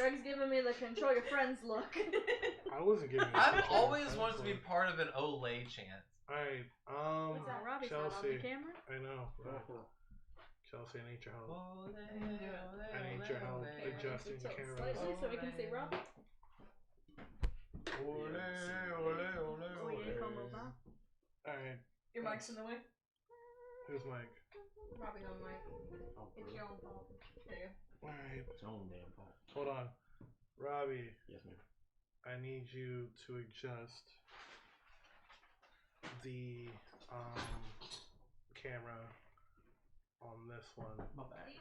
Greg's giving me the control your friends look. I wasn't giving you I've always wanted to be part of an Olay chant. Alright, What's that? Robbie's not on Chelsey. the camera? I know. Chelsey, I need your help. I need your help adjusting the camera. Slightly so we can see Robbie. Alright. Your mic's in the way. Who's Mike? Robbie's on the mic. It's your own fault. There you go. Alright. It's your own damn fault. Hold on. Robbie. Yes, ma'am. I need you to adjust the camera on this one. My bad.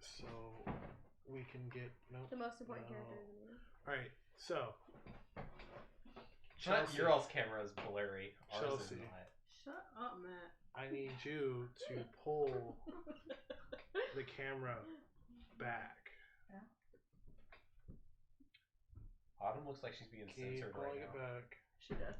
So we can get The most important character in the movie. Alright, so Chelsey. Your all's camera is blurry. Ours Chelsey. is not. Shut up, Matt. I need you to pull the camera back. Autumn looks like she's being Keep censored pulling right it now. back. She does.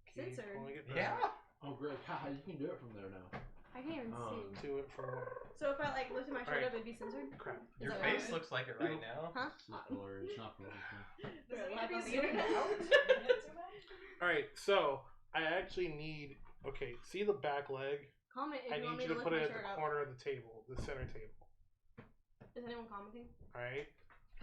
Keep Censored? pulling it back. Yeah. Oh, great. God, you can do it from there now. I can't even see. Do it from So if I like lifted my shirt Alright. up, it'd be censored? crap. Your that face right? looks like it right now. Huh? It's not blurry. It's not blurry. Does it Live need on to the be zoomed internet. out? Alright, so I actually need see the back leg? Comment if I you want need me you to to put lift it my at the shirt up. corner of the table, the center table. Is anyone commenting? Alright?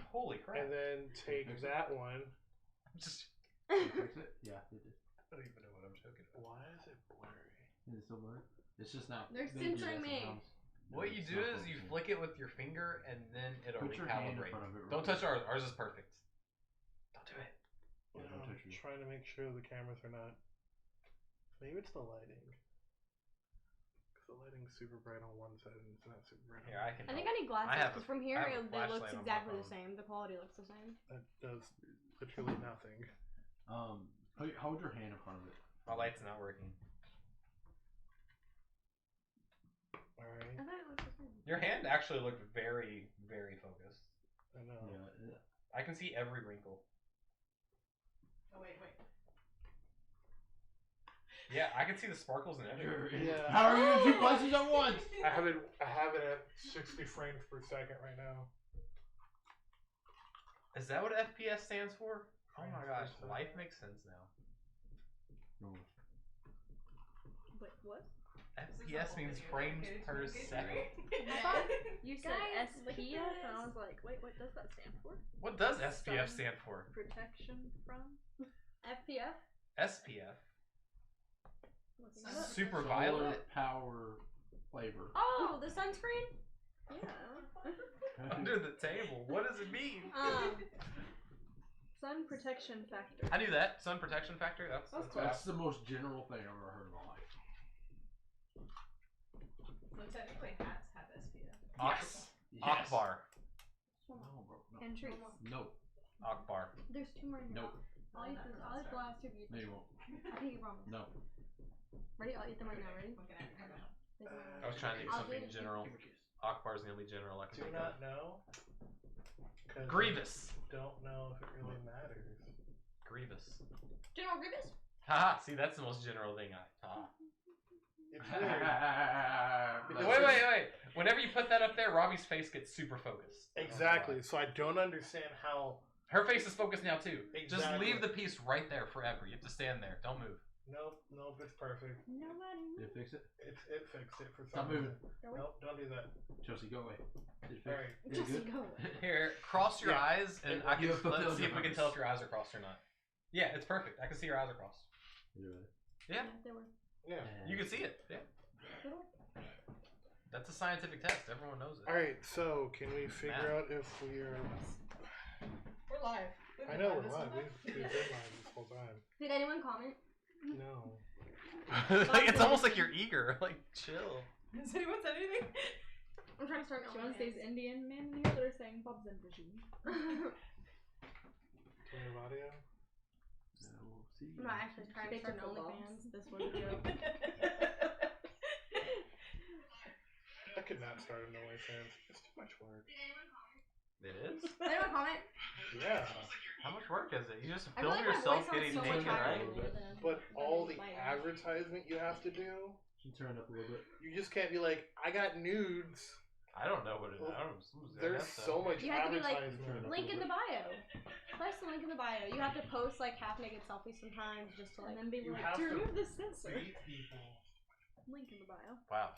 Holy crap. And then take that one. I'm just. Did you fix it? Yeah, it did. I don't even know what I'm joking about. Why is it blurry? Is it still blurry? It's just not. They're maybe censoring that's me. sometimes. What you It's do not is you focusing. flick it with your finger and then it'll Put your hand in recalibrate. front of it real Don't quick. touch ours. Ours is perfect. Don't do it. Yeah, don't I'm touch yours. trying to make sure the cameras are not. Maybe it's the lighting. Because the lighting's super bright on one side and it's not super bright on Here, the I can. I think help. I need glasses I have because from I here have a it flashlight looks on my exactly the phone. same. The quality looks the same. That does literally nothing. Hold your hand in front of it. My light's not working. Alright. I thought it looked the same. Your hand actually looked very, very focused. I know. Yeah. I can see every wrinkle. Oh, wait. Yeah, I can see the sparkles and everything. Yeah. How are you in two places at once? I have it at 60 frames per second right now. Is that what FPS stands for? Oh my gosh, Frames per life second. makes sense now. Wait, what? FPS means frames per second. I thought you said Guys, look at SPF, and I this. was like, wait, what does that stand for? What does SPF Sun stand for? Protection from? FPF? SPF? Looking Sun- it up. Super Solar violet? power flavor. Oh, the sunscreen? Yeah. Under the table. What does it mean? Sun protection factor. I knew that. Sun protection factor? That's what That's the most general thing I've ever heard in my life. So technically hats have SPF. Ox. Yes. Akbar. No, bro. No. And trees. No. Akbar. There's two more in here. Nope. I'll eat the last two of you. No, you won't. I think you promise. No. Ready? I'll eat them right now. Ready? Looking at her now. This is I was trying to do I'll something do it. general. Give a kiss. Akbar's the only general I can Do think not of. know. 'Cause Grievous. I don't know if it really matters. Grievous. General Grievous? Haha, see, that's the most general thing I. It's weird. Wait. Whenever you put that up there, Robbie's face gets super focused. Exactly. So I don't understand how. Her face is focused now too. Just Exactly. leave the piece right there forever. You have to stand there. Don't move. Nope, it's perfect. Nobody. Did it fix it? It fixed it for some Stop moving. reason. Nope, don't do that. Chelsey, go away. Did it fix Alright. it? Is it Just good? go. Here, cross your Yeah. eyes, and I can You have fulfilled let's see your if we can purpose. tell if your eyes are crossed or not. Yeah, it's perfect. I can see your eyes are crossed. Is it really? Yeah, They were. Yeah. you can see it. Yeah, that's a scientific test. Everyone knows it. Alright, so can we figure out if we are. We're live. We've I been know live we're this live. whole We've been time. live this whole time. Did anyone comment? No. Like, it's almost like you're eager. Like, chill. Has anyone said anything? I'm trying to start She one wants of these Indian men in here that are saying Bob's and Vision. Turn your audio. No, we'll see. I'm not actually trying to start an OnlyFans. This was a joke. I could not start an OnlyFans. It's too much work. It is. Did anyone comment? Yeah. How much work is it? You just I feel film like my yourself voice sounds getting so much naked, higher right? than it is. But all the Like- advertisement you have to do, Can you turn it up a little bit? you just can't be like, I got nudes. I don't know what it is. I don't photos. There's so much You have to be like, advertisement. link in the bio. Press the link in the bio. You have to post like half-naked selfies sometimes just to like. And then be You like, have to to remove this sensor. Beat people. Link in the bio. Wow,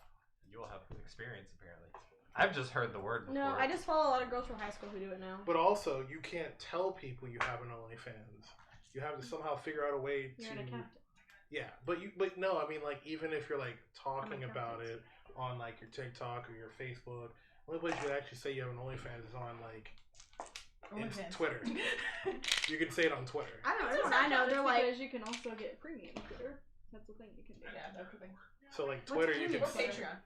you will have experience apparently. I've just heard the word before. No, I just follow a lot of girls from high school who do it now. But also, you can't tell people you have an OnlyFans. You have to somehow figure out a way You're to. an accountant. Yeah, but no, I mean like even if you're like talking about it on like your TikTok or your Facebook, the only place you can actually say you have an OnlyFans is on like Twitter. You can say it on Twitter. I don't know. It's I know. They're like. because you can also get premium Twitter. That's the thing you can do. Yeah, that's the thing. So like Twitter, you can. Or Patreon.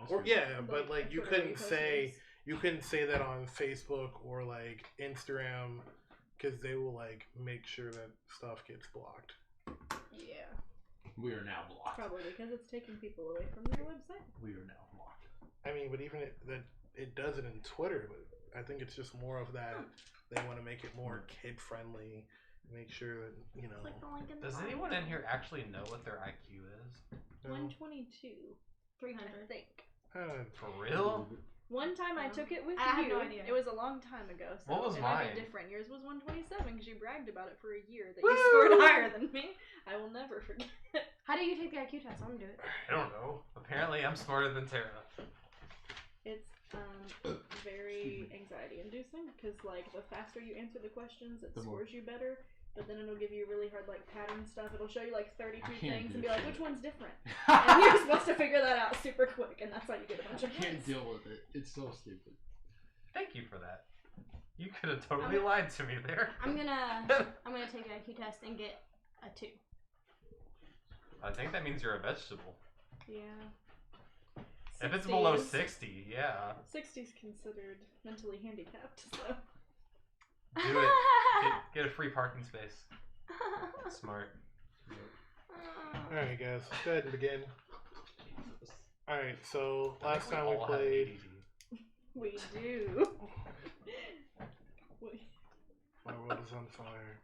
Or yeah, but like you Twitter, couldn't say that on Facebook or like Instagram because they will like make sure that stuff gets blocked. Yeah. We are now blocked. Probably because it's taking people away from their website. We are now blocked. I mean, but even it does it in Twitter, but I think it's just more of that they want to make it more kid friendly, make sure that you know. Does anyone in here actually know what their IQ is? No. 122. 300. I think. For real? One time I took it with I have you. no idea. It was a long time ago. So What was it might mine? be different. Yours was 127 because you bragged about it for a year that you scored higher than me. I will never forget. How do you take the IQ test? I want to do it. I don't know. Apparently, I'm smarter than Tara. It's very anxiety inducing because like the faster you answer the questions, it scores you better. But then it'll give you really hard like pattern stuff. It'll show you like 32 things and be like, which one's different? And you're supposed to figure that out super quick, and that's how you get a bunch of I can't points. deal with it. It's so stupid. Thank you for that. You could have totally lied to me there. I'm gonna take the IQ test and get a 2. I think that means you're a vegetable. Yeah. If it's 60 below is- 60, yeah. 60's considered mentally handicapped, so. Do it. Get a free parking space. Smart. Alright, guys, let's go ahead and begin. Alright, so last time we all have played. ADD. We do. My world is on fire.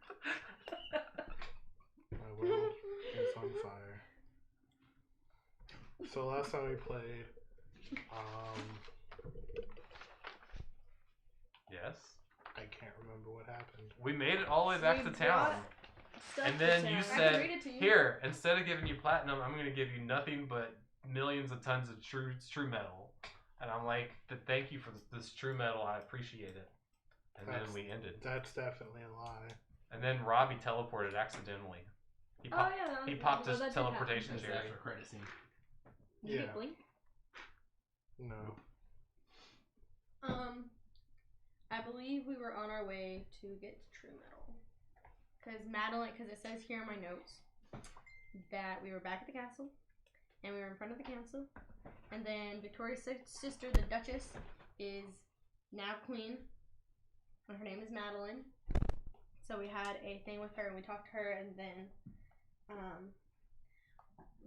My world is on fire. So last time we played, Yes. I can't remember what happened. We made it all the way back We to town. Stuff And then to you town. I can said, read it to you. here, instead of giving you platinum, I'm going to give you nothing but millions of tons of true metal. And I'm like, thank you for this true metal. I appreciate it. And then we ended. That's definitely a lie. And then Robbie teleported accidentally. He Oh popped, yeah. he popped his that did teleportation That's the cherry. extra credit scene. Did you Yeah. get blink? No. I believe we were on our way to get true metal. Because it says here in my notes that we were back at the castle, and we were in front of the council, and then Victoria's sister, the Duchess, is now queen, and her name is Madeline. So we had a thing with her, and we talked to her, and then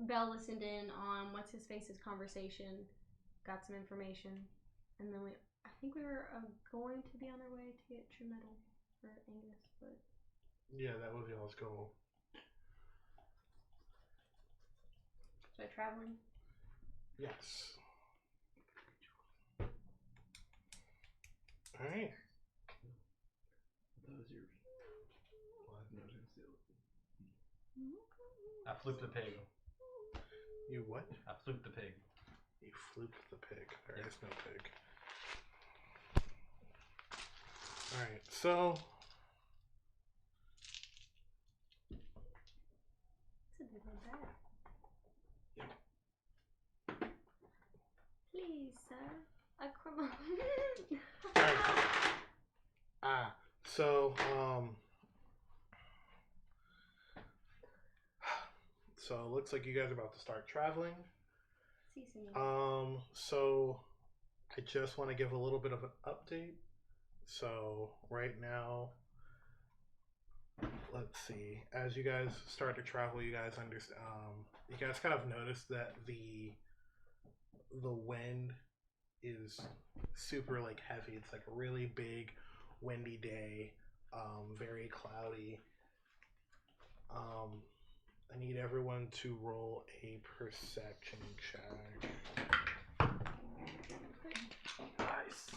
Bhel listened in on what's-his-face's conversation, got some information, and then I think we were going to be on our way to get true metal for Angus, but... Yeah, that was y'all's goal. So traveling? Yes. Alright. That was yours. What? No, I was gonna steal it. I flooped the pig. You what? I flooped the pig. You flooped the pig. There is no pig. Alright, so... It's a bit of that. Yep. Please, sir. Come on. Alright. So it looks like you guys are about to start traveling. See, senor. So I just want to give a little bit of an update. So right now, let's see. As you guys start to travel, you guys understand. You guys kind of notice that the wind is super like heavy. It's like a really big, windy day. Very cloudy. I need everyone to roll a perception check. Nice.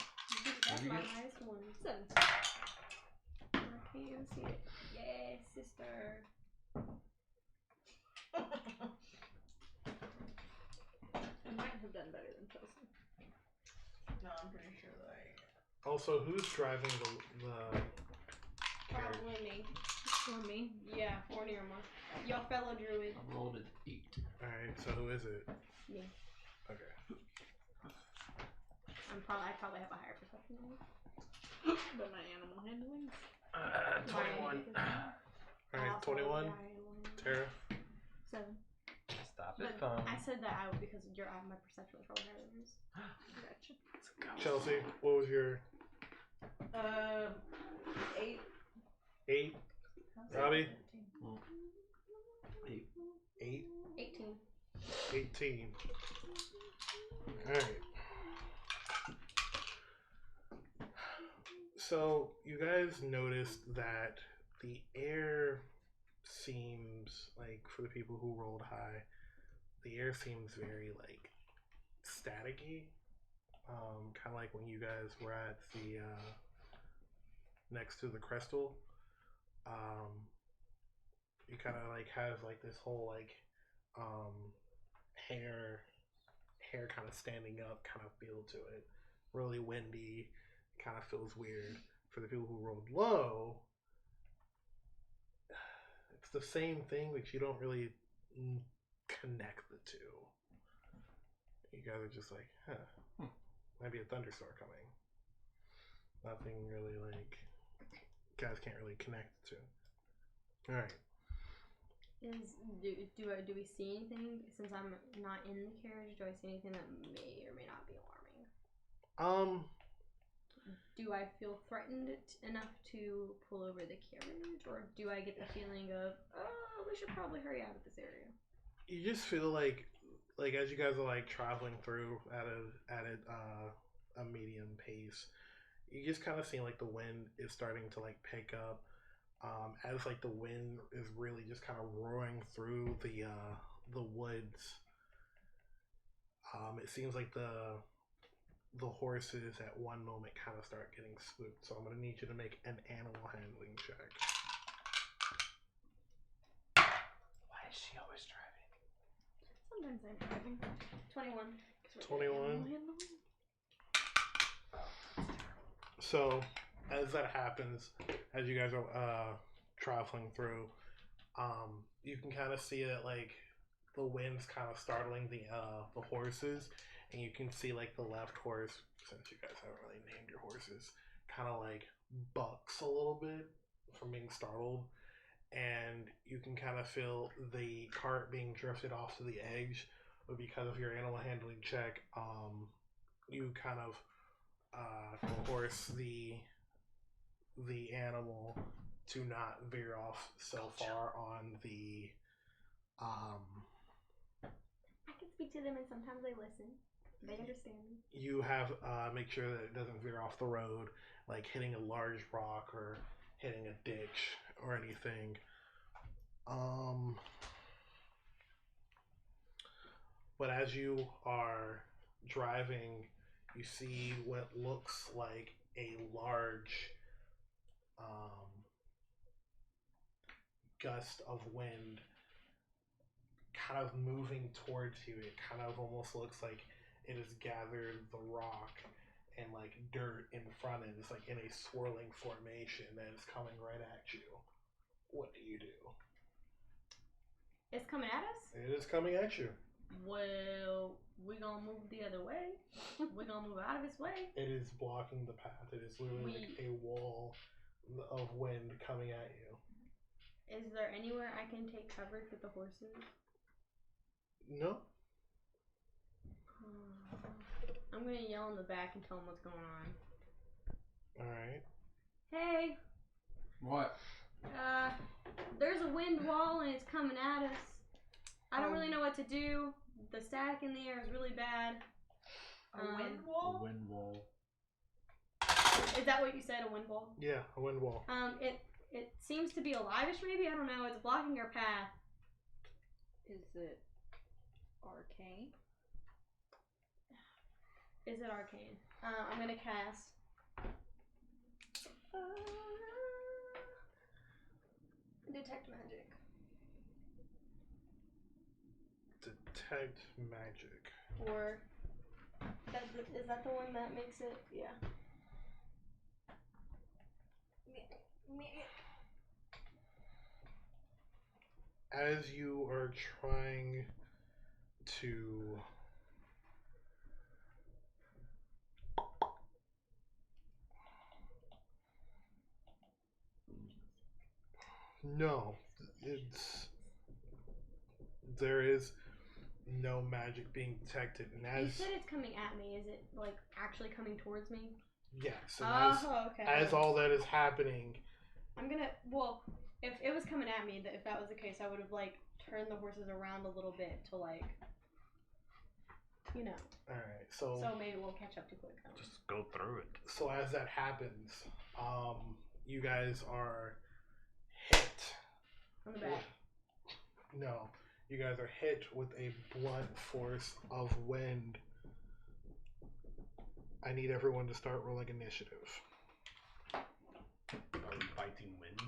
That's you my get? highest one. 7. I can't even see it. Yay, sister. I might have done better than Chelsey. No, I'm pretty sure that I. Also, who's driving the carriage? Probably me. Or me. Yeah, or Niramour. Your fellow druid. I rolled an 8. Alright, so who is it? Me. Okay. I probably have a higher perception than you. But my animal handling. 21. Alright, 21. Tara. 7. Stop But it, phone. I said that out because my perception was probably higher than yours. Gotcha. Chelsey, what was your 8. 8? Robbie? 8. 8? 18. 18. Alright. So, you guys noticed that the air seems, like, for the people who rolled high, the air seems very, like, staticky. Kind of like when you guys were at the, next to the crystal. You kind of, like, have, like, this whole, like, hair kind of standing up kind of feel to it. Really windy, kind of feels weird. For the people who rolled low, it's the same thing, but you don't really connect the two. You guys are just like, huh, might be a thunderstorm coming. Nothing really, like, guys can't really connect the two. Alright. Do we see anything? Since I'm not in the carriage, do I see anything that may or may not be alarming? Do I feel threatened enough to pull over the carriage, or do I get the feeling of, oh, we should probably hurry out of this area? You just feel like as you guys are like traveling through at a medium pace, you just kind of see like the wind is starting to like pick up. As like the wind is really just kind of roaring through the woods. It seems like the horses at one moment kind of start getting spooked. So I'm gonna need you to make an animal handling check. Why is she always driving? Sometimes I'm driving. 21. 21. So as that happens, as you guys are traveling through, you can kind of see that like the wind's kind of startling the horses, and you can see like the left horse, since you guys haven't really named your horses, kind of like bucks a little bit from being startled, and you can kind of feel the cart being drifted off to the edge. But because of your animal handling check, you kind of force the animal to not veer off so far on the I can speak to them, and sometimes they listen. They understand me. You have make sure that it doesn't veer off the road, like hitting a large rock or hitting a ditch or anything. But as you are driving, you see what looks like a large gust of wind kind of moving towards you. It kind of almost looks like it has gathered the rock and like dirt in front of it. It's like in a swirling formation that is coming right at you. What do you do? It's coming at us? It is coming at you. Well, we're gonna move the other way. We're gonna move out of its way. It is blocking the path. It is literally like a wall of wind coming at you. Is there anywhere I can take cover with the horses? No. I'm gonna yell in the back and tell them what's going on. Alright. Hey! What? There's a wind wall and it's coming at us. I don't really know what to do. The static in the air is really bad. A wind wall? A wind wall. Is that what you said? A wind wall? Yeah, a wind wall. It seems to be alive-ish maybe? I don't know. It's blocking our path. Is it arcane? Is it arcane? I'm gonna cast Detect magic. Detect magic. Or is that the one that makes it? Yeah. As you are trying to there is no magic being detected, and as you said it's coming at me, is it like actually coming towards me? Yes, and okay. as all that is happening, I'm gonna, well, if it was coming at me, if that was the case, I would have like turned the horses around a little bit to like, you know. Alright, so maybe we'll catch up to quick. Just go through it. So as that happens, you guys are hit. On the back. No, you guys are hit with a blunt force of wind. I need everyone to start rolling initiative. Are we fighting wind?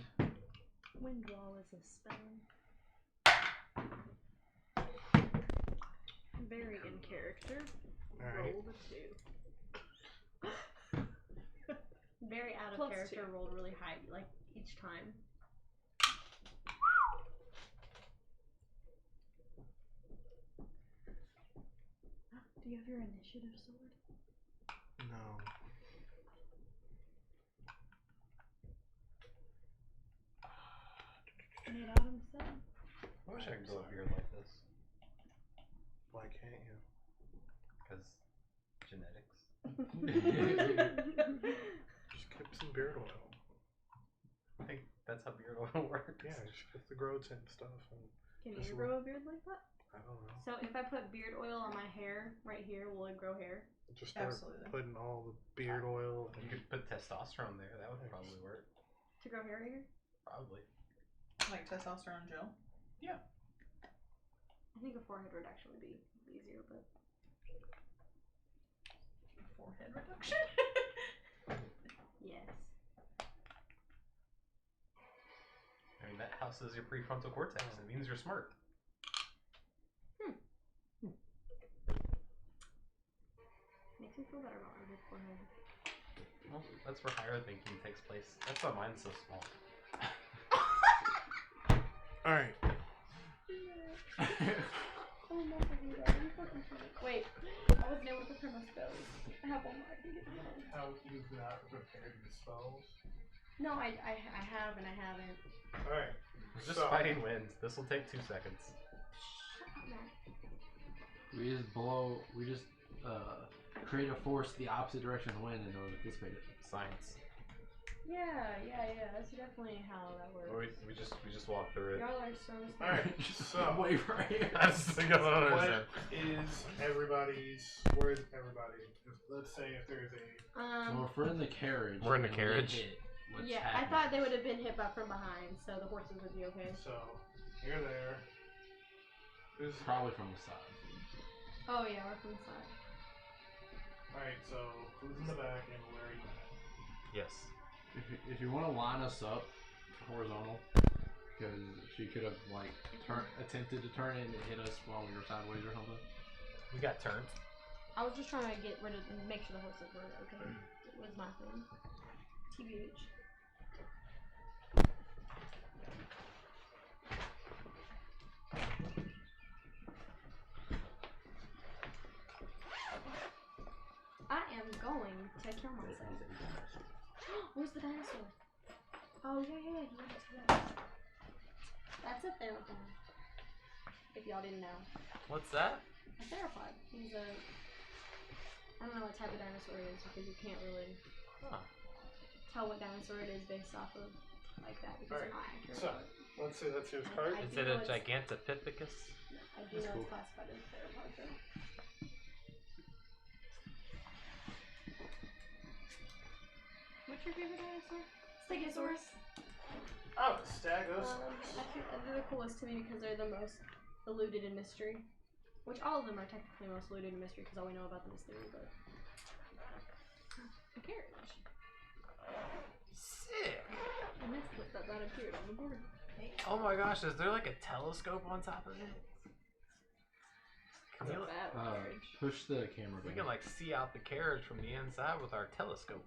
Wind wall is a spell. Very in character. Alright. Roll the 2. Very out of Plus character, 2. rolled really high, like each time. Do you have your initiative sword? No. Nate Autumn said. I wish I could grow a beard like this. Why can't you? Because genetics. Just get some beard oil. I think that's how beard oil works. Yeah, just get the grow tint stuff. And Can just you grow a beard like that? I don't know. So if I put beard oil on my hair right here, will it grow hair? Just start Absolutely. putting all the beard oil. You could put testosterone there. That would probably work. To grow hair here? Probably. Like testosterone gel. Yeah. I think a forehead reduction would be easier, but Forehead reduction. yes. I mean, that houses your prefrontal cortex. It means you're smart. Makes me feel better about my big forehead. Well, that's where higher thinking takes place. That's why mine's so small. Alright. Wait, I wasn't able to prepare my spells. I have one more I can get. How you've not prepared your spells? No, I have and I haven't. Alright. We're just fighting wind. This will take 2 seconds. Shut up, Matt. We just create a force the opposite direction of the wind and it'll dissipate it. Science. Yeah. That's definitely how that works. We just walk through it. Y'all are so smart. Alright, so Wait for it. That's the good one. what is everybody's, where's everybody? Let's say if there's a Well, if we're in the carriage. We're in the and we get carriage. hit, what's Yeah, I happening? thought they would have been hit by from behind, so the horses would be okay. so you're there. Who's Probably from the side. Oh yeah, we're from the side. alright, so who's in the back and where are you at? Yes. If you want to line us up horizontal, because she could have like attempted to turn in and hit us while we were sideways or something. We got turned. I was just trying to get rid of, make sure the horses were okay. It was my thing. TBH. I am going to kill myself. Where's the dinosaur? Oh yeah, he went to that. That's a theropod. If y'all didn't know. What's that? A theropod. He's a, I don't know what type of dinosaur it is because you can't really tell what dinosaur it is based off of like that because they're not accurate. So let's say that's his card. Is it a Gigantopithecus? I do know it's classified as a theropod though. What's your favorite dinosaur? Stegosaurus. Oh, Stagos. They're the coolest to me because they're the most eluded in mystery. Which all of them are technically most eluded in mystery because all we know about them is theory, but... A carriage. misclick that appeared on the board. Oh my gosh, is there like a telescope on top of it? It's a battle carriage. Push the camera We down. can like see out the carriage from the inside with our telescope.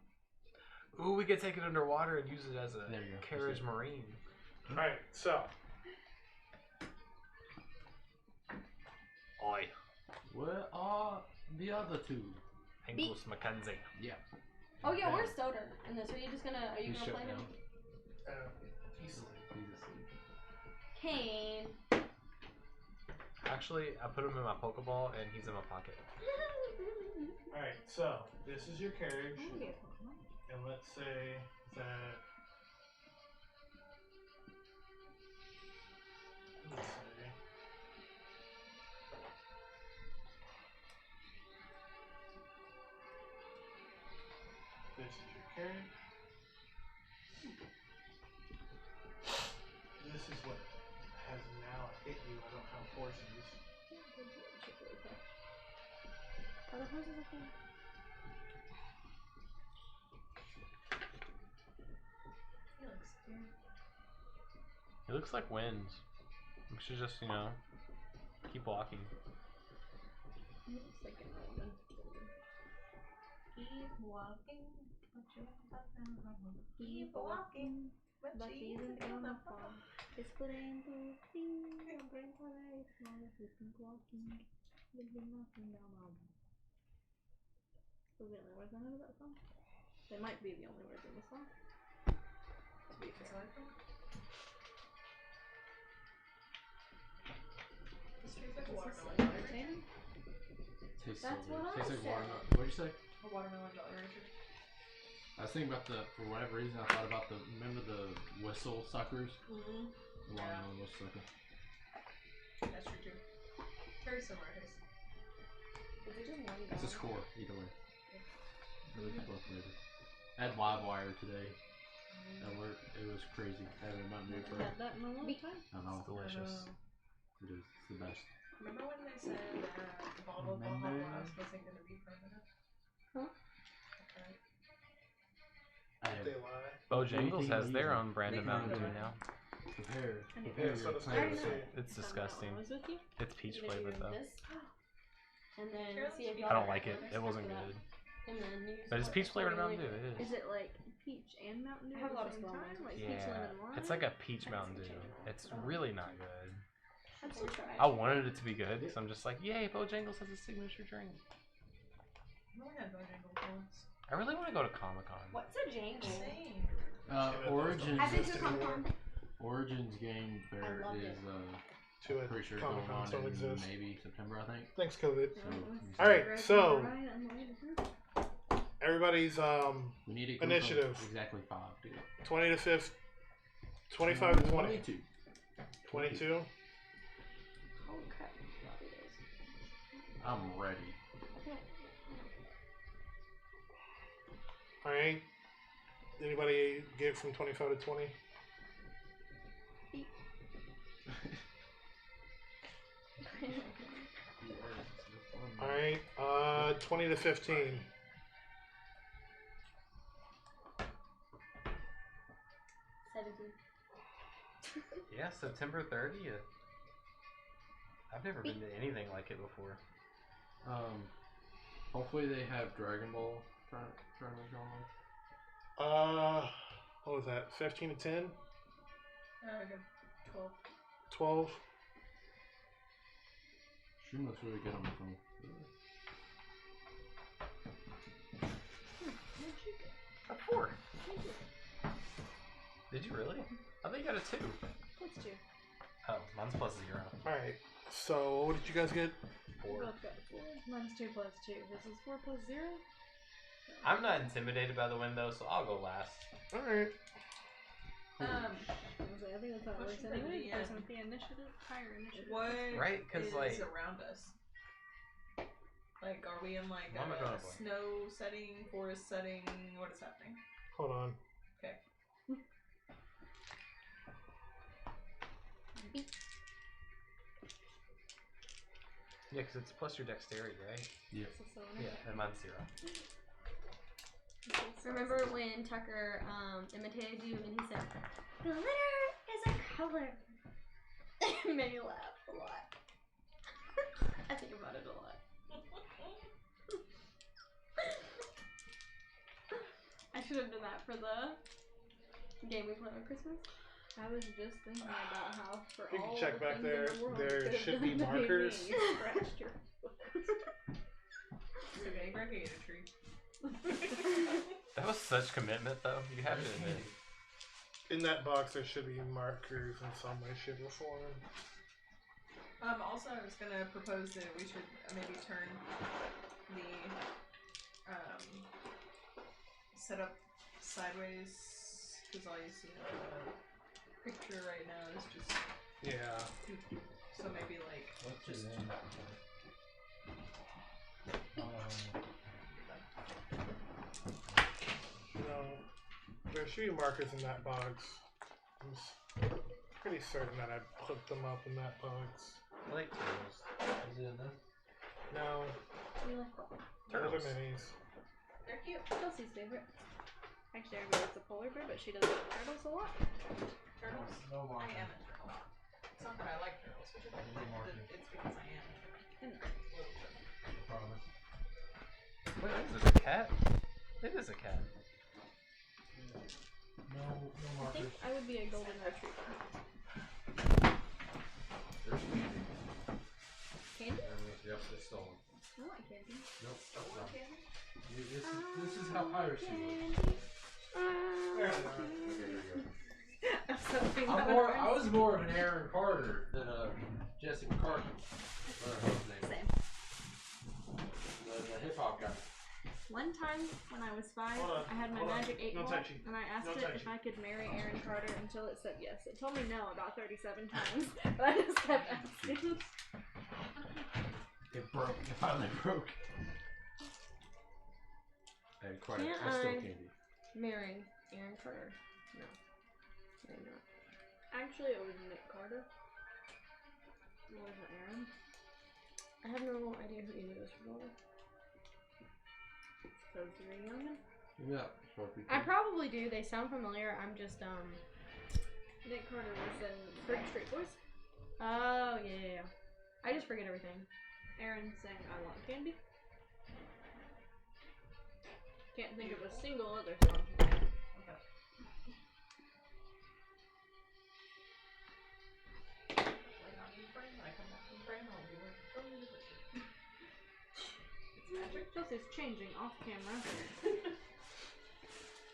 Ooh, we could take it underwater and use it as a There you go. carriage marine. Alright, so. Oi. Where are the other two? Angus Mackenzie. Yeah. Oh yeah, where's Soter in this? Are you gonna He's play shut him? down. He's asleep. He's asleep. Kayn. Actually, I put him in my Pokeball and he's in my pocket. Alright, so this is your carriage. I'm gonna get a Pokemon. And let's say that. Let's say. This is your carriage. This is what has now hit you. I don't have horses. Are the horses okay? He looks scared. It looks like wind. We should just, you know, keep walking. It looks like an omen. Keep walking, but you Keep walking, but but you she's ain't in gonna the fall. Explorando el fin, hombre para eso, we keep walking, living nothing down on. Those are the only words I know of that song. They might be the only words in the song. To be fair. This tastes like This is watermelon like jelly. entertaining. Tastes That's so good. what I Tastes like said. watermelon. What'd you say? A watermelon jelly rancher. I was thinking about for whatever reason, I thought about remember the whistle suckers? Mm-hmm. The watermelon whistle sucker. That's true too. Very similar taste. Is it just one It's a guy? score, either way. Really both flavors. I had live wire today at work. It was crazy. I haven't been mood for it. Had that in a long time. I know. It's delicious. It is. It's the best. Remember when they said that bottled Bahamas wasn't going to be permanent? Huh? Okay. I have They lie. Bojangles has their Amazing. own brand of They Mountain can Dew do now. prepare Yeah, so your does plans. KFC. It's disgusting. I was with you. It's peach Maybe flavored though. this. And then Carol's see if peach y'all I don't are like it. orders It wasn't after that. good. And then use But it's what peach flavored Mountain accordingly. Dew. It Is is. it like peach and Mountain Dew I have a at lot the of same small time? ones. Like peach, Yeah, lemon, lime? it's like a peach I Mountain guess Dew. I change it. It's really not good. I'd still try it. I wanted it to be good because I'm just like, yay, Bojangles has a signature drink. I've only had Bojangles once. I really want to go to Comic Con. What's a jangle? Same. Origins. I've been to Comic-Con. Origins game fair loved is To a pretty sure going Comic-Con on still in exists. maybe September, I think. Thanks, COVID. So, Alright, so Ryan and Lloyd. everybody's we need a group Initiative. of exactly 5 to go. 20 to 5, 25 to 20. 22. 22. Holy crap. Robbie is. I'm ready. Alright. Anybody get from 25 to 20? Alright, 20 to 15. Yeah, September 30th. I've never been to anything like it before. Hopefully they have Dragon Ball tournament going on. What was that? 15 to 10? Good. 12. 12? She looks really good on the phone. A 4. Did you really? I think you got a 2. That's 2. Oh, mine's +0. Alright, so what did you guys get? We 4. both got 4. Mine's 2 plus 2. This is 4 plus 0. I'm not intimidated by the wind though, so I'll go last. Alright. I think that's how it works Question for anyway. the The person DM. with the initiative, higher initiative. What Right? Because is like, around us? Like, are we in like Why am I drawing a a blank? snow setting, forest setting? What is happening? Hold on. Okay. yeah, because it's plus your dexterity, right? Yep. So Yeah, and mine's 0. Remember when Tucker imitated you and he said, "Glitter is a color." It made me laugh a lot. I think about it a lot. I should have done that for the game we play on Christmas. I was just thinking about how for You all can check the back things there. in the world There you could should have be done to markers. me, you scratched your foot. Okay, I hate a tree. That was such commitment, though. You have to admit. In that box, there should be markers in some way, shape, or form. Also, I was gonna propose that we should maybe turn the setup sideways, because all you see in the picture right now is just Yeah. so maybe like What's just his name? There should be markers in that box. I'm pretty certain that I put them up in that box. I like turtles. Is it in this? No, You like those are Turtles. minis. they're cute. Chelsea's favorite. Actually, everybody likes a polar bear, but she doesn't like turtles a lot. Turtles. No I marker. am a turtle. It's not that I like turtles, which I think it's because I am. Promise. What is it? A cat? It is a cat. No I think markers. I would be a golden retriever. There's candy. Candy? Yep, it's stolen. I like candy. Nope, that's not. This is how piracy works. Okay, here we go. I was more of an Aaron Carter than a Jessica Carter. Whatever her name. Same. The hip hop guy. One time when I was 5, Hold on, I had my hold on. magic 8 No ball, touchy. and I asked No it touchy. if I could marry Aaron Carter until it said yes. It told me no about 37 times, but I just kept asking. It broke. It finally broke. And quite Can't I still I- candy. marrying Aaron Carter. No. Maybe not. Actually, it was Nick Carter. It wasn't Aaron. I have no idea who either of those people are. Because you're a youngin'. Yeah. So I probably do. They sound familiar. I'm just Nick Carter was in Fruit Street Boys. Oh yeah. I just forget everything. Aaron sang I Want Candy. Can't think of a single other song. Okay. Like on E-frame, when I come back from frame, I'll be like totally different. It's magic. Chelsea's changing off camera.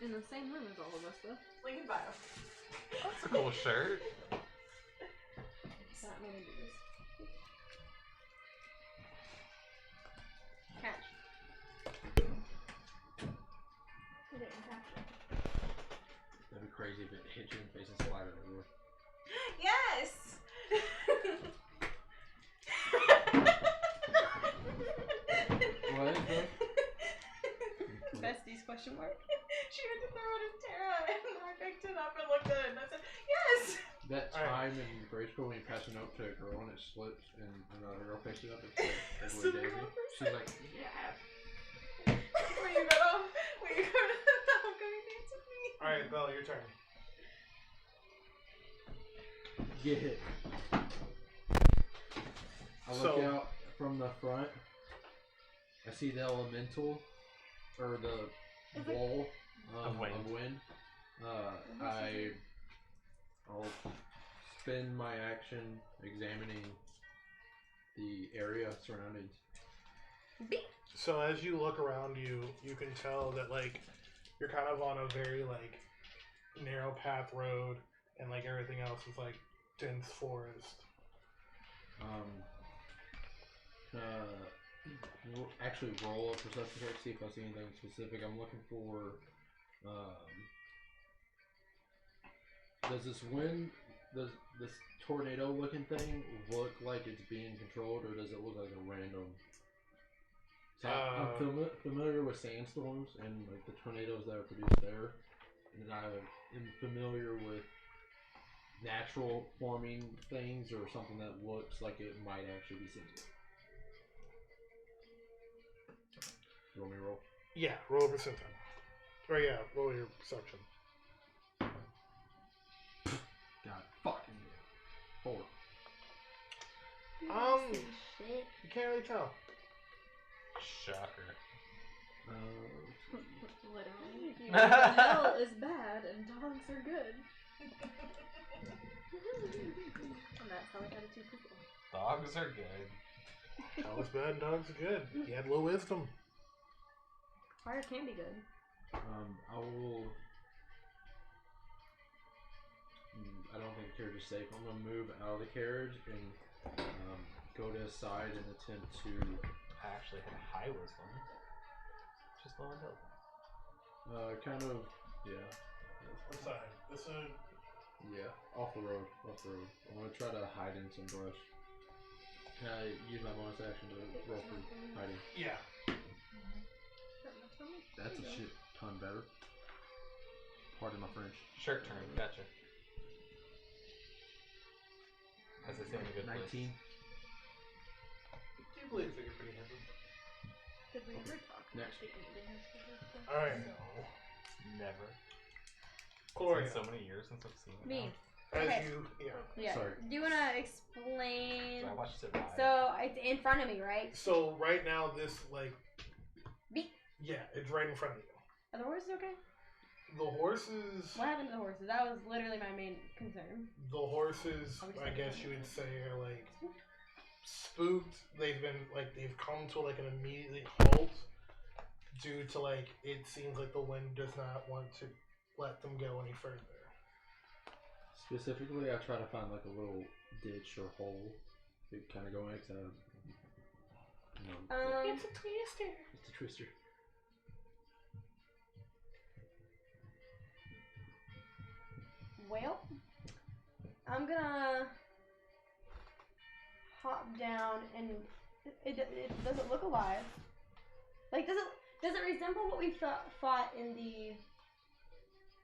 In the same room as all of us, though. Link in bio. That's a cool shirt. That many do this. Catch. I didn't catch it. That'd be crazy if it hit you in the face and splattered everywhere. Yes! What? Besties question mark. She had to throw it in Tara, and I picked it up and looked at it, and I said, yes! That Alright. time in grade school when you pass a note to a girl and it slips and another girl picks it up and says, Still the Daisy. girl She's like, yeah. Will you go to the homecoming dance with me? Alright, Belle, your turn. Get hit. I look So- out from the front. I see the elemental, or the wall Of wind. I'll spend my action examining the area surrounding. So as you look around you, you can tell that like you're kind of on a very like narrow path road, and like everything else is like dense forest. Actually roll a perception check, see if I see anything specific. I'm looking for. Does this tornado-looking thing look like it's being controlled, or does it look like a random? I'm familiar with sandstorms and like the tornadoes that are produced there, and I am familiar with natural forming things or something that looks like it might actually be sentient. You want me to roll? Yeah, roll a percentile. Or yeah, roll your perception. God fucking 4. Shit. You can't really tell. Shocker. Literally. You know, hell is bad and dogs are good. And that's how I got to 2 people. Dogs are good. Hell is bad and dogs are good. He had low wisdom. Fire can be good. I will. I don't think the carriage is safe. I'm gonna move out of the carriage and go to his side and attempt to. I actually had high wisdom. Just low enough. Kind of, yeah. What side? This side? Yeah, off the road. I'm gonna try to hide in some brush. Can I use my bonus action to roll for hiding? Yeah. That's a shit ton better. Pardon my French. Shirt turn, gotcha. As I say in a good 19. place. He believes that you're pretty heavy. Did we ever talk about Next. the endings for this stuff? Alright. Never. Cuilorea. It's been so many years since I've seen it. Me. As Okay. you, Yeah. Sorry. Do you want to explain? So I watched it live. So it's in front of me, right? So right now, this like. Me. Yeah, it's right in front of you. Are the horses okay? The horses. What happened to the horses? That was literally my main concern. The horses, I guess you would say, are like spooked. They've come to like an immediate halt due to like it seems like the wind does not want to let them go any further. Specifically, I try to find like a little ditch or hole to kind of go in. Cause It's a twister. it's a twister. Well, I'm gonna hop down and it does it look alive? Like does it resemble what we fought in the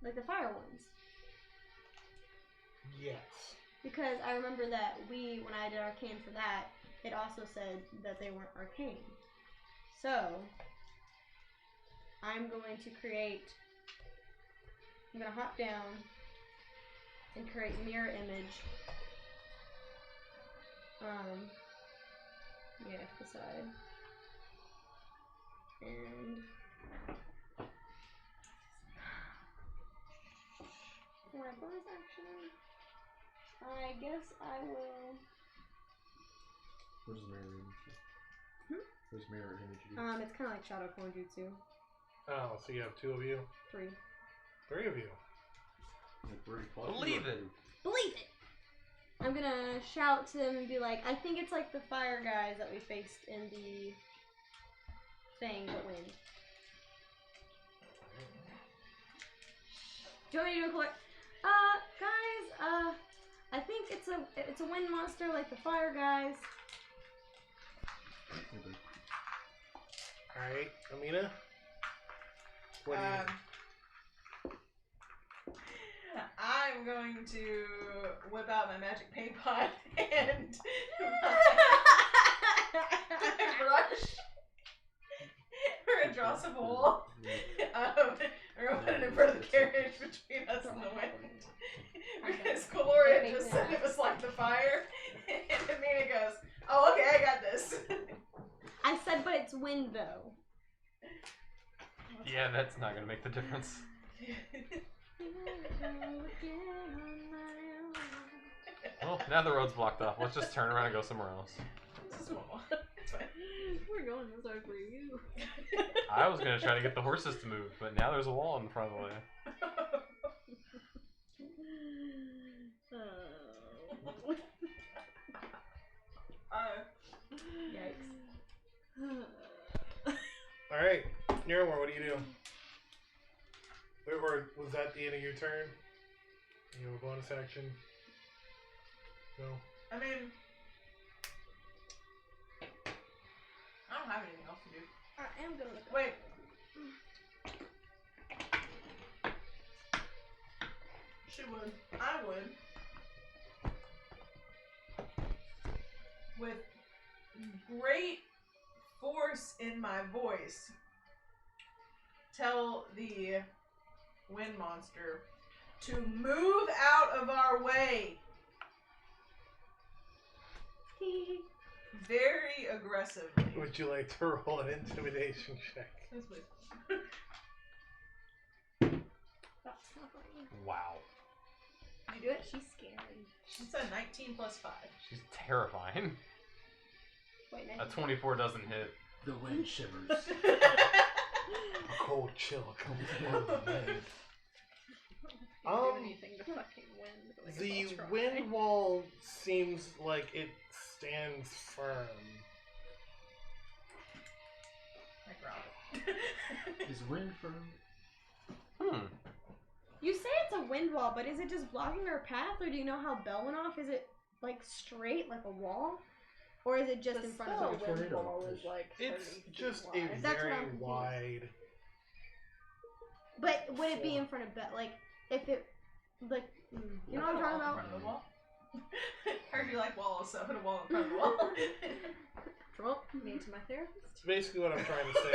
the fire ones? Yes. Because I remember that when I did arcane for that, it also said that they weren't arcane. So I'm going to hop down and create mirror image. Yeah, to the side. And for my bonus action, I guess I will. What does mirror image do? What does mirror image do? It's kind of like Shadow Clone Jutsu. Oh, so you have 2 of you? 3. 3 of you. Like, where you plug Believe your it. food? Believe it! I'm gonna shout to them and be like, I think it's like the fire guys that we faced in the thing, but wind. Do you want me to do a collect? Guys, I think it's a wind monster like the fire guys. Okay. Alright, Imina? What do you... I'm going to whip out my magic paint pot and brush. We're gonna draw some wool. We're gonna put it in front of the carriage between us and the wind. Because Cuilorea just said it was like the fire. And Imina goes, oh, okay, I got this. I said, but it's wind though. Yeah, that's not gonna make the difference. Well, now the road's blocked off. Let's just turn around and go somewhere else. This is small. It's fine. We're going this way for you. I was gonna try to get the horses to move, but now there's a wall in front of the way. Yikes. Alright, Niramour, what do you do? Or was that the end of your turn? You have a bonus action? No? I mean, I don't have anything else to do. I am gonna look. Wait. She would. I would. With great force in my voice, tell the wind monster to move out of our way. Very aggressively. Would you like to roll an intimidation check? Yes, please. That's not funny. Wow. Did you do it? She's scary. It's a 19 plus 5. She's terrifying. Wait, A 24 doesn't hit. The wind shivers. A cold chill comes from the wind. Do anything to fucking win. but I guess The I'll try. wind wall seems like it stands firm. Like Robbie. Is wind firm? You say it's a wind wall, but is it just blocking our path, or do you know how Bhel went off? Is it like straight, like a wall, or is it just in front of spell us? Like a wind tornado. wall is like 30 It's feet just wide. a That's what very I'm confused. wide. But would it be in front of Bhel? Like if it, like, you know what I'm talking In about? front of the wall. Heard you like walls, so put a wall in front of the wall. Trump, me to my therapist. Basically, what I'm trying to say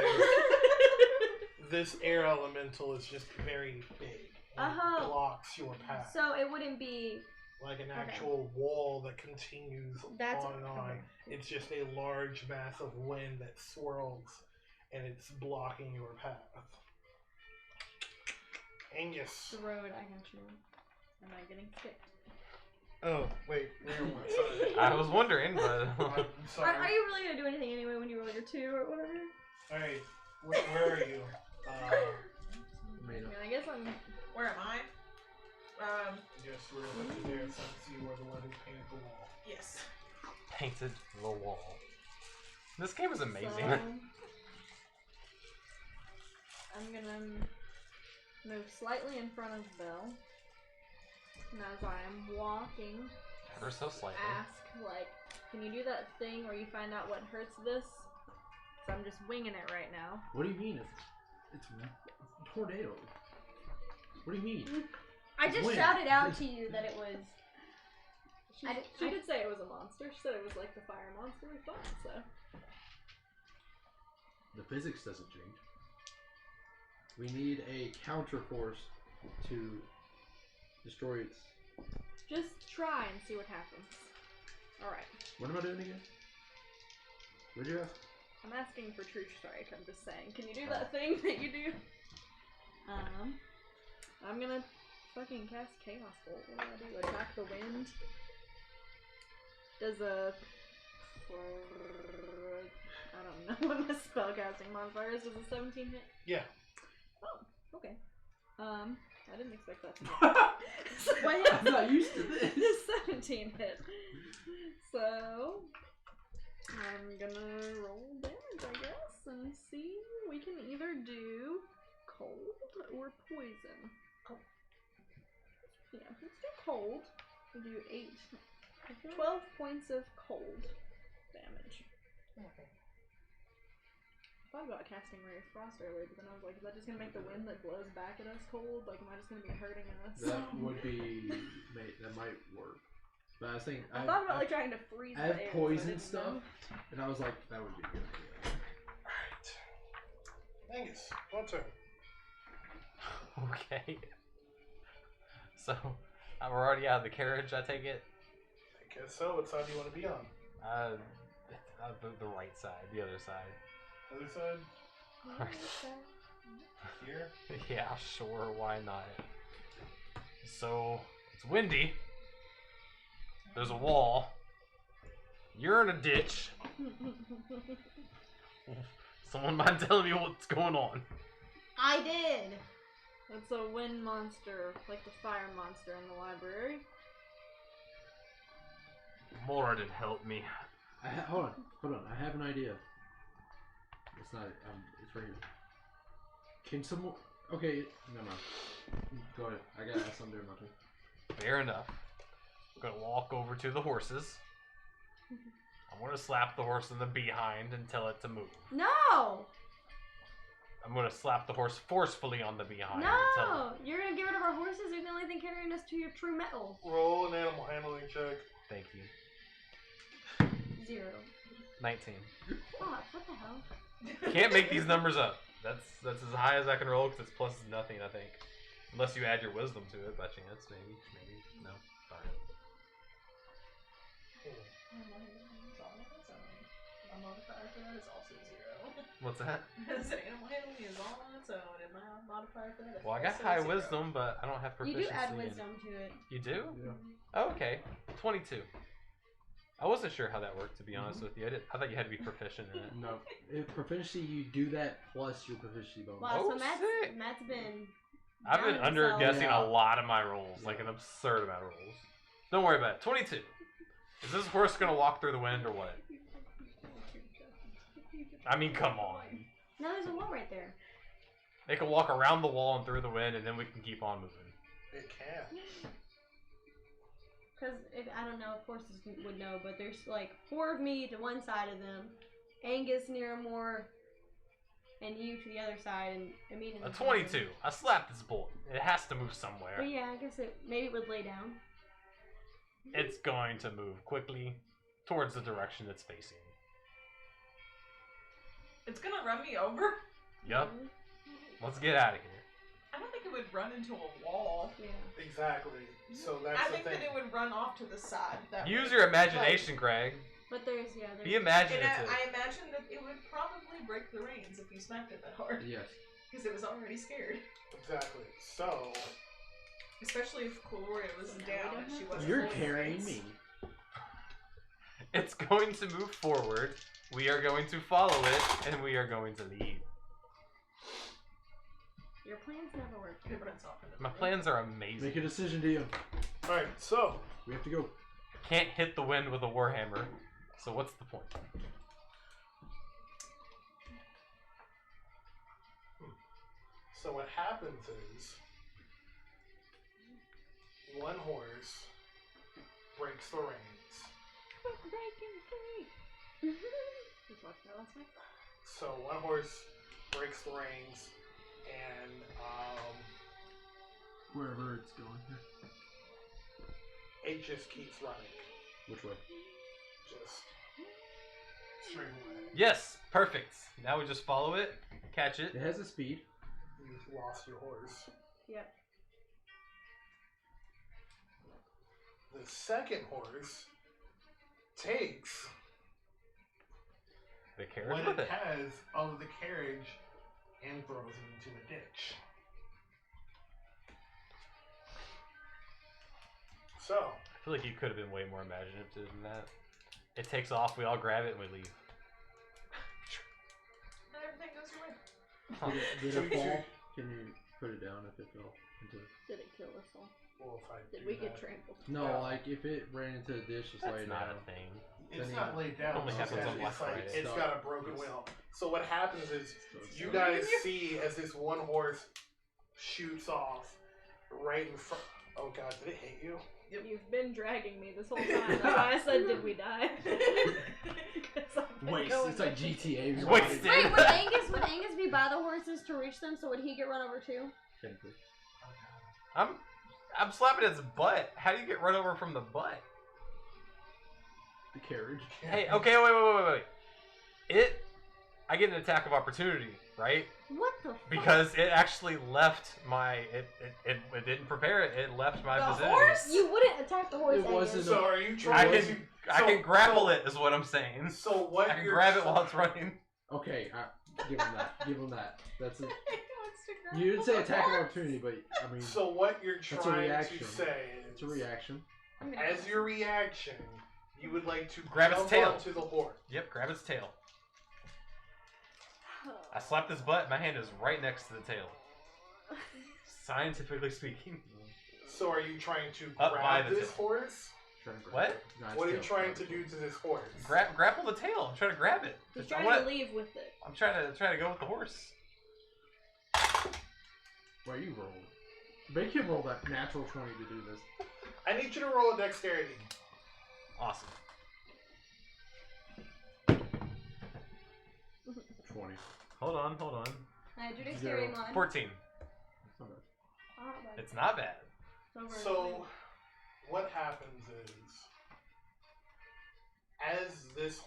is this air elemental is just very big. And it blocks your path. So it wouldn't be. Like an actual wall that continues That's on and on. okay. It's just a large mass of wind that swirls, and it's blocking your path. Angus. The road, I got you. Am I getting kicked? Oh, wait. Niramour, sorry. I was wondering, but I'm sorry. Are you really gonna do anything anyway when you roll your 2 or whatever? Alright, where are you? I mean, I guess I'm. Where am I? Just sort of looking there so I see where the wind has painted the wall. Yes. painted the wall. This game is amazing. So, I'm gonna move slightly in front of Bhel. And as I'm walking, Ever so slightly. ask, like, can you do that thing where you find out what hurts this? So I'm just winging it right now. What do you mean? It's tornado. What do you mean? I just Wind. shouted out to you that it was. She did say it was a monster. She said it was like the fire monster we fought, so. The physics doesn't change. We need a counter force to destroy its. Just try and see what happens. Alright. What am I doing again? What'd you ask? I'm asking for true strike, I'm just saying. Can you do that thing that you do? I'm gonna fucking cast Chaos Bolt. What do? Attack the wind. Does a... I don't know what my spellcasting modifier is. Does a 17 hit? Yeah. Oh, okay. I didn't expect that to hit. What hit? I'm not used to this. This 17 hit. So... I'm gonna roll damage, I guess, and see. We can either do cold or poison. Cold. Yeah, let's do cold. We'll do 12 points of cold damage. Okay. I thought about casting Ray of Frost earlier, but then I was like, is that just gonna make the wind that blows back at us cold? Like, am I just gonna be hurting us? That would be. That might work. But I was thinking. I thought about like trying to freeze I have the air, poison but I didn't stuff, know. and I was like, that would be good. Alright. Angus, your turn. Okay. So, we're already out of the carriage, I take it? I guess so. What side do you want to be on? The right side, the other side. Other side? Here? Yeah, sure, why not? So, it's windy. There's a wall. You're in a ditch. Someone mind telling me what's going on? I did. It's a wind monster, like the fire monster in the library. Moradin, help me. Hold on. I have an idea. It's not. It's right here. Can someone? Okay, never mind. Go ahead. I gotta ask something during my turn. Fair enough. I'm gonna walk over to the horses. I'm gonna slap the horse in the behind and tell it to move. No. I'm gonna slap the horse forcefully on the behind and tell No. You're gonna get rid of our horses. They're the only thing carrying us to your true metal. Roll an animal handling check. it. Thank you. 0. 19. Fuck. What the hell? Can't make these numbers up. That's as high as I can roll because it's plus nothing, I think. Unless you add your wisdom to it by chance, maybe. No. Darn it. My modifier for that is also 0. What's that? Animal handling is all on its own, and my modifier for that is Well, I got also high 0. wisdom, but I don't have You proficiency. do add in it. wisdom to it. You do? Yeah. Oh, okay. 22. I wasn't sure how that worked, to be honest with you. I thought you had to be proficient in it. No. Proficiency, you do that plus your proficiency bonus. Wow, Oh, so sick. Matt's been. I've been down under himself. guessing Yeah. a lot of my rolls, like an absurd amount of rolls. Don't worry about it. 22. Is this horse gonna walk through the wind or what? I mean, come on. No, there's a wall right there. They can walk around the wall and through the wind, and then we can keep on moving. It can. Because if I don't know, of course this would know, but there's like 4 of me to one side of them, Angus, Niramour, and you to the other side, and Imina. A 22. I slapped this bolt. It has to move But somewhere. yeah, I guess maybe it would lay down. It's going to move quickly towards the direction it's facing. It's gonna run me over? Yep. Let's get out of here. I don't think it would run into a wall. Yeah. Exactly. So that's I the think thing. that it would run off to the side. That Use way. your imagination, Greg. But there's Be And imaginative. I imagine that it would probably break the reins if you smacked it that hard. Yes. Because it was already scared. Exactly. So Especially if Cuilorea was down and she wasn't. You're holding carrying reins. me. It's going to move forward. We are going to follow it, and we are going to lead. Your plans never work. It runs off in the My middle. plans are amazing. Make a decision, Dio. alright, so We have to go. Can't hit the wind with a warhammer, so what's the point? what happens is one horse breaks the reins. Breaking free. Just watched that last night. So one horse breaks the reins, and Wherever it's going. it just keeps running, Which way? just straight away. Yes, perfect. Now we just follow it, catch it. It has a speed. You've lost your horse. Yep. The second horse takes The carriage what with it it. has of the carriage and throws it into a ditch. So, I feel like you could have been way more imaginative than that. It takes off, we all grab it, and we leave. And everything goes your way. Huh. Did it fall? Can you put it down if it fell into? Did it kill us all? well, if I Did do we get that- trampled? No, Yeah. like if it ran into the dish, just lay That's it not down. a thing. It's Then not you- laid down. Only it's happens on Black it's like Friday. it's got a broken wheel. So what happens is So it's you not- guys see as this one horse shoots off right in front. Oh God, did it hit you? You've been dragging me this whole time. That's why I said, did we die? 'Cause I've been Waste. going It's like with- GTA. You're Wasted. riding- Wait, would Angus be by the horses to reach them? So would he get run over too? Technically. I'm slapping its butt. How do you get run over from the butt? The carriage. Hey, okay, wait. I get an attack of opportunity, right? What the? Fuck? Because it actually left my, it didn't prepare it. It left my The vicinity. horse? You wouldn't attack the horse. It wasn't Angus. So are you I trying can, to? I can grapple it, is what I'm saying. So what? I can you're grab it while it's running. Okay, give him that. Give him that. That's it. He wants to grab You didn't say the attack of horse. opportunity, but I mean, So what you're That's a trying to reaction. say it's a is, reaction. I'm gonna- as your reaction, you would like to Grab its jump tail. onto the horse. Yep, grab its tail. I slapped his butt. My hand is right next to the tail. Scientifically speaking. So are you trying to Up by grab the this tail. horse? Trying to grab What? it. Nice What are you tail. trying to do to this horse? Grapple the tail. I'm trying to grab it. He's I trying wanna- to leave with it. I'm trying to go with the horse. Why you roll? Make him roll that natural 20 to do this. I need you to roll a dexterity. Awesome. 20. Hold on. I do dexterity Zero. mod. 14. That's not bad. It's not bad. So, what happens is, as this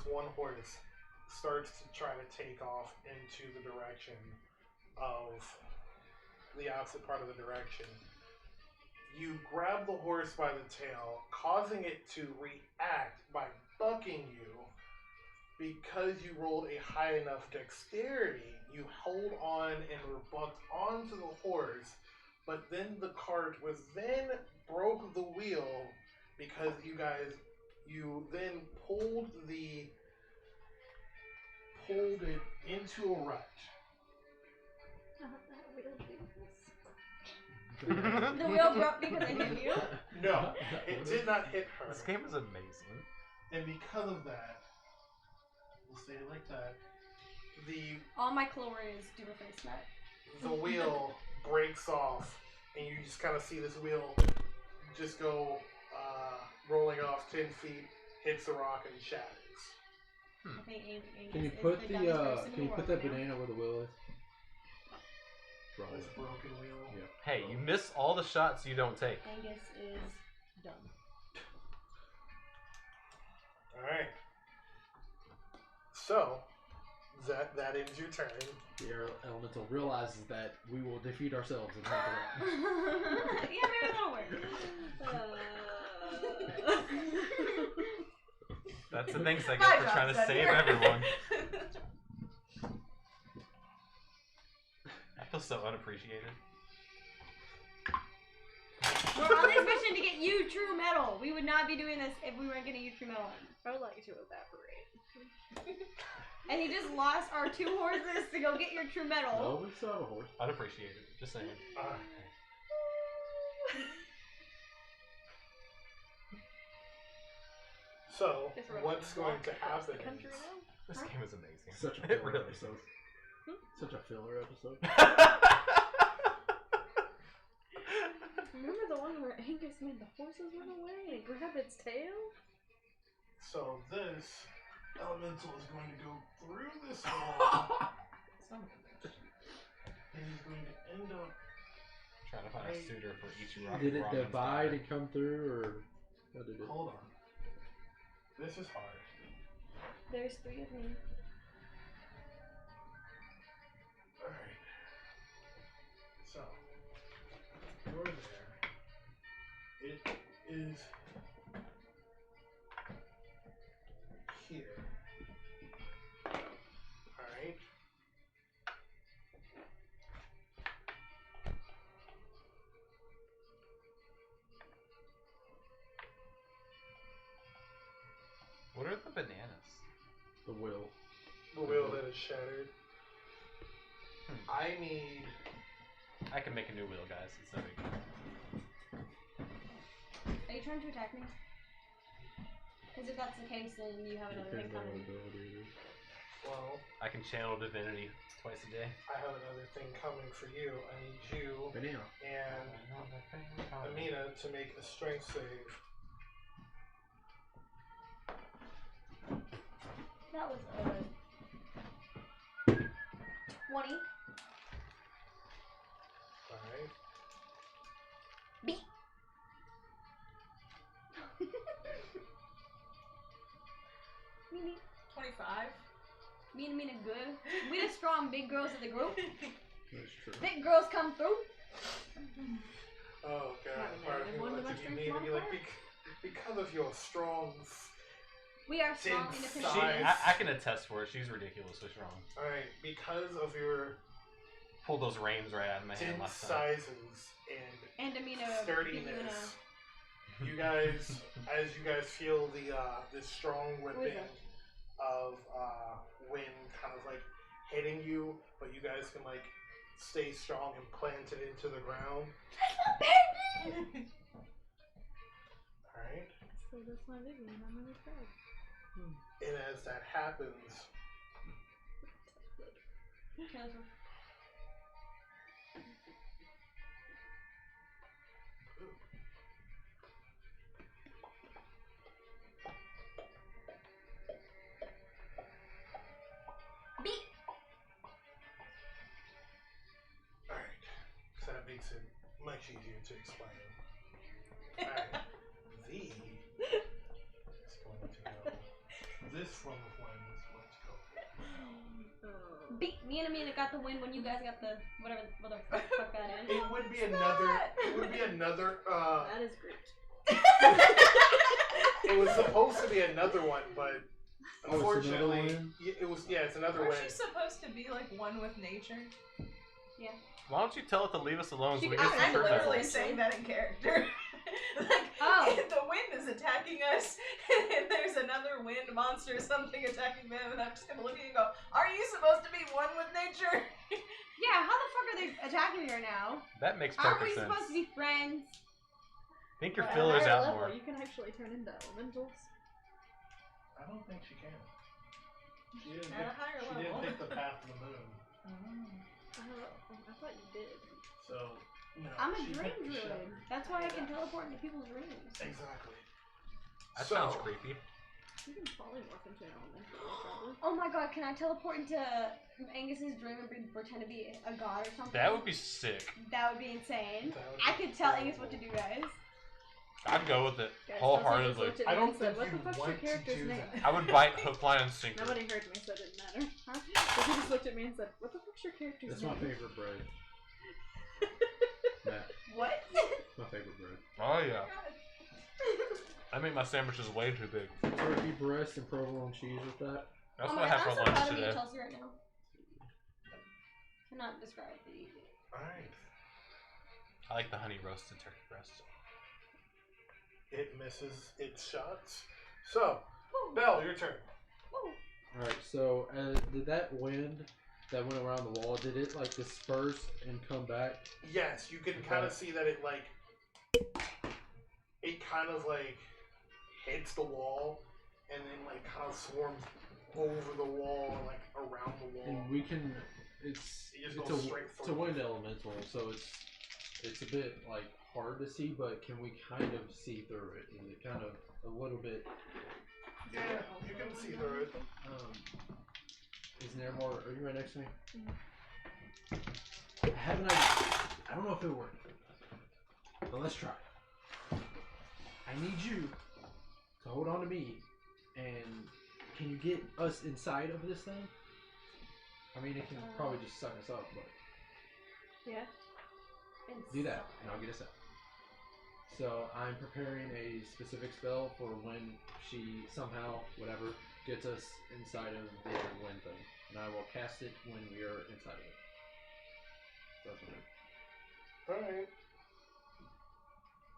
one horse, starts to try to take off into the direction of the opposite part of the direction. You grab the horse by the tail, causing it to react by bucking you. Because you rolled a high enough dexterity, you hold on and were bucked onto the horse, but then the cart was then broke the wheel because you then pulled it into a rut. The wheel broke because I hit you? No, it did not hit her. This game is amazing. And because of that, we'll say it like that, all my Cuiloreas do a face nut. The wheel breaks off, and you just kind of see this wheel just go rolling off 10 feet, hits the rock, and shatters. I think Angus Can you is put the dumbest person in the world that now. banana where the wheel is? Drop This it. broken wheel. Yeah. Hey, you miss all the shots you don't take. Angus is dumb. Alright. So, that ends your turn. The elemental realizes that we will defeat ourselves and have Yeah, maybe that'll work. That's the things I My get for job's trying to done save here. everyone. I feel so unappreciated. We're on this mission to get you true metal. We would not be doing this if we weren't getting you true metal. I would like to evaporate. And you just lost our 2 horses to go get your true metal. No, we still have a horse. Unappreciated. Just saying. So, Guess we're what's gonna going to walk across happen the country is, now? This game is amazing. Such a It filler really episode. is. Such a filler episode. Remember the one where Angus made the horses run away and grab its tail? so this elemental is going to go through this wall, and he's going to end up. Trying to find a suitor for each rock. Did it divide and come through, or what did it? Hold on. This is hard. There's 3 of me. Alright. So, you're there. It is here. Alright. What are the bananas? The will. The wheel that is shattered. I need. I can make a new wheel, guys. It's no big deal. Are you trying to attack me? Because if that's the case, then you have another thing Depends on coming. what ability it is. Well, I can channel divinity twice a day. I have another thing coming for you. I need you Banana. and Imina to make a strength save. That was 20. Alright. B. Meanie. 25. Meanie good. We the strong big girls of the group. That's true. Big girls come through. Oh god, Have a part of me negative one to wants my to be strength mean and be like, modifier? because of your strong. We are strong, Since independent. size- I can attest for it. She's ridiculously strong. Alright, because of your Pulled those reins right out of my hand dense last time. sizes and And Amina. sturdiness, you guys, as you guys feel the this strong whipping of wind kind of like hitting you, but you guys can like stay strong and plant it into the ground. Alright? So that's my video and I'm really proud. And as that happens, B. alright, so that makes it much easier to explain. Alright, V is going to go. This form of wind is going to go. Me and Imina got the win when you guys got the whatever the fuck that is. It would be another. It would be another. That is great. It was supposed to be another one, but Oh, it's unfortunately, another win? it was. Yeah, it's another Aren't win. you supposed to be like one with nature? Why don't you tell it to leave us alone so we can I'm true metal? literally saying that in character. Like, if the wind is attacking us, and there's another wind monster or something attacking them, and I'm just gonna look at you and go, "Are you supposed to be one with nature?" Yeah, how the fuck are they attacking me right now? That makes Aren't we perfect sense. supposed to be friends? Think your At a fillers higher out level, more. You can actually turn into elementals. I don't think she can. She didn't At a higher level. pick the path of the moon. Oh, I thought you did. So, no. I'm a she dream picked the druid. shepherd. That's why I can teleport into people's dreams. Exactly. That So- sounds creepy. You can polymorph into an elemental, probably. Oh my god, can I teleport into Angus's dream and pretend to be a god or something? That would be sick. That would be insane. That would I be could tell cool. Angus what to do, guys. I'd go with it Guys, wholeheartedly. Chelsey just looked at I me don't and said, think what the you fuck's your want to character's do name? that. I would bite hook, line, and sinker. Nobody heard me, so it didn't matter. Huh? So he just looked at me and said, what the fuck's your character's That's name? my favorite bread. Matt, What? my favorite bread. Oh yeah. I make my sandwiches way too big. Turkey breast and provolone cheese with that. That's Oh what I my had God, for I'm so lunch proud of you, today. Chelsey, right now. Cannot describe the. Alright. I like the honey roasted turkey breast. It misses its shots. So, Belle, your turn. Alright, so did that wind that went around the wall, did it like disperse and come back? Yes, you can kind of see that it kind of like hits the wall and then like kind of swarms over the wall and like around the wall. And we can, it's It just it's goes a straight it's a through. wind elemental, so it's a bit like hard to see, but can we kind of see through it? Is it kind of a little bit? Yeah, you can see through it. Is Niramour, are you right next to me? I have an idea. I don't know if it'll work, but let's try. I need you to hold on to me, and can you get us inside of this thing? I mean, it can probably just suck us up, but Yeah. do that, and I'll get us out. So I'm preparing a specific spell for when she somehow, whatever, gets us inside of the wind thing, and I will cast it when we are inside of it. So that's what I'm doing. Alright.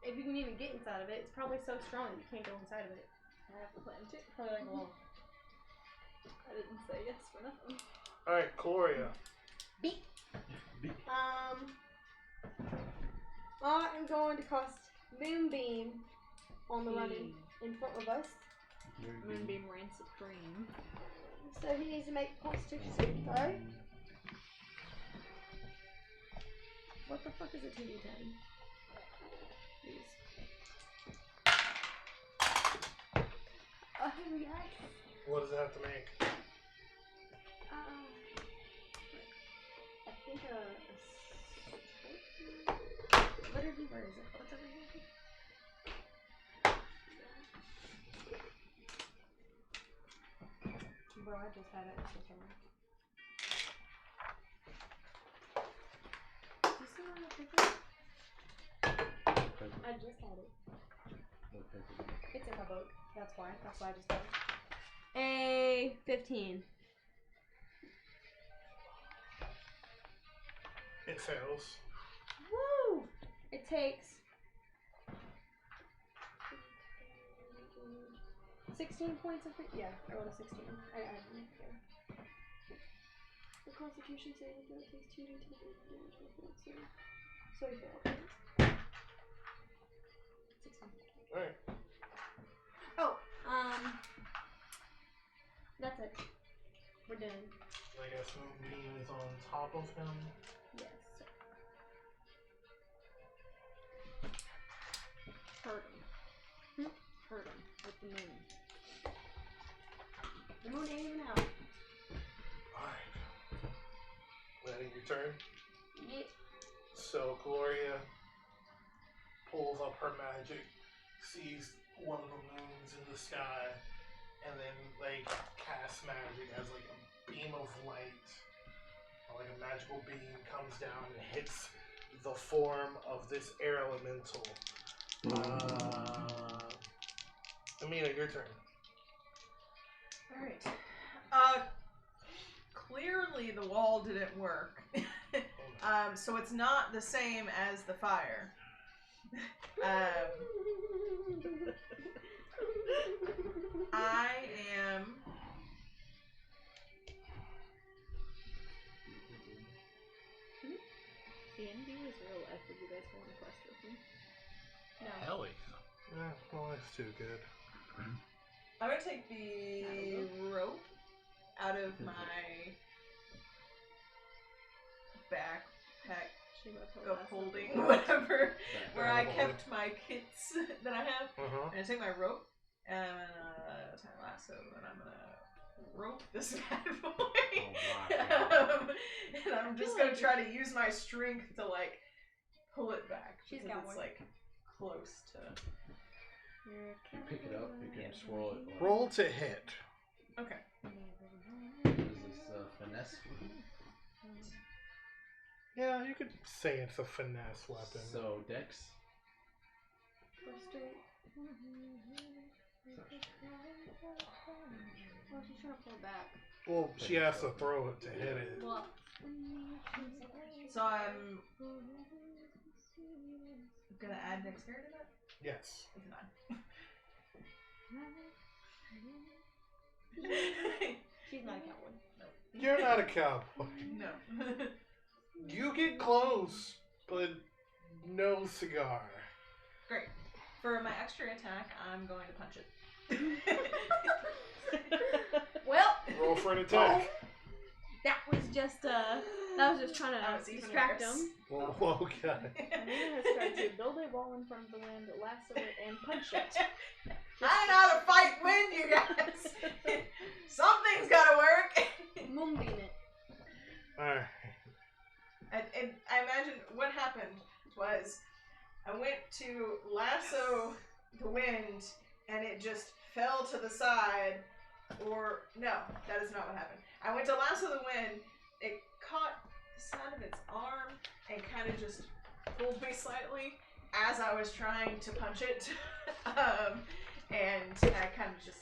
If you can even get inside of it, it's probably so strong that you can't go inside of it. I have a plan too. Probably like a wall. I didn't say yes for nothing. Alright, Cuilorea. I'm going to cast Moonbeam on the running in front of us. Moonbeam reigns supreme. So he needs to make a Constitution saving throw. What the fuck is a 2d10? Please. Oh yes. What does it have to make? I think literally, where is it? What's over here? Bro, I just had it. I'm so sorry. Do you see my paper? I just had it. It's in my book. That's why. That's why I just got it. A 15. It fails. Woo! It takes 16 points of yeah, I rolled a 16. I didn't care. The Constitution saving throw takes 2d10 damage. So he failed. 16. Alright. Oh, that's it. We're done. I guess Moonbeam is on top of him. Yes. Hurt him. Hurt him with the moon. The moon ain't even out. Alright. That is your turn. Yep. So Cuilorea pulls up her magic, sees one of the moons in the sky, and then like casts magic as like a beam of light like a magical beam comes down and hits the form of this air elemental. Imina, your turn. Alright. Clearly the wall didn't work. So it's not the same as the fire. I am... D&D is real life. Would you guys go on a quest with me? No. Hell yeah. Well, that's too good. I'm gonna take the rope out of my backpack of holding, whatever, where I kept my kits that I have. I'm gonna take my rope and I'm gonna tie a lasso and I'm gonna rope this bad boy. And I'm just gonna try to use my strength to like pull it back. She's because got it's one. like close to. You pick it up, you can swirl it. Roll to hit. Okay. Is this finesse? Yeah, you could say it's a finesse weapon. So, Dex? Well, she's trying to pull back. Well, she has to throw it to hit it. Well, So I'm gonna add dexterity to that? Yes. It's a 9. she's not a cowboy. You're not a cowboy. No. You get close, but no cigar. Great. For my extra attack, I'm going to punch it. Well, Roll for an attack. that was just trying That to was even distract worse. him. Well, okay. Amina has tried to build a wall in front of the wind, lasso it, and punch it. I know how to fight wind, you guys. Something's gotta work. Moonbeam it. Alright. And I imagine what happened was I went to lasso the wind and it just fell to the side. Or, no, that is not what happened. I went to lasso the wind, it caught the side of its arm and kind of just pulled me slightly as I was trying to punch it. And I kind of just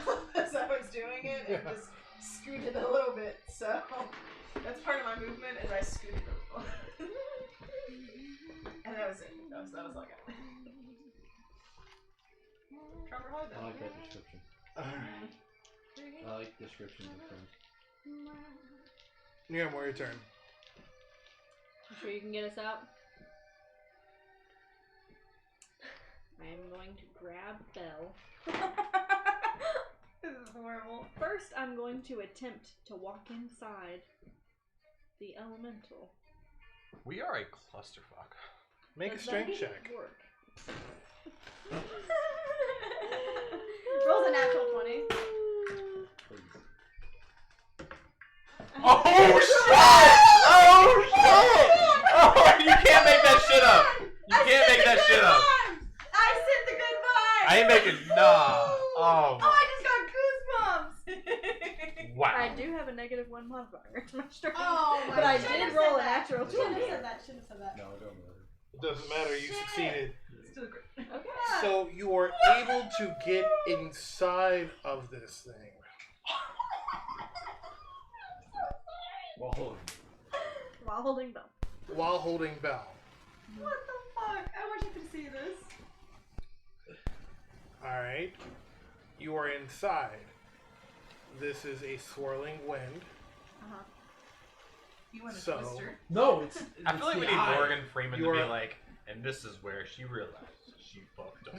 fell as I was doing it and just scooted a little bit. So that's part of my movement is I scooted a little. And that was it. That was all I got. Trevor, hold I that. like that description. Alright. I like descriptions of things. Niramour, your turn. You sure you can get us out? I am going to grab Bhel. This is horrible. First, I'm going to attempt to walk inside the elemental. We are a clusterfuck. Make a Does strength that check. work? Rolls a natural 20. Please. Oh shit! Oh shit! Oh, you can't make that shit up. You can't make that shit up. I said the good vibes! I ain't making nah. Oh. Oh, I just got goosebumps! Wow. I do have a -1 modifier to my strength. Oh my but I God. did roll a natural Shouldn't 20. have said that. Shouldn't have said that. No, it don't matter. It doesn't matter, you succeeded. Still great. Okay. So you are able to get inside of this thing. Well, hold on. While holding Bhel. While holding Bhel. What the fuck? I wish I could see this. Alright. You are inside. This is a swirling wind. You want a So- twister? No, it's. I feel like we need the eye. Morgan Freeman You to be are- like, and this is where she realized she fucked up.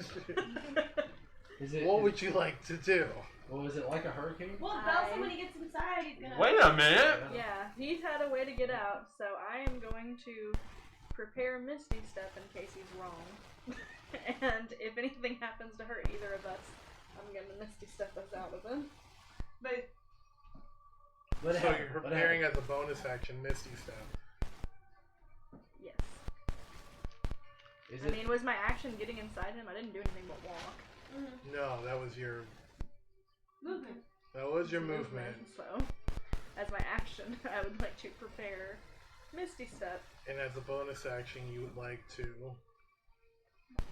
Is it? What would you like to do? Well, is it like a hurricane? Well, Bhel, when he gets inside, he's gonna. Wait a minute. Yeah, he's had a way to get out, so I am going to prepare Misty Step in case he's wrong. And if anything happens to hurt either of us, I'm gonna Misty Step us out of him. But Let it So happen. you're Let it preparing happen. as a bonus action Misty Step. Yes. Is I it? mean, was my action getting inside him? I didn't do anything but walk. No, that was your Movement. movement. So, as my action, I would like to prepare Misty Step. And as a bonus action, you would like to.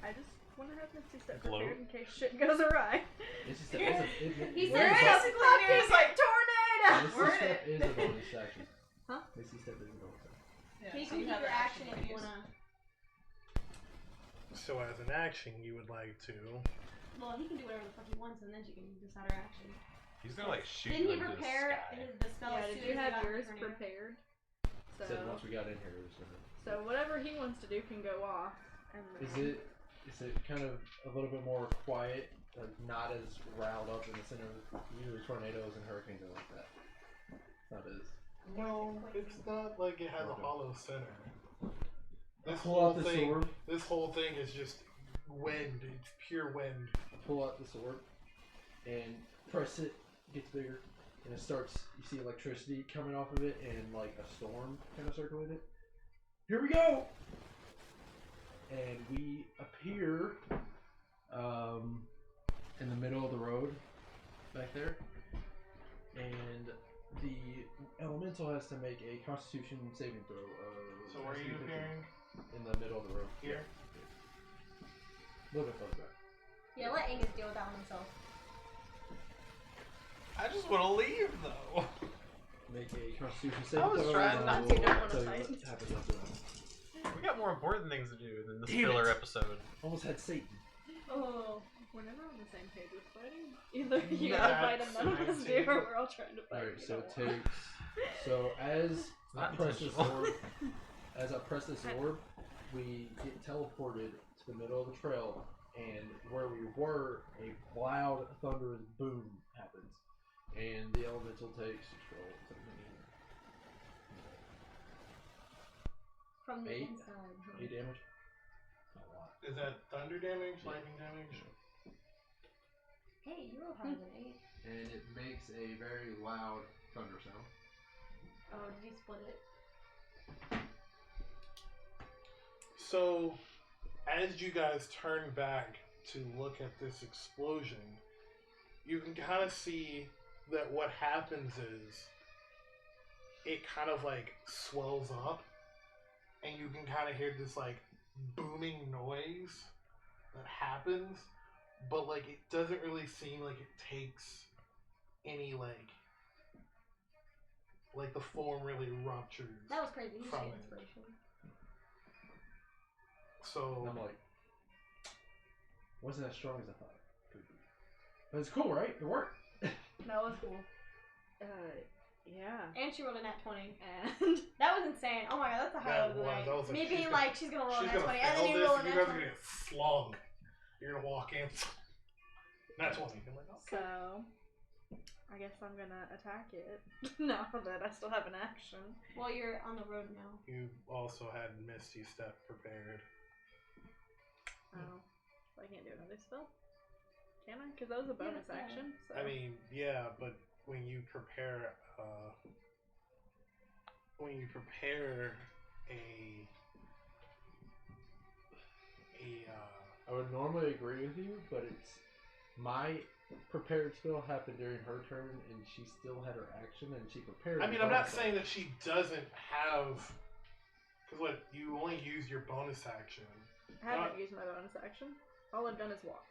I just want to have Misty Step Gloat. prepared in case shit goes awry. Misty Step He is said a Basically, there's like tornado. Misty Step is a bonus action. Huh? Misty Step is a bonus action. Yeah, You so can you keep have your an action if you use. wanna. So as an action, you would like to. Well, he can do whatever the fuck he wants, and then she can decide her action. He's gonna like shoot Didn't you he into the prepare sky. the spell Yeah, as did soon you as he have got yours the tornado? prepared? Said once we got in here, it was gonna. So whatever he wants to do can go off. And then... Is it kind of a little bit more quiet, like not as riled up in the center? Usually tornadoes and hurricanes are like that. Not as. No, it's not like it has a hollow center. This Pull whole out the thing. sword. This whole thing is just wind. It's pure wind. Pull out the sword and press it. Gets bigger, and it starts. You see electricity coming off of it, and like a storm kind of circling it. Here we go. And we appear in the middle of the road back there, and the elemental has to make a Constitution saving throw. So where are you appearing? In the middle of the road. Here. A little bit further back. Yeah, let Angus deal with that one himself. I just want to leave though. Make a Constitution saving throw. was trying not and to, we'll don't wanna tell you fight. what happens after that. We got more important things to do than this Damn filler it. episode. Almost had Satan. Oh, we're never on the same page with fighting. Either you No, gotta fight that's and none of us do, 19. or we're all trying to fight. Alright, You so know it what? takes. So as I Not press this intentional. orb, we get teleported to the middle of the trail, and where we were, a loud thunderous boom happens, and the elemental takes From the 8? inside. Huh? 8 damage. Not a lot. Is that thunder damage, lightning damage? Hey, you rolled higher than 8. And it makes a very loud thunder sound. Oh, did you split it? So, as you guys turn back to look at this explosion, you can kind of see that what happens is it kind of like swells up, and you can kind of hear this like booming noise that happens, but like it doesn't really seem like it takes any like the form really ruptures. That was crazy. You should From get it. inspiration. So And I'm like, wasn't as strong as I thought it could be. But it's cool, right? It worked. That was cool. Yeah. And she rolled a nat 20. And That was insane. Oh my god, that's the highlight of the night. that was Me she's being gonna- like, she's gonna roll a she's nat gonna 20, and fail then you this, roll a and you nat guys are 20. gonna get slung. You're gonna walk in. Nat 20. I'm like, okay. so, I guess I'm gonna attack it. Now that I still have an action. Well, you're on the road now. You also had Misty Step prepared. Oh. So I can't do another spell? Can I? Because that was a bonus Yeah. action. So. I mean, yeah, but when you prepare a I would normally agree with you, but it's my prepared spell happened during her turn, and she still had her action, and she prepared. I mean, the I'm not bonus saying that she doesn't have, because what you only use your bonus action. I haven't used my bonus action. All I've done is walk.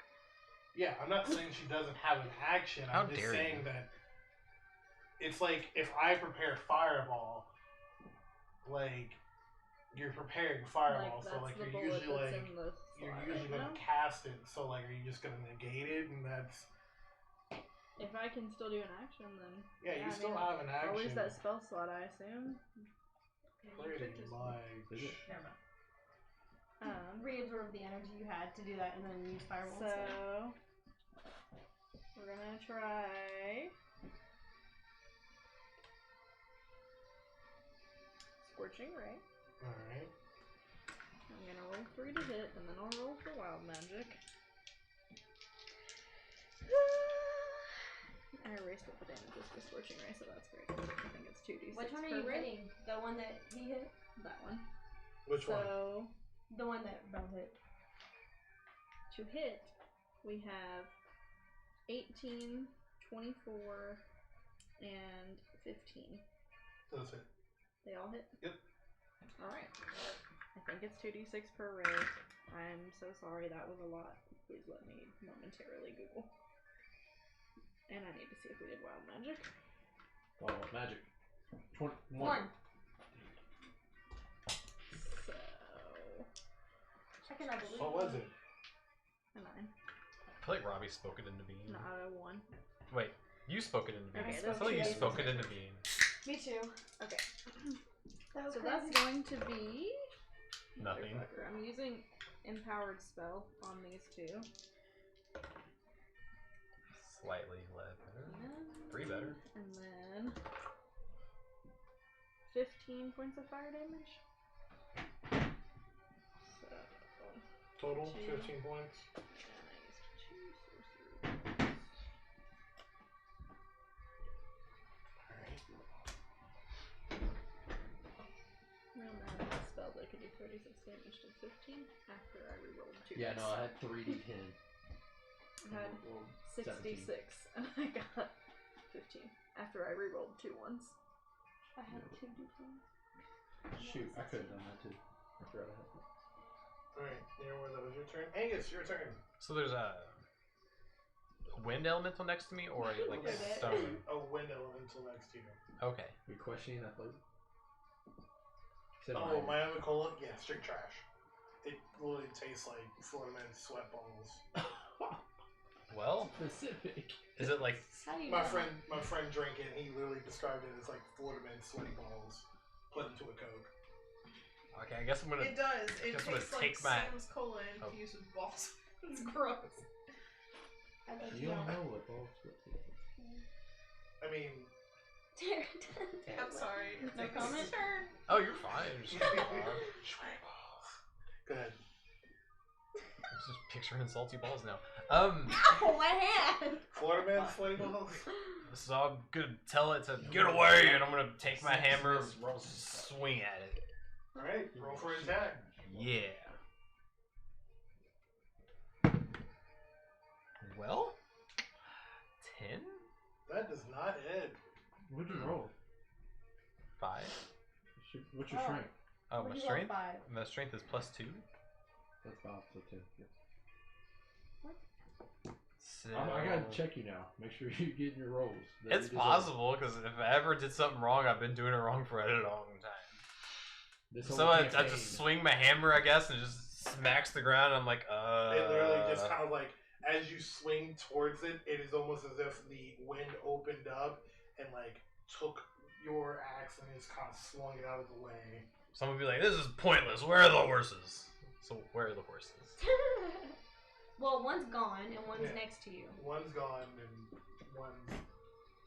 Yeah, I'm not saying she doesn't have an action. How I'm just dare saying you. that it's like if I prepare Fireball, like you're preparing Fireball, so like the you're bullet usually that's like in the you're slot usually right gonna now. cast it. So like, are you just gonna negate it? And that's If I can still do an action, then yeah, you I still mean, have an action. I'll lose that spell slot, I assume. Pretty much. Is it? Reabsorb the energy you had to do that, and then use fireball. So we're gonna try Scorching Ray. All right. I'm gonna roll 3 to hit, and then I'll roll for Wild Magic. I erased what the damage is for Scorching Ray, so that's great. I think it's 2d6. Which one are per you ray. hitting? The one that he hit? That one. Which one? So The one that Bhel hit. to hit, we have 18, 24, and 15. Those hit. They all hit? Yep. Alright. I think it's 2d6 per raise. I'm so sorry, that was a lot. Please let me momentarily Google. And I need to see if we did wild magic. Wild magic. 21. One. So... Second, I believe. What was it? A 9. I feel like Robbie spoke it into being. Not a 1. Wait, you spoke it into being. Okay, I that's feel like you two. spoke it into being. Me too. Okay. That was So crazy. that's going to be... Nothing. Motherfucker. I'm using Empowered Spell on these two. Slightly better. 3 better. And then 15 points of fire damage. So Total, Two. 15 points. and I used 2 sorcery points. Alright. And then the spell that could do 36 damage to 15 after I rerolled 2. Yeah, no, I had 3d10. I had Rolled 66 and I got 15 after I rerolled 2 ones. I had 2 d10s. Shoot, I could have done that too. I forgot I had that. Alright, Niramour, that was your turn. Angus, your turn. So there's a wind elemental next to me, or like Look at it. stone. A wind elemental next to you. Okay. Are you questioning that, please? Said Oh, minor. Miami Cola? Yeah, straight trash. It literally tastes like Florida Man's sweat balls. Well, Specific. is it like? How do you My know? friend drank it and he literally described it as like Florida Man's sweat balls put into a Coke. Okay, I guess I'm gonna. It does. It Guess I'm tastes gonna like take my- Sam's Cola Oh. infused with balls. It's gross. I'd like to You don't know. know what balls look like. I mean, I'm sorry. No It's comment? his turn. Oh, you're fine. Just, sweat balls. Go ahead. I'm just picturing salty balls now. Ow, my hand! Florida Man's sweaty balls? So I'm gonna tell it to get away, and I'm gonna take my hammer, swing at it. Alright, roll for attack. Yeah. Well, 10, That does not hit. What'd you roll? 5. What's your Oh. strength? Oh, Would my you strength. roll 5? My strength is +2. That's 5, so 10. Yeah. So I gotta check you now. Make sure you're getting your rolls. that it's you deserve. possible because if I ever did something wrong, I've been doing it wrong for a long time. This So whole I campaign- just swing my hammer, I guess, and it just smacks the ground. I'm like, It literally just kind of like, as you swing towards it, it is almost as if the wind opened up and like took your axe and just kind of swung it out of the way. Someone would be like, this is pointless. Where are the horses? So where are the horses? Well, one's gone and one's Yeah. next to you. One's gone and one's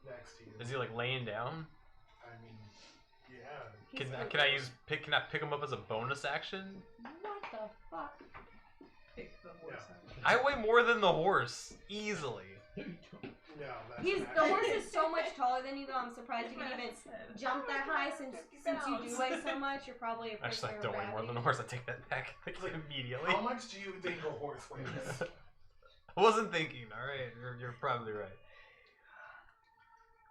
next to you. Is he like laying down? I mean, yeah. Can I pick him up as a bonus action? What the fuck? Pick the horse up. I weigh more than the horse easily. No, that's He's not the horse is so much taller than you though. I'm surprised you can even jump that high since you do weigh so much. You're probably a Actually, I prisoner don't of weigh more than the gravity. horse. I take that back like immediately. How much do you think a horse weighs? I wasn't thinking. All right, you're probably right.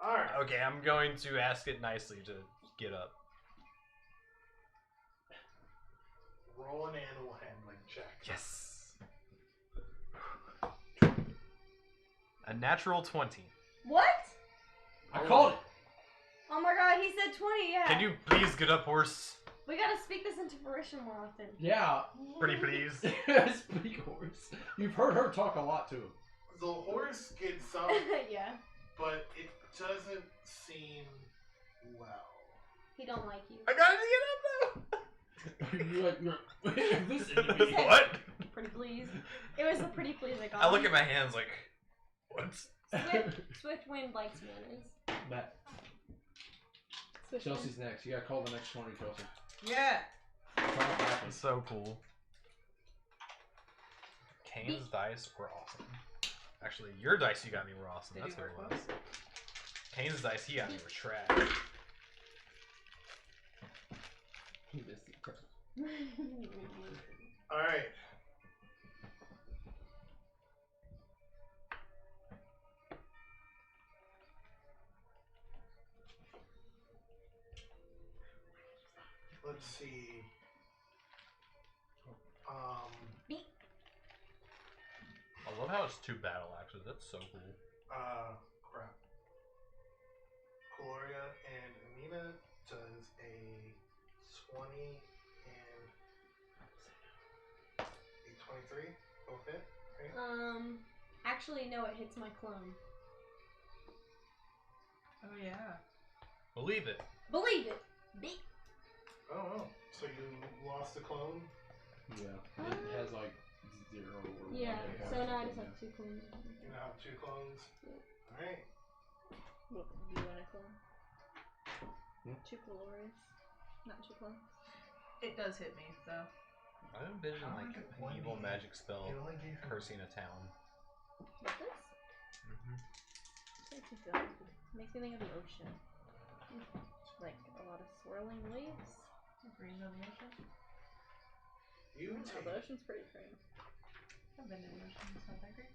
Alright. Okay, I'm going to ask it nicely to get up. Roll an animal handling check. Yes. A natural 20. What? I called it. Oh my god, he said 20. Yeah. Can you please get up, horse? We gotta speak this into fruition more often. Yeah. Pretty please. Speak horse. You've heard her talk a lot to him. The horse gets up, Yeah. but it doesn't seem well. He don't like you. I gotta get up You're like, listen to though. me. What? Pretty please. It was the pretty please I got. I look at my hands like, what? Swift wind likes manners. Matt, Swift Chelsea's next. You gotta call the next 20, Chelsea. Yeah. That's so cool. Kayn's dice were awesome. Actually, your dice you got me were awesome. Did That's you what work it was. Kayn's dice he got me were trash. He missed it. Alright. see. I love how it's 2 battle axes. That's so cool. Crap. Cuilorea and Imina does a 20 and a 23. Both hit, right? Actually, no, it hits my clone. Oh yeah. Believe it. Believe it. Beep. Oh, so you lost the clone? Yeah. It has like 0 or 1. Yeah, so now I just have 2 clones. You now have 2 clones? Yep. Alright. What, do you want a clone? 2 Cuiloreas, not 2 clones. It does hit me, so. I envision How like is it an 1D? evil magic spell It only gave him- cursing a town. What this? Makes me feel makes me think of the ocean. Like a lot of swirling waves. Green on the ocean. You Oh, take the ocean's pretty green. I've been to the ocean, it's not that great.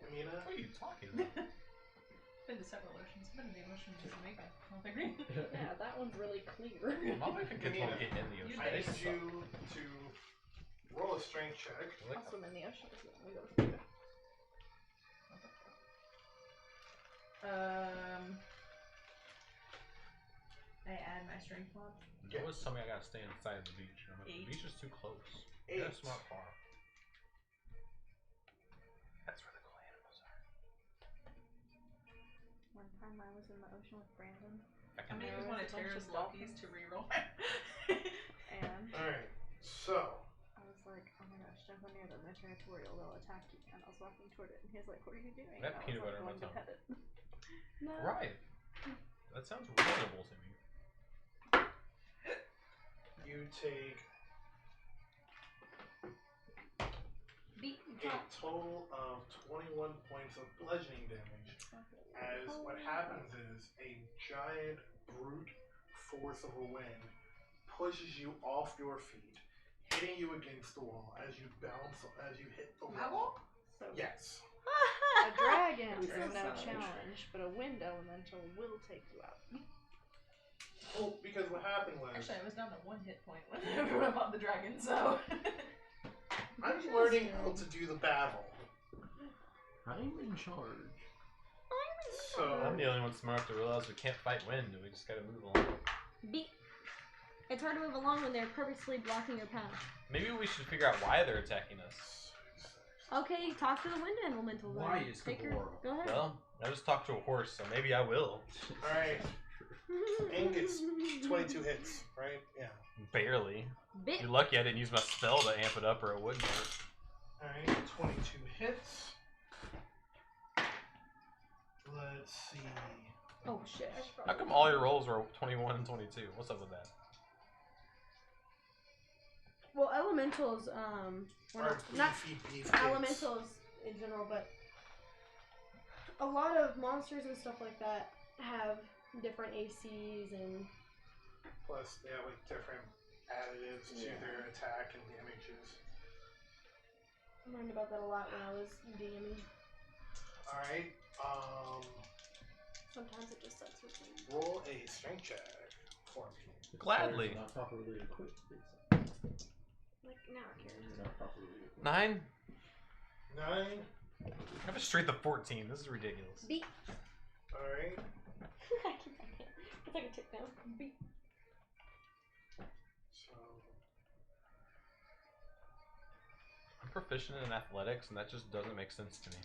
Amina. What are you talking about? Been to several oceans. Been to the ocean in Jamaica. Not that great. Yeah, that one's really clear. My wife and kids won't get in the ocean. I They need suck. you to roll a strength check. Like, I'll swim in the ocean as well. We go to sleep. I add my strength mod. there was something I gotta stay inside the beach. I'm like, the 8. beach is too close. 8. Get a smart car. That's where the cool animals are. One time I was in the ocean with Brandon. I'm gonna There use one of was a bunch Tara's of luckies dolphins. to reroll. And Alright, so. I was like, oh my gosh, don't go near them. They're territorial. They'll attack you. And I was walking toward it. And he was like, what are you doing? I have And peanut was butter like, on my going to tongue. pet it. No. Right. That sounds reasonable to me. You take Beep. a total of 21 points of bludgeoning damage. As what happens is a giant brute force of a wind pushes you off your feet, hitting you against the wall as you bounce, as you hit the My wall. wall? So Yes. a dragon I'm so is no sorry. challenge, but a wind elemental will take you out. Well, because what happened was Actually, I was down to 1 hit point when I fought the dragon, so. I'm learning how to do the battle. I'm in charge. So I'm the only one smart enough to realize we can't fight wind. We just gotta move along. Beep. It's hard to move along when they're purposely blocking your path. Maybe we should figure out why they're attacking us. Okay, talk to the wind elemental then. Why is Take your- Cuilorea? Go ahead. Well, I just talked to a horse, so maybe I will. Alright. Ingots 22 hits, right? Yeah. Barely. Bit. You're lucky I didn't use my spell to amp it up or it wouldn't hurt. Alright, 22 hits. Let's see. Oh shit. How come all your rolls were 21 and 22? What's up with that? Well, elementals, well, Or not beefy elementals in general, but a lot of monsters and stuff like that have different ACs and Plus, they have like different additives to Yeah. their attack and damages. I learned about that a lot when I was DMing. Alright, Sometimes it just sucks with me. roll a strength check for me. Gladly. You're not properly equipped. Like, now our characters. You're not properly equipped. 9? 9. I have a strength of 14. This is ridiculous. Beep. Alright. It's like a tick down. Beep. So, I'm proficient in athletics, and that just doesn't make sense to me.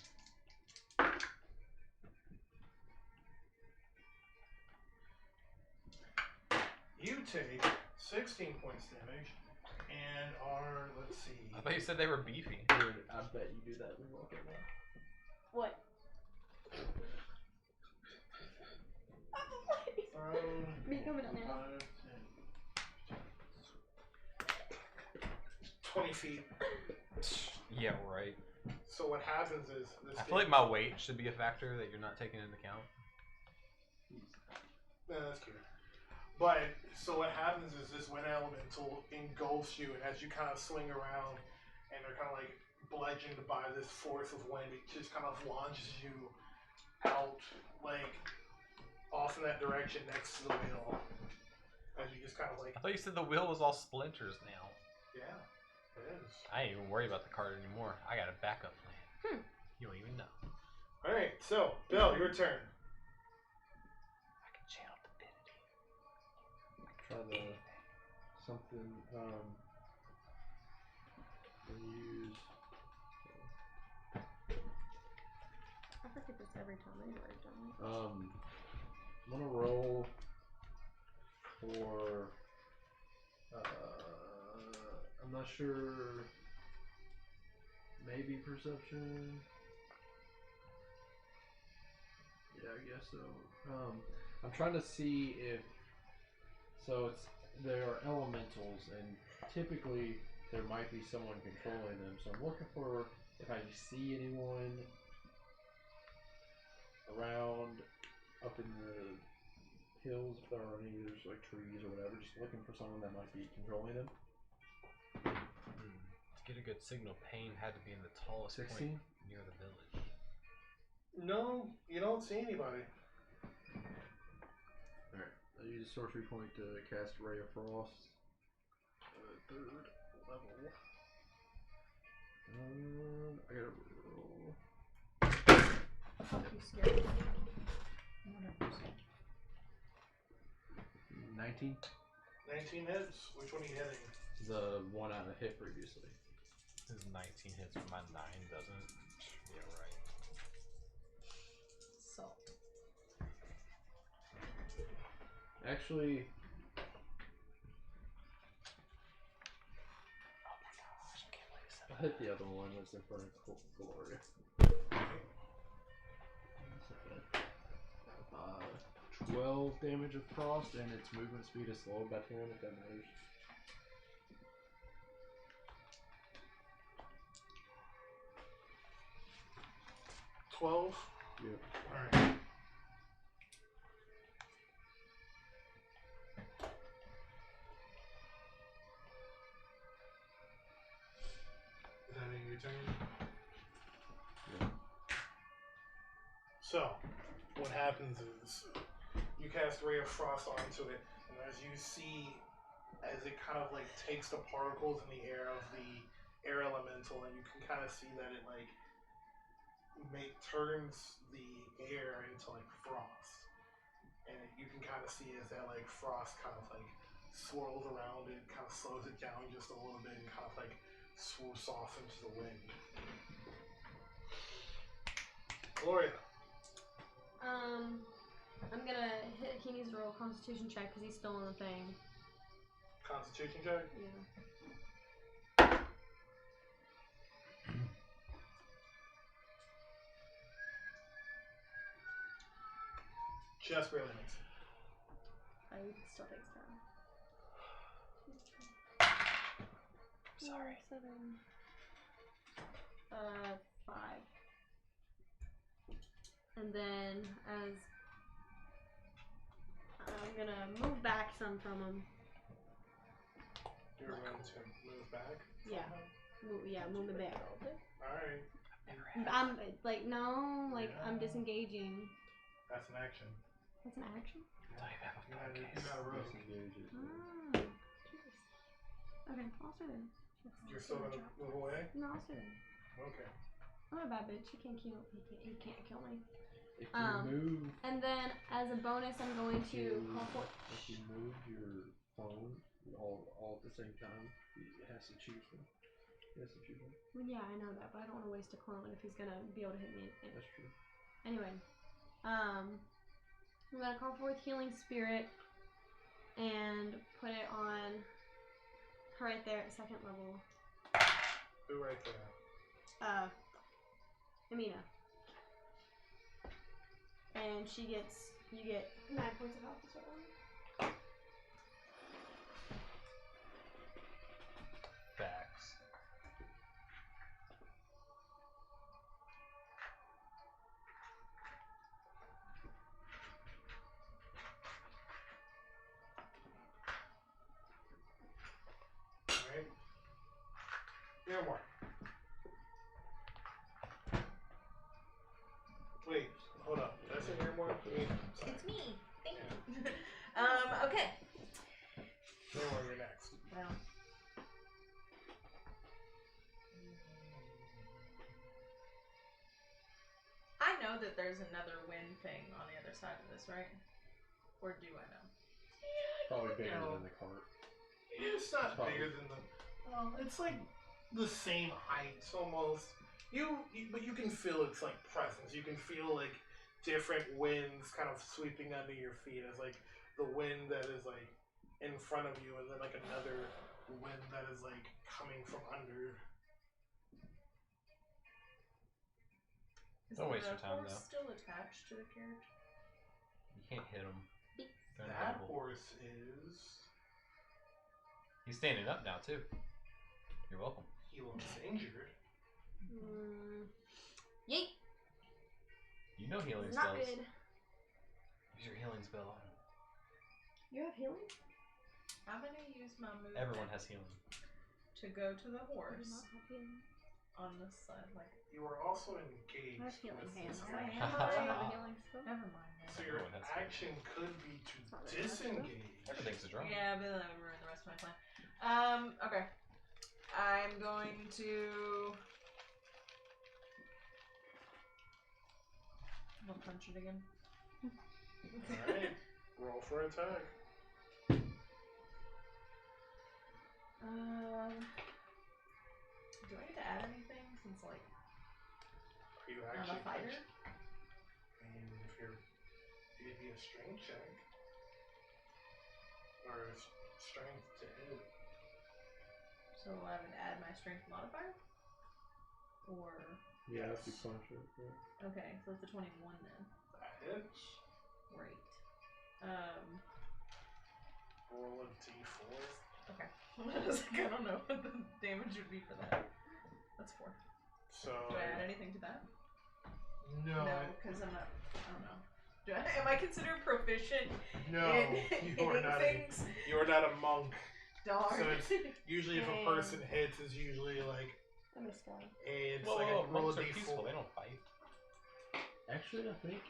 you take 16 points damage and are, let's see. I thought you said they were beefy. Dude, I bet you do that when you walk in there. What? Thrown. Me coming down there. 5, 10, 20 feet. Yeah, right. So what happens is this I feel like my weight should be a factor that you're not taking into account. No, that's cute. But so what happens is this wind elemental engulfs you, and as you kind of swing around, and they're kind of like bludgeoned by this force of wind, it just kind of launches you out, like off in that direction next to the wheel. As you just kind of like. I thought you said the wheel was all splinters now. Yeah, it is. I ain't even worry about the card anymore. I got a backup plan. You don't even know. Alright, so, Bhel, your turn. I can channel divinity. Try the something and use. I forget this every time anyway, don't I? I'm gonna roll for. I'm not sure. Maybe perception. Yeah, I guess so. I'm trying to see if. So there are elementals, and typically there might be someone controlling them. So I'm looking for if I see anyone around up in the hills, if there are any, there's like trees or whatever. Just looking for someone that might be controlling them. To get a good signal, Pain had to be in the tallest 16? point near the village. No, you don't see anybody. Alright, I use a sorcery point to cast Ray of Frost. 3rd level. I gotta roll. Fuck you, scared. Whatever. 19? 19 hits. Which one are you hitting? The one I hit previously. His 19 hits, but my 9 doesn't. Yeah, right. Salt. Actually, Oh my gosh, I can't believe I hit the other one that's in front of Cuilorea. 12 damage of frost, and its movement speed is slowed by 10 if that matters. $12? Yep. Alright. Is that your turn? Yeah. So, what happens is you cast Ray of Frost onto it, and as you see, as it kind of like takes the particles in the air of the air elemental, and you can kind of see that it like turns the air into like frost, and you can kind of see as that like frost kind of like swirls around it, kind of slows it down just a little bit, and kind of like swoops off into the wind. Gloria. I'm gonna hit. He needs to roll a Constitution check because he's still in the thing. Constitution check? Yeah. Just barely makes it. It still takes time. Sorry. 7. 5. And then as I'm gonna move back some from him. You're going to move back? Yeah. Move it back. Alright. I'm like no, like I'm disengaging. That's an action. That's an action? You're not a rogue. Ah, jeez. Okay, I'll stay there. You're still gonna move away? No, I'll stay there. Okay. I'm a bad bitch. He can't kill me. If you move, And then as a bonus, I'm going to call for. if you move your phone all at the same time, it has to choose them. He has to choose them. Well, yeah, I know that, but I don't want to waste a clone if he's gonna be able to hit me. That's true. Anyway, I'm gonna call forth Healing Spirit and put it on her right there at 2nd level. Who right there? Imina. And you get 9 points of health as well. Facts. Alright. Niramour. Wait, hold up. Did I say Niramour? It's me. Thank you. Okay. know that there's another wind thing on the other side of this, right? Or do I know? Probably bigger than the cart. It's not bigger than the. Well, it's like the same height almost. But you can feel its like presence. You can feel like different winds kind of sweeping under your feet as like the wind that is like in front of you, and then like another wind that is like coming from under. Don't waste your time, horse though. Still attached to the carriage? You can't hit him. They're That unhittable. horse is. He's standing up now too. You're welcome. He looks injured. Yeet. You know healing It's not spells. good. Use your healing spell on him. You have healing? I'm gonna use my move Everyone has healing. to go to the I do horse not have healing. on this side. Like, You are also engaged. I have healing with hands. this I thing. don't have a healing spell. never mind. So your action could be to It's not very much, disengage. Everything's a drum. Yeah, but that would ruin the rest of my plan. Okay. I'm going to. I'm gonna punch it again. Alright, roll for attack. Do I need to add anything since, like, Are you I'm actually a fighter? I mean, if you're. It'd be a strength check. Or strength to hit. So I would add my strength modifier? Or. Yeah, Yes. if you punch it. Yeah. Okay, so it's a 21 then. That hits. Great. Roll a d4. Okay. I was like, I don't know what the damage would be for that. That's 4. So. Do I add anything to that? No. No, because I'm not. I don't know. Am I considered proficient No, in you are not. things? You are not a monk. Darn. So it's usually if a person hits, it's usually like I missed one. it's Whoa, like whoa, a roll a monks are peaceful. d4. They don't fight. Actually, I think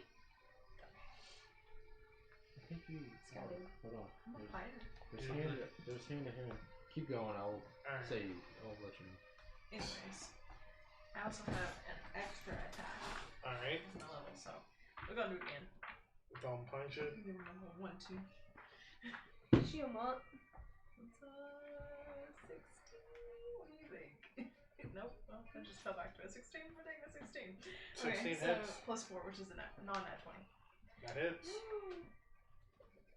you. Scouting. Hold on. I'm a fighter. There's hand to hand. Keep going. I'll Alright. say. I'll let you know. Anyways, I also have an extra attack Alright. with my level, so we're gonna do it again. Don't punch it. Give him a whole 1, 2. Shield monk. It's 16. What do you think? Nope. Well, I just fell back to a 16. We're taking a 16. 16 okay, so hits. plus 4, which is a non-nat 20. That hits.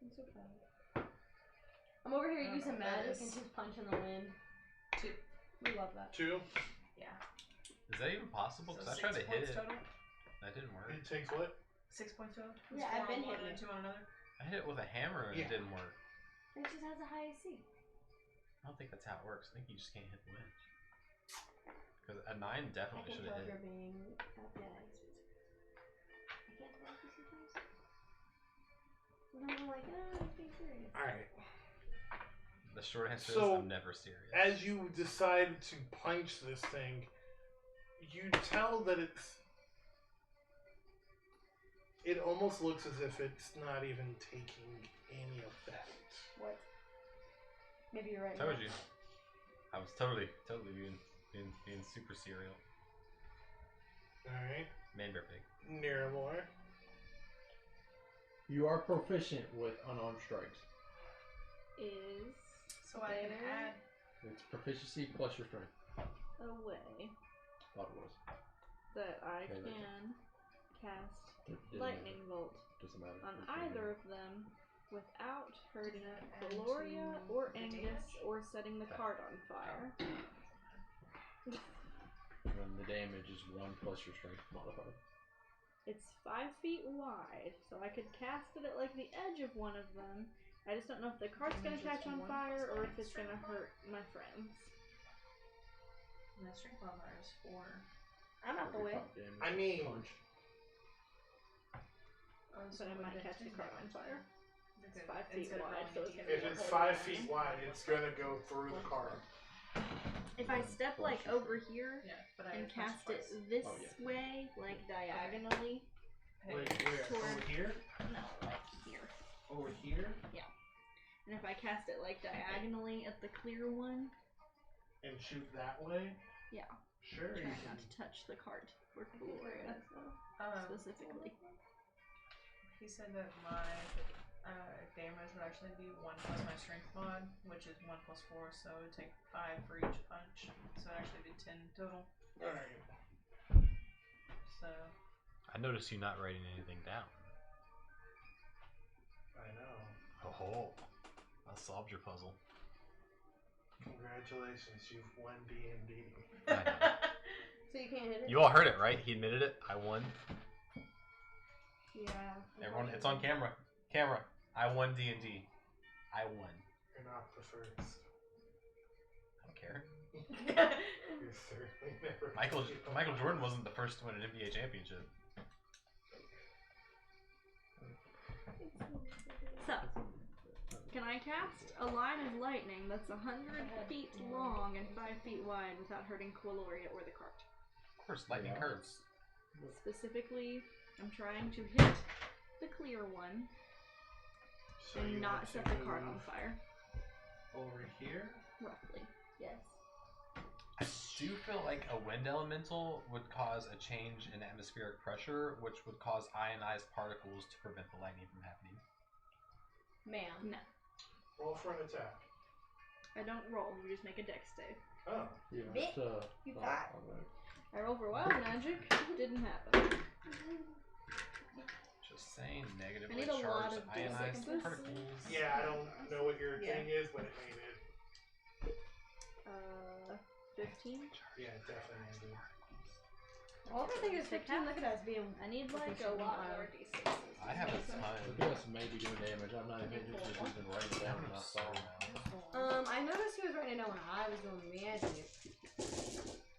I'm so proud. I'm over here I don't using know what that magic is. and she's punching the wind. 2. We love that. 2. Yeah. Is that even possible? So Because I 6 tried to hit points it. total. That didn't work. It takes what? 6 points total. Yeah, It's 4 I've been on one hitting and it. 2 on another. I hit it with a hammer and Yeah. it didn't work. It just has a high AC. I don't think that's how it works. I think you just can't hit the wind. Because a 9 I definitely can should tell have if you're hit. being I can't tell if this is serious. And I'm like, I'm being serious. Alright. The short answer So, is I'm never serious. As you decide to punch this thing, you tell that it almost looks as if it's not even taking any effect. What? Maybe you're right. Told now. you. I was totally being super serial. Alright. Man bear pig. Niramour. You are proficient with unarmed strikes. Is So I can add. It's proficiency plus your strength. a way Thought it was. that I Okay, right can cast Doesn't lightning bolt Doesn't matter. on It's either of them without hurting Cuilorea or the Angus damage? or setting the cart on fire. And the damage is 1 plus your strength modifier. It's 5 feet wide, so I could cast it at like the edge of one of them. I just don't know if the cart's gonna Damage is catch on 1 fire plus or my if it's gonna strength hurt my friends. My strength modifier is 4. I'm out the way. 45 damage. I mean- punch. Oh, So I might catch the cart on fire. It's 5 feet wide, so it's gonna If be it's a 5 whole feet line. wide, it's gonna go through the cart. If I step like over here Yeah, but I and punched cast it twice. this Oh, yeah. way, like diagonally, Hey, Like where? Toward- Over here? no, like here. Over here? And if I cast it like diagonally at the clear one, And shoot that way? Yeah. Sure. Try not to touch the cart for Cuilorea specifically. He said that my damage would actually be 1 plus my strength mod, which is 1 plus 4, so it would take 5 for each punch. So it would actually be 10 total. Alright. So. I noticed you not writing anything down. I know. Oh, I solved your puzzle. Congratulations, you've won D&D. I know. So you can't hit it? You all heard it, right? He admitted it. I won. Yeah. Everyone, it's on camera. Camera. I won D&D. I won. You're not the first. I don't care. You're certainly never. Michael Jordan wasn't the first to win an NBA championship. So, can I cast a line of lightning that's 100 feet long and 5 feet wide without hurting Cuilorea or the cart? Of course, lightning hurts. Specifically, I'm trying to hit the clear one So you and not want set to the cart on move fire. over here? Roughly, yes. I do feel like a wind elemental would cause a change in atmospheric pressure, which would cause ionized particles to prevent the lightning from happening. Ma'am. No. Roll for an attack. I don't roll, you just make a dex save. Oh. Yeah, Bit. You thought. I roll for wild magic, didn't happen. Just saying, I negatively need a lot charged of ionized D6s. particles. Yeah, I don't know what your Yeah. thing is, but it made it. 15? Yeah, it definitely made it. All of our thing is 15. Look at us being. I need like a lot more d6s. I have a Look ton. at us maybe doing damage. I'm not even just been writing it down and not solving it. I noticed he was writing it down when I was doing magic.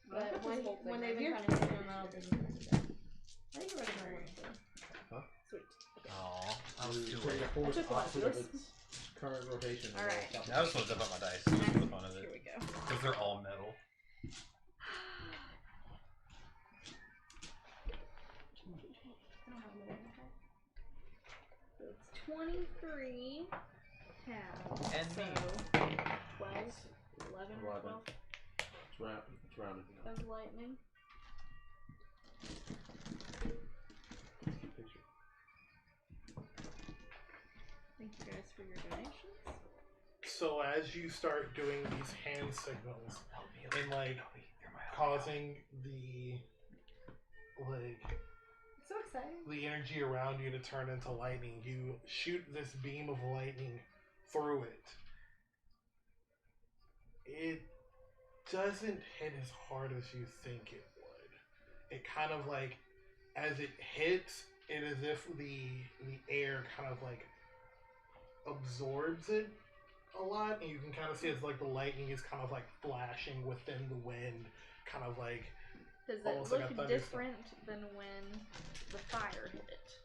But I'll put this whole thing when right they've been here. trying to hit him, I don't think he wrote it down. I think he wrote it down once too. Sweet. Okay. Aw, I was We're too putting late. a force I took one of opposite of yours. its current rotation. Alright. I just want to dump out my dice just for the fun of Here it. we go. Because they're all metal. So it's 23 halves. And so me. 12, 11, 12 It's rounded. of lightning. Picture. Thank you guys for your donations. So as you start doing these hand signals and like causing the It's so exciting. the energy around you to turn into lightning, you shoot this beam of lightning through it. It doesn't hit as hard as you think it would. It kind of like, as it hits, it is if the air kind of like absorbs it a lot, and you can kind of see it's like the lightning is kind of like flashing within the wind, kind of like. Does Almost it like a look thunderstorm. different than when the fire hit it?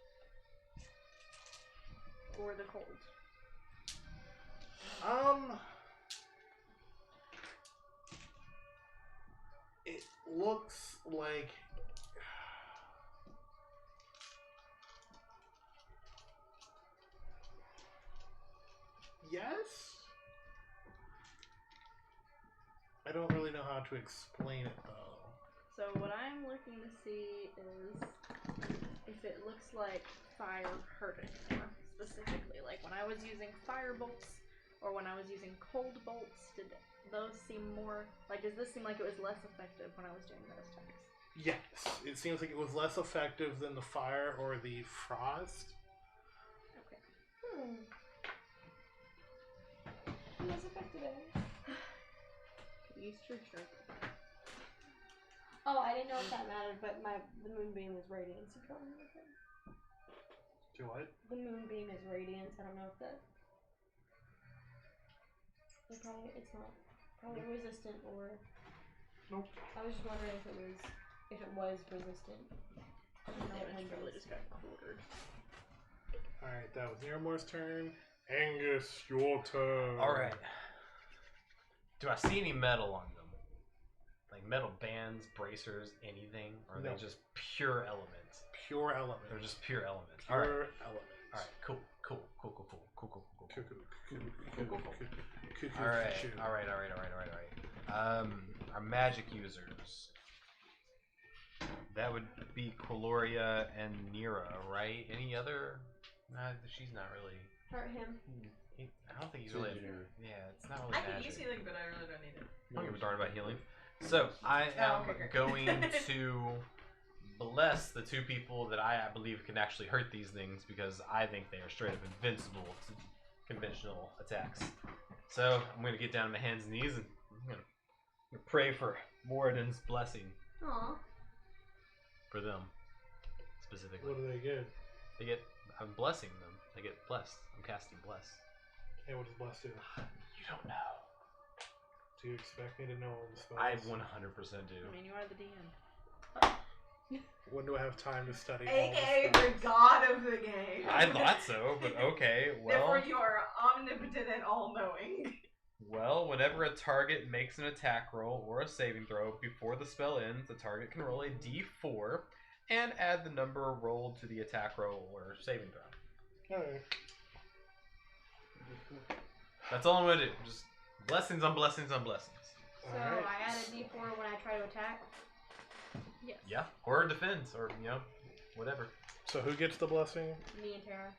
Or the cold? It looks like yes. I don't really know how to explain it though. So what I'm looking to see is if it looks like fire hurt it more specifically. Like when I was using fire bolts or when I was using cold bolts, did those seem more like, does this seem like it was less effective when I was doing those attacks? Yes, it seems like it was less effective than the fire or the frost. Okay. Less effective. Use true strength. Oh, I didn't know if that mattered, but the moonbeam is radiance. You probably know that. Do what? The moonbeam is radiance. I don't know if that. It's not probably resistant or. Nope. I was just wondering if it was resistant. Damage probably just got quartered. Alright, that was Niramour's turn. Angus, your turn. Alright. Do I see any metal on them? Like metal bands, bracers, anything? Or are No. they just pure elements? Pure element. They're just pure elements. Pure Alright. element. Alright, cool. Cuckoo. Alright. are magic users. That would be Cuilorea and Nira, right? Any other? Nah, she's not really. Hurt him. I don't think he's really. Yeah, it's not really I can magic. use healing, but I really don't need it. I don't give a darn about healing. So I am going to bless the two people that I believe can actually hurt these things because I think they are straight up invincible to conventional attacks. So I'm going to get down on my hands and knees and I'm going to pray for Moradin's blessing. Aww. For them, specifically. What do they get? They get. I'm blessing them. They get blessed. I'm casting bless. Hey, what does bless do? You don't know. Do you expect me to know all the spells? I 100% do. I mean, you are the DM. When do I have time to study all AKA the the spells? god of the game. I thought so, but okay. Therefore, Well, you are omnipotent and all-knowing. well, whenever a target makes an attack roll or a saving throw before the spell ends, the target can roll a d4 and add the number rolled to the attack roll or saving throw. Alright. That's all I'm gonna do. Just blessings on blessings on blessings. So Alright. I add a d4 when I try to attack. Yes. Yeah, or defense, or whatever. So who gets the blessing? Me and Tara.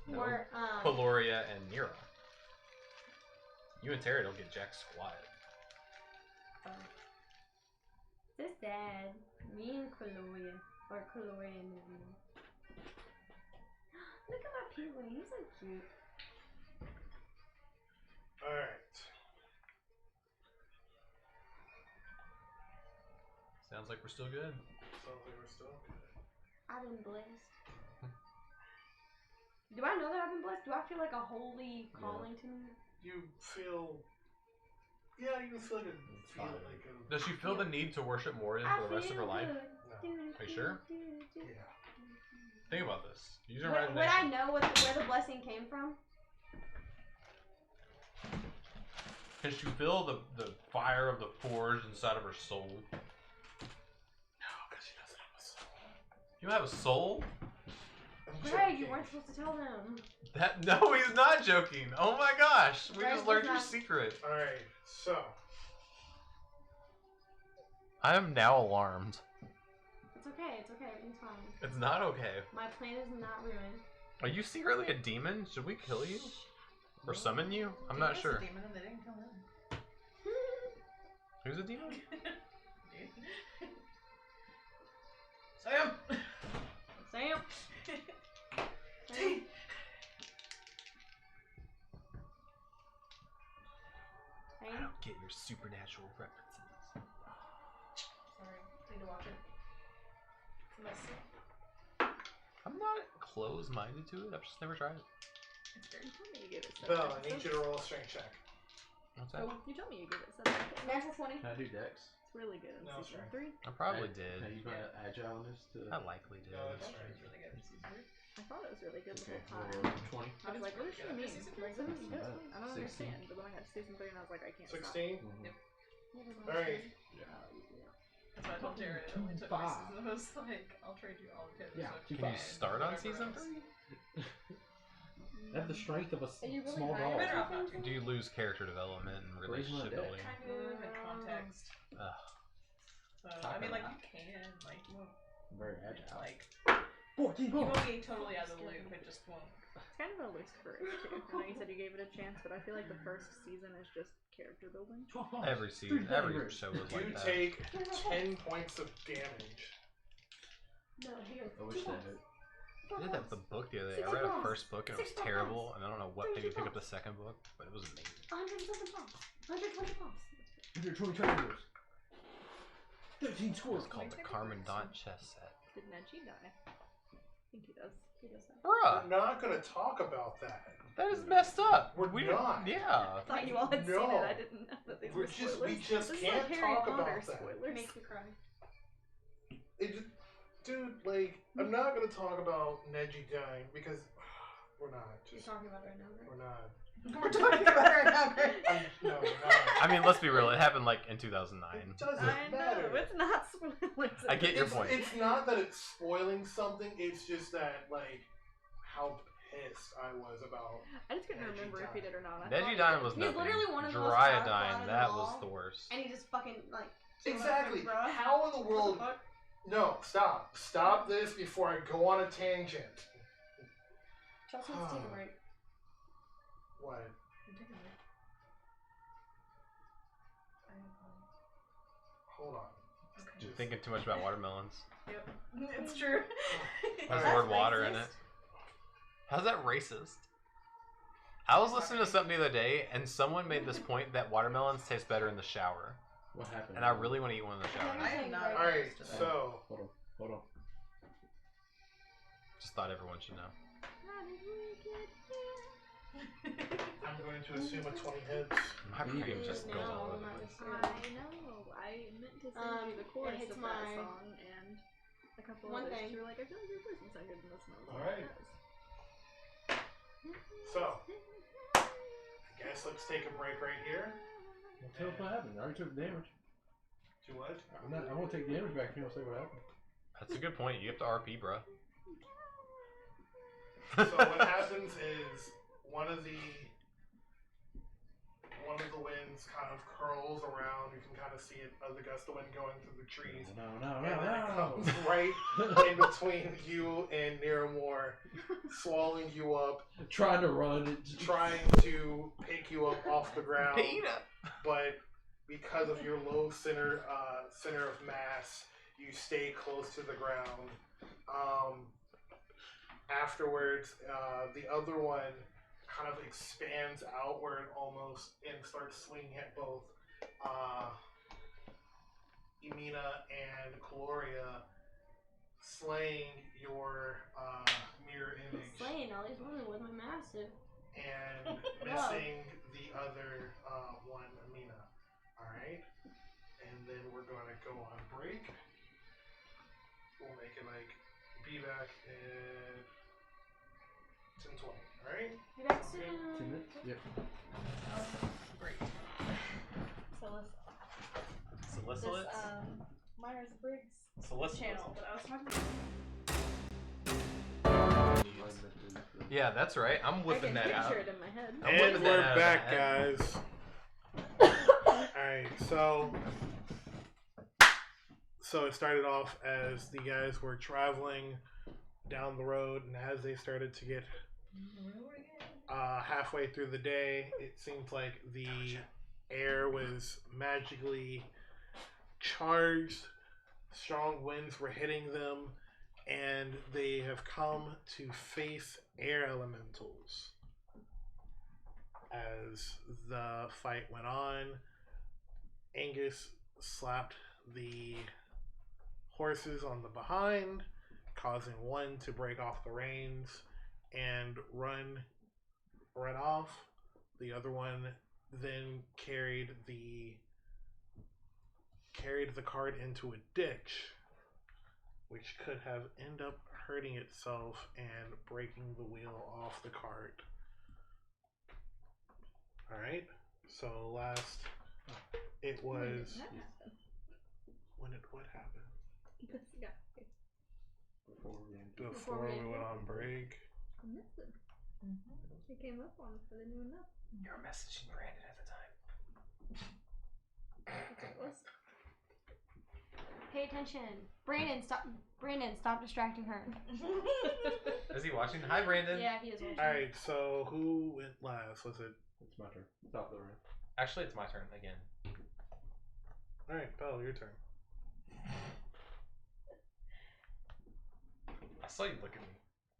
No. Or Cuilorea and Nira. You and Terry don't get jack squat. this dad. Me and Cuilorea. Or Cuilorea and Niramour. Look at my penguin. He's so cute. Alright. Sounds like we're still good. Sounds like we're still good. I've been blessed. Do I know that I've been blessed? Do I feel like a holy calling to me? You feel... Yeah, you feel like a... Does she feel the need to worship Moradin for the rest of her life? Are you sure? Yeah. Think about this. Use your Would I imagination. know where the blessing came from? Can she feel the fire of the forge inside of her soul? No, because she doesn't have a soul. You have a soul? I'm Greg, you joking. weren't supposed to tell them. No, he's not joking. Oh my gosh, we Greg just was learned your not- secret. Alright, so... I am now alarmed. It's okay. It's okay. Everything's fine. It's not okay. My plan is not ruined. Are you secretly a demon? Should we kill you? Or summon you? I'm not sure. Demon and they didn't kill him. Who's a demon? Sam! Sam. Sam! I don't get your supernatural references. Sorry, need to watch it. It's messy. I'm not closed-minded to it. I've just never tried it. It's very funny you give it 7 Belle, I need episodes. you to roll a strength check. What's that? Oh, you told me you give it 7 episodes. Natural 20. Can I do Dex? It's really good in No, season strength. 3. I probably Can I did. use my agileness to... I likely did. No, that's It's really good for season 3. I thought it was really good the Okay, whole roll time. 20. I was like, what does she Yeah, mean? season Like, three, what does she season do? I don't 16. understand. But then I got to season 3 and I was like, I can't 16? Mhm. Alright. That's why I told Jared it only took 2 seasons. I was like, I'll trade you all of it. Yeah, so two Can you five. start on whatever season else. 3? I have the strength of a Are you really small high? dog. Better off not to. Do you lose character development and Raise my relationship deck. building? Kind of, and context. Ugh. So, I mean, like, you can, like, you won't, I'm very agile. like, 14 you points. won't be totally out of the loop, it just won't. It's kind of a loose courage too. I know you said you gave it a chance, but I feel like the first season is just character building. 12 points. Every season, 3 every points. show is You like that. take 10 points of damage. No, here. I wish that had... I did that with the book the other day. I read a first book and it was terrible, and I don't know what made me pick up the second book, but it was amazing. 107 pounds. 120 pounds. 120 triangles. 13 It scores. was called the Carmandant chess set. Did Neji die? I think he does. He does that. Bruh, We're not going to talk about that. that is messed up. We're We not. Yeah. I thought you all had seen No. it. I didn't know that these We're were just- spoilers. we just This can't is like Harry talk Potter about that. spoilers. Makes me cry. It, dude, like, I'm not going to talk about Neji dying because we're not. You're Just, talking about it right now, right? we're not. We're talking about it right now, Greg. No, we're not. I mean, let's be real. It happened like in 2009. It doesn't I matter. know, it's not spoilers. I get your point. It's not that it's spoiling something, it's just that, like, how pissed I was about. I just couldn't remember if he did or not. Vegetine was nothing. He's literally one of the most Dryadine, powerful out of them that all, was the worst. And he just fucking like. Exactly. How in the world? No, stop. Stop this before I go on a tangent. Chelsey, let's take a break. What? Hold on. You're thinking too much about watermelons. Yep, it's true. Has the word water in it. How's that racist? I was listening to something the other day, and someone made this point that watermelons taste better in the shower. What happened? And I really want to eat one in the shower. I am not. Alright, so. Hold on. Just thought everyone should know. I'm going to assume a 20 hits. My brain just goes all over the I place. know. I meant to send you the chorus of that song and a couple One others. thing. You were like, I feel like your voice is good in this one. Alright. So, I guess let's take a break right here. Well, tell us what happened. I already took damage. Do what? I won't take damage back if you don't say what happened. That's a good point. You have to RP, bro. So what happens is one of the winds kind of curls around. You can kind of see it as the gust of wind going through the trees. And then it comes right in between you and Niramour, swallowing you up. Trying to run. Trying to pick you up off the ground. But because of your low center of mass, you stay close to the ground. Afterwards, the other one kind of expands outward almost and starts swinging at both Imina and Cuilorea, slaying your mirror image. Slaying all these women with my massive. And missing the other one, Imina. Alright? And then we're going to go on break. We'll make it like be back at 10:20. Alright? Be back soon. 10 minutes? Yep. Great. This Myers-Briggs channel that I was talking about. Yeah, that's right. I'm I whipping can that out. picture it in my head. I'm And whipping that we're out of back, the hat. guys. Alright, so it started off as the guys were traveling down the road, and as they started to get halfway through the day, it seemed like the air was magically charged. Strong winds were hitting them, and they have come to face air elementals. As the fight went on, Angus slapped the horses on the behind, causing one to break off the reins and run off. The other one then carried the cart into a ditch, which could have ended up hurting itself and breaking the wheel off the cart. Alright, so last it was what happened? This guy. Before we went on break. Nothing. He came up on us, but I didn't even know. You were messaging Brandon at the time. That's what it was. Pay attention. Brandon, stop distracting her. Is he watching? Hi, Brandon. Yeah, he is watching. Alright, so who went last? Was it? It's my turn. Stop the round. Actually, it's my turn again. Alright, Bhel, your turn. I saw you look at me.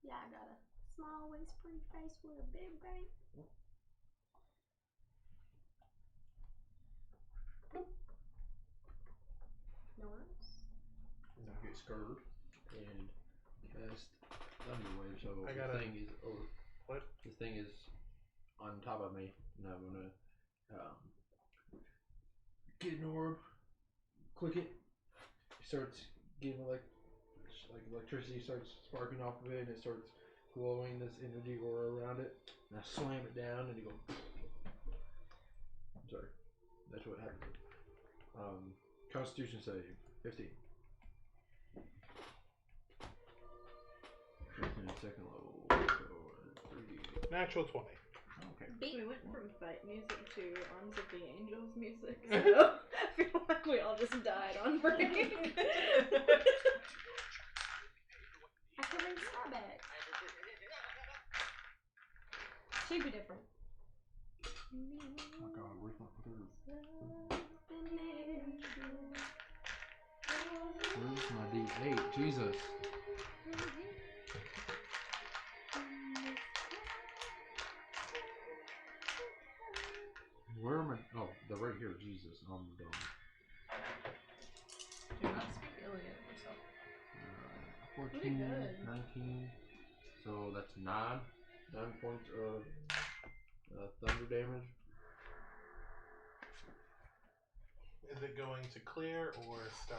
Yeah, I got a small waist, pretty face with a big brain. No one else? Now get scared and cast Thunder Wave. So I the gotta- thing is over. What? This thing is on top of me, and I'm gonna get an orb. Click it. It starts giving like electricity starts sparking off of it, and it starts glowing this energy aura around it. And I slam it down, and it goes. I'm sorry. That's what happened. Constitution save 15. 15 second level. So Natural 20. Okay. We went from fight music to Arms of the Angels music, so I feel like we all just died on break. I could bring Star back. She'd be different. Oh my god, where's my third? Where's my D8? Jesus. Where am I? Oh, they're right here. Jesus, I'm dumb. You're not feeling it yourself. 14, 19. So that's 9 points of thunder damage. Is it going to clear or stone?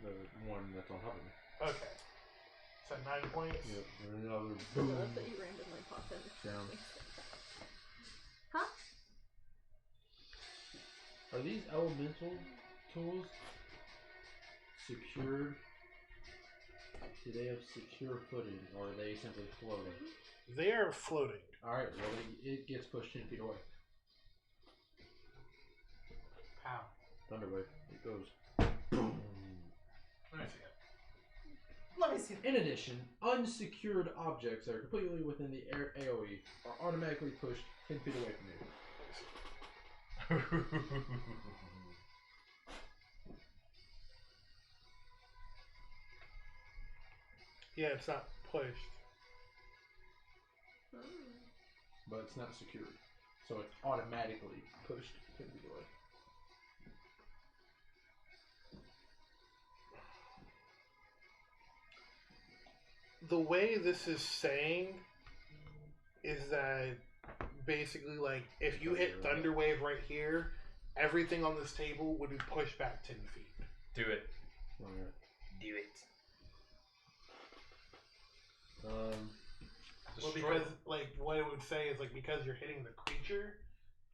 The one that's on top of me. Okay. So 9 points? Yep, and another I boom. love that you randomly popped in. Down. Huh? Are these elemental tools secured? Do they have secure footing, or are they simply floating? They are floating. Alright, well, it gets pushed 10 feet away. How? Thunderwave. It goes. Let me see it. Let me see. In addition, unsecured objects that are completely within the AoE are automatically pushed 10 feet away from you. Yeah, it's not pushed. But it's not secured. So it's automatically pushed 10 feet away. The way this is saying is that basically, like, if you hit Thunderwave right here, everything on this table would be pushed back 10 feet. Do it. Alright. Do it. Well, because, like, what it would say is, like, because you're hitting the creature,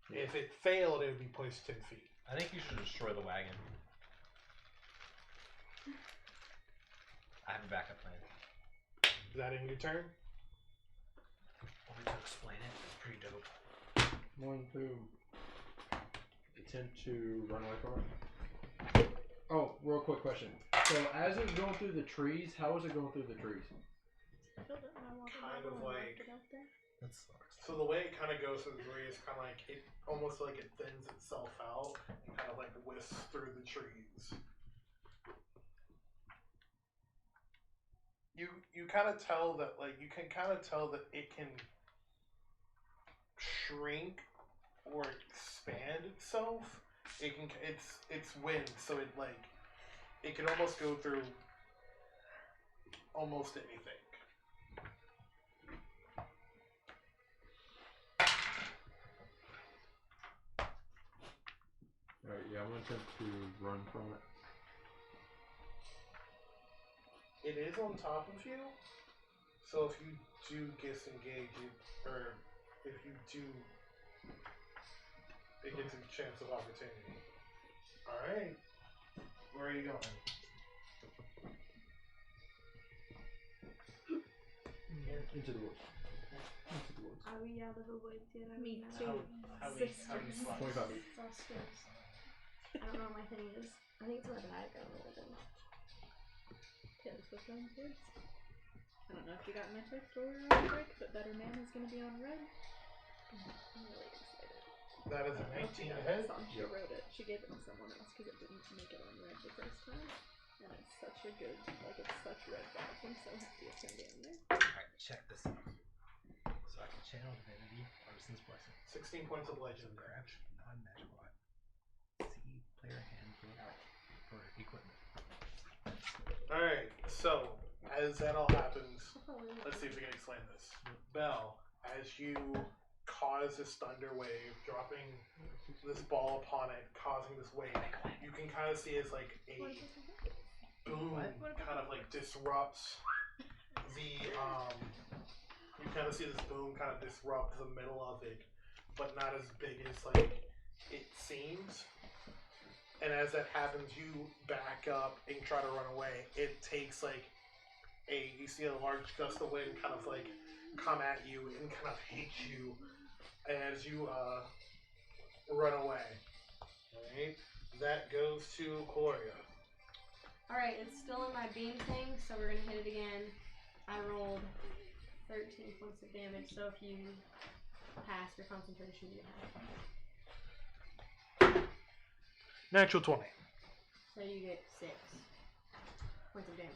if it failed, it would be pushed 10 feet. I think you should destroy the wagon. I have a backup plan. Is that in your turn? Want me to explain it? It's pretty dope. I'm going to attempt to run away from it. Oh, real quick question. So, as it's going through the trees, how is it going through the trees? Kind of like. That sucks. So the way it kind of goes through the trees, kind of like it, almost like it thins itself out and kind of like whisks through the trees. You kind of tell that, like, you can kind of tell that it can shrink or expand itself. It can, it's wind, so it, like, it can almost go through almost anything. Alright, yeah, I'm going to attempt to run from it. It is on top of you, so if you do disengage it, or if you do, it gets a chance of opportunity. Alright, where are you going? Into the woods. Into the woods. Are we out of the woods yet? Me too. How do you spot? 25 feet. I don't know where my thing is. I think it's in my bag. I don't know what it is. Yeah, this was going towards. I don't know if you got my text or on break, but Better Man is going to be on red. I'm really excited. That is a 19 ahead? Song. She Yep. wrote it. She gave it to someone else because it didn't make it on red the first time. And it's such a good, like, it's such red vibes. I'm so happy it's going to be on there. Alright, check this out. So I can channel Divinity, Artisan's Blessing. 16 points of legend. Grab non-magical item. See player hand out for equipment. Alright, so as that all happens, let's see if we can explain this. Bhel, as you cause this thunder wave, dropping this ball upon it, causing this wave, you can kind of see as like a boom kind of like disrupts the you kind of see this boom kind of disrupt the middle of it, but not as big as like it seems. And as that happens, you back up and try to run away. It takes like you see a large gust of wind kind of like come at you and kind of hit you as you run away. Alright, that goes to Cuilorea. Alright, it's still in my beam thing, so we're gonna hit it again. I rolled 13 points of damage, so if you pass your concentration, you have. Natural 20. So you get 6 points of damage.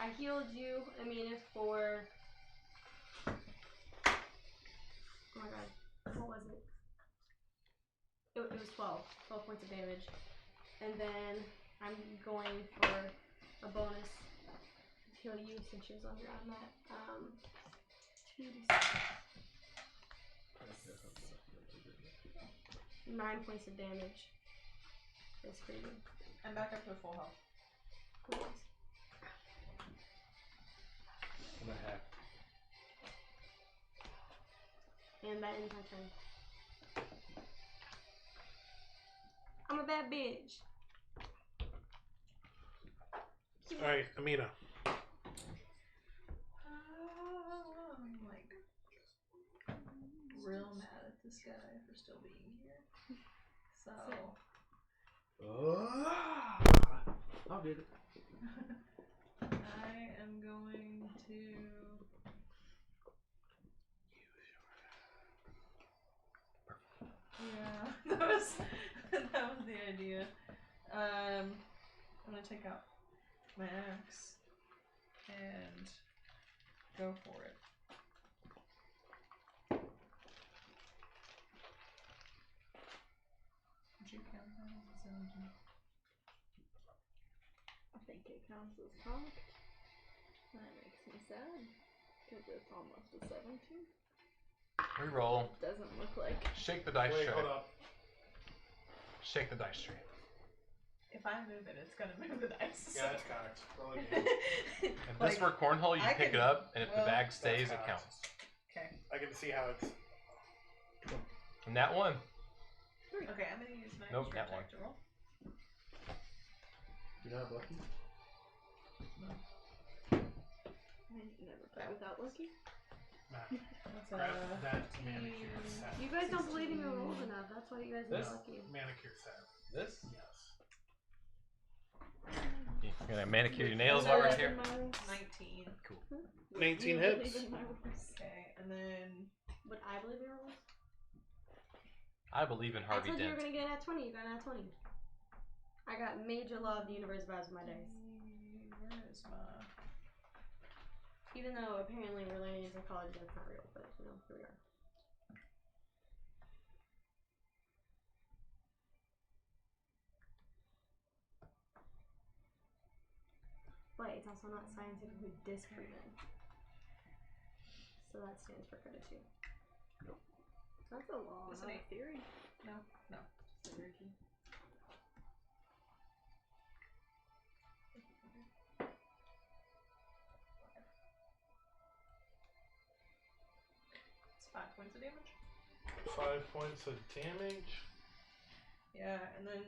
I healed you, Imina, for... Oh my god, what was it? It was 12 points of damage. And then I'm going for a bonus to heal you since she was on ground mat. 2d6. 9 points of damage. It's pretty good. I'm back up to full health. Cool. I'm at half. And that ends my turn. I'm a bad bitch. Alright, Imina. I'm like real mad at this guy for still being here. So I'll get it. I am going to yeah, that was the idea. I'm gonna take out my axe and go for it. Would you count that as a 17? I think it counts as talked. That makes me sad. Because it's almost a 17. Reroll. Doesn't look like. Shake the dice Wait, tray. hold up. Shake the dice tray. If I move it, it's gonna move the dice. Yeah, that's cocked. Roll again. If this were cornhole, you I pick can- it up, and if the well, bag stays, it that's counts. Okay. I can see how it's. And that one. Okay, I'm gonna use my Nope, extra that one. attack to roll. You're not lucky? Never play without Loki. Matt, That's grab that manicure set. You guys don't believe in your rolls enough. That's why you guys This? are lucky. Manicure set. This? Yes. You're gonna manicure your nails Those while are we're here. 19. Cool. 19 You hits. believe in my rules. Okay, and then But I believe in your rolls. I believe in I Harvey told you you were Dent. gonna get at 20. You got at 20. I got major law of the universe vibes with my dice. where is my? Even though apparently we're learning in psychology that's not real, but you know, here we are. But it's also not scientifically disproven. So that stands for credit too. That's a law, Is it not a eight? theory. No. Just a virgin. It's 5 points of damage. 5 points of damage. Yeah, and then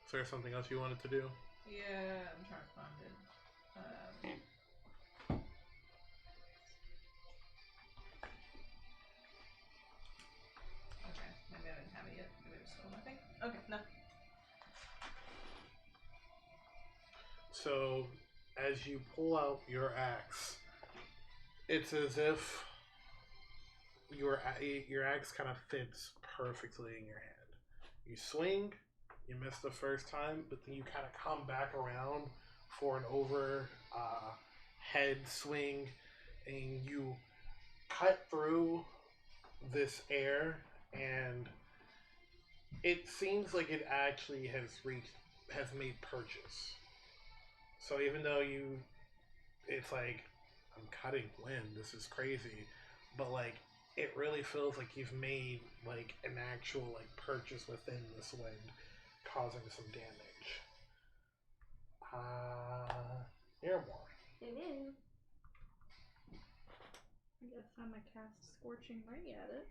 Is there something else you wanted to do? yeah, I'm trying to find it. Okay, maybe I didn't have it yet. Maybe it was still my thing. Okay, no. So, as you pull out your axe, it's as if your axe kind of fits perfectly in your hand. You swing, you miss the first time, but then you kind of come back around for an head swing, and you cut through this air, and it seems like it actually has made purchase. So even though it's like, I'm cutting wind, this is crazy, but like, it really feels like you've made like an actual like purchase within this wind. causing some damage. Niramour. Hello. I guess I'm gonna cast Scorching Ray at it.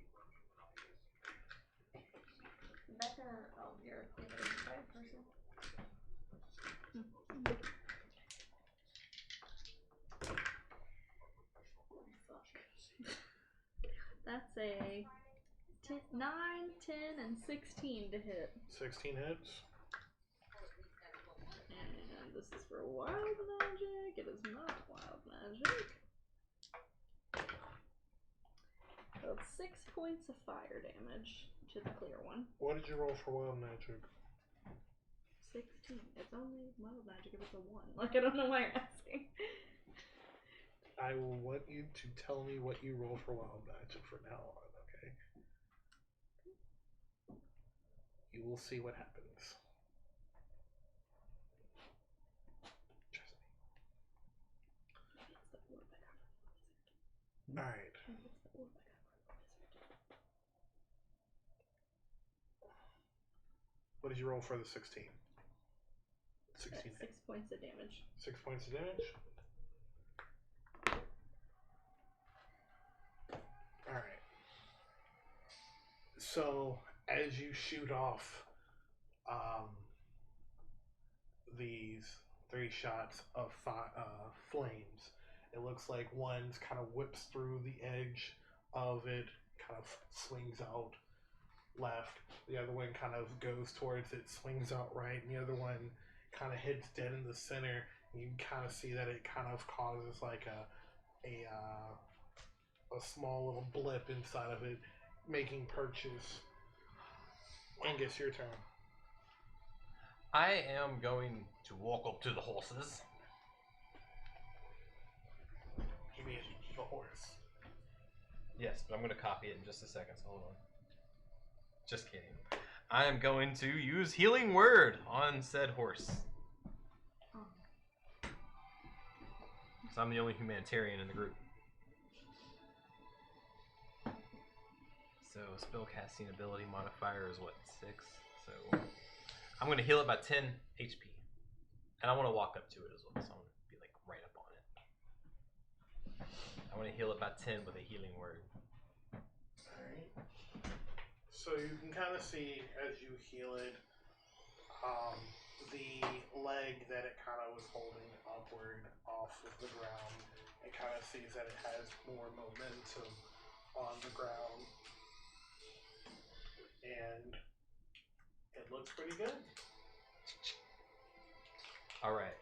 Becca, oh, you're the other side person. That's a 9, 10, and 16 to hit. 16 hits. And this is for wild magic. It is not wild magic. So it's 6 points of fire damage to the clear one. What did you roll for wild magic? 16. It's only wild magic if it's a 1. Like, I don't know why you're asking. I will want you to tell me what you roll for wild magic from now on, okay? You will see what happens. Trust me. Alright. What did you roll for the 16? 16. 6 points of damage. 6 points of damage? Alright. So, as you shoot off these 3 shots of flames, it looks like one kind of whips through the edge of it, kind of swings out left. The other one kind of goes towards it, swings out right, and the other one kind of hits dead in the center. You can kind of see that it kind of causes like a small little blip inside of it, making purchase. Angus, your turn. I am going to walk up to the horses. You mean the horse? Yes, but I'm going to copy it in just a second, so hold on. Just kidding. I am going to use Healing Word on said horse. Because I'm the only humanitarian in the group. So spellcasting ability modifier is what, 6? So I'm going to heal it by 10 HP. And I want to walk up to it as well, so I'm going to be like right up on it. I want to heal it by 10 with a Healing Word. Alright. So you can kind of see as you heal it, the leg that it kind of was holding upward off of the ground. It kind of sees that it has more momentum on the ground. And it looks pretty good. Alright.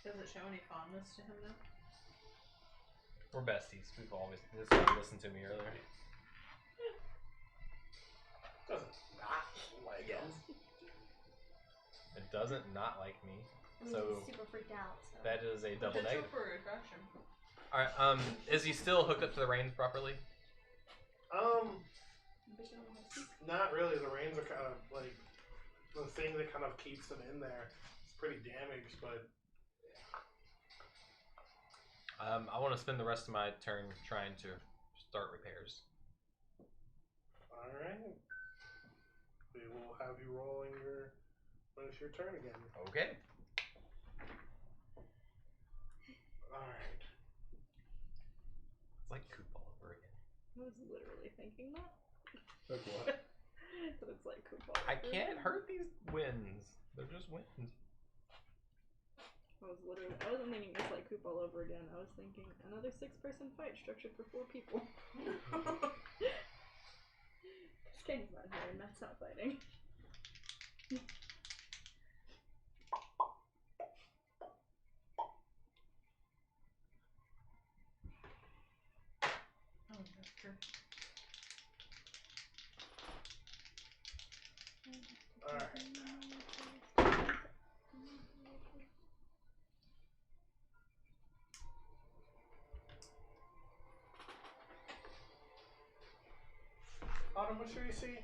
Does it show any fondness to him now? We're besties. We've always listened to me earlier. Doesn't not like him. It doesn't not like me. I mean, So he's super freaked out. So. that is a double Potential negative. for aggression. Alright, is he still hooked up to the reins properly? Not really. The reins are kind of like the thing that kind of keeps them in there. It's pretty damaged, but I want to spend the rest of my turn trying to start repairs. alright. We will have you rolling when it's your turn again. Okay. Alright. It's like Coop all over again. I was literally thinking that. Like what? But it's like Coop all I over can't again. hurt these winds. They're just winds. I wasn't thinking it's like Coop all over again. I was thinking another 6-person fight structured for 4 people. Kayn's not here and Matt's not fighting. Oh, that's true. Alright. Autumn, what's your AC?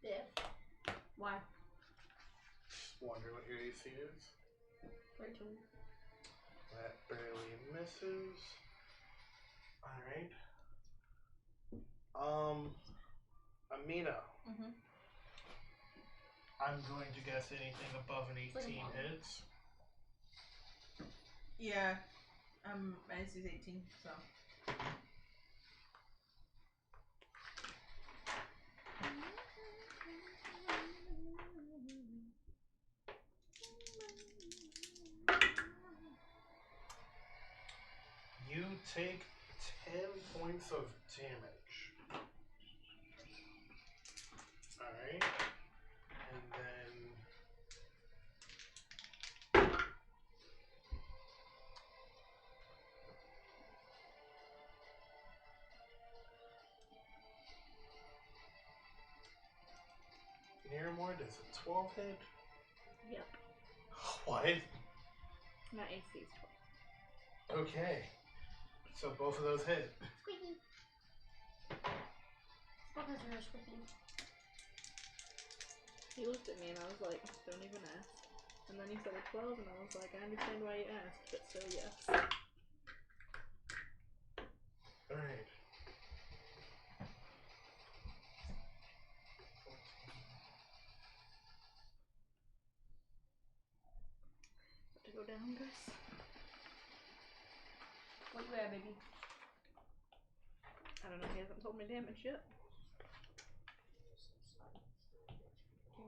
Diff. Why? Just wondering what your AC is. 13. That barely misses. Alright. Imina. Mm-hmm. I'm going to guess anything above an 18 like a hits. Yeah. My AC is 18, so. You take 10 points of damage. Alright. And then... Niramour, does a 12 hit? Yep. What? My AC is 12. Okay. So both of those hit. Squeaky. Spot are squeaky. He looked at me and I was like, don't even ask. And then he said a 12 and I was like, I understand why you asked, but still yes. Alright. To go down, guys. What you at, baby? I don't know, he hasn't told me damage yet.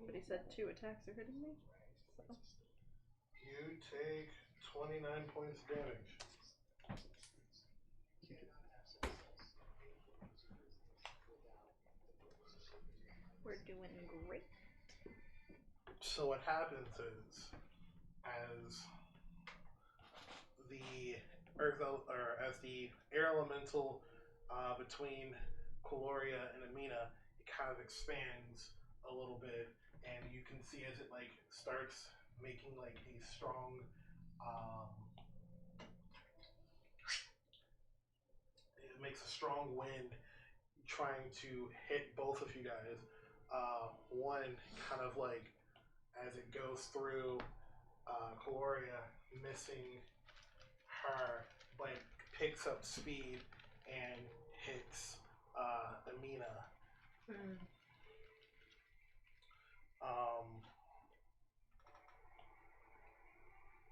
But he said 2 attacks are hitting me. So. You take 29 points of damage. We're doing great. So what happens is, as the as the air elemental between Cuilorea and Imina, it kind of expands a little bit, and you can see as it like starts making like a strong it makes a strong wind trying to hit both of you guys. One kind of like as it goes through Cuilorea, missing her, but it picks up speed and hits Imina.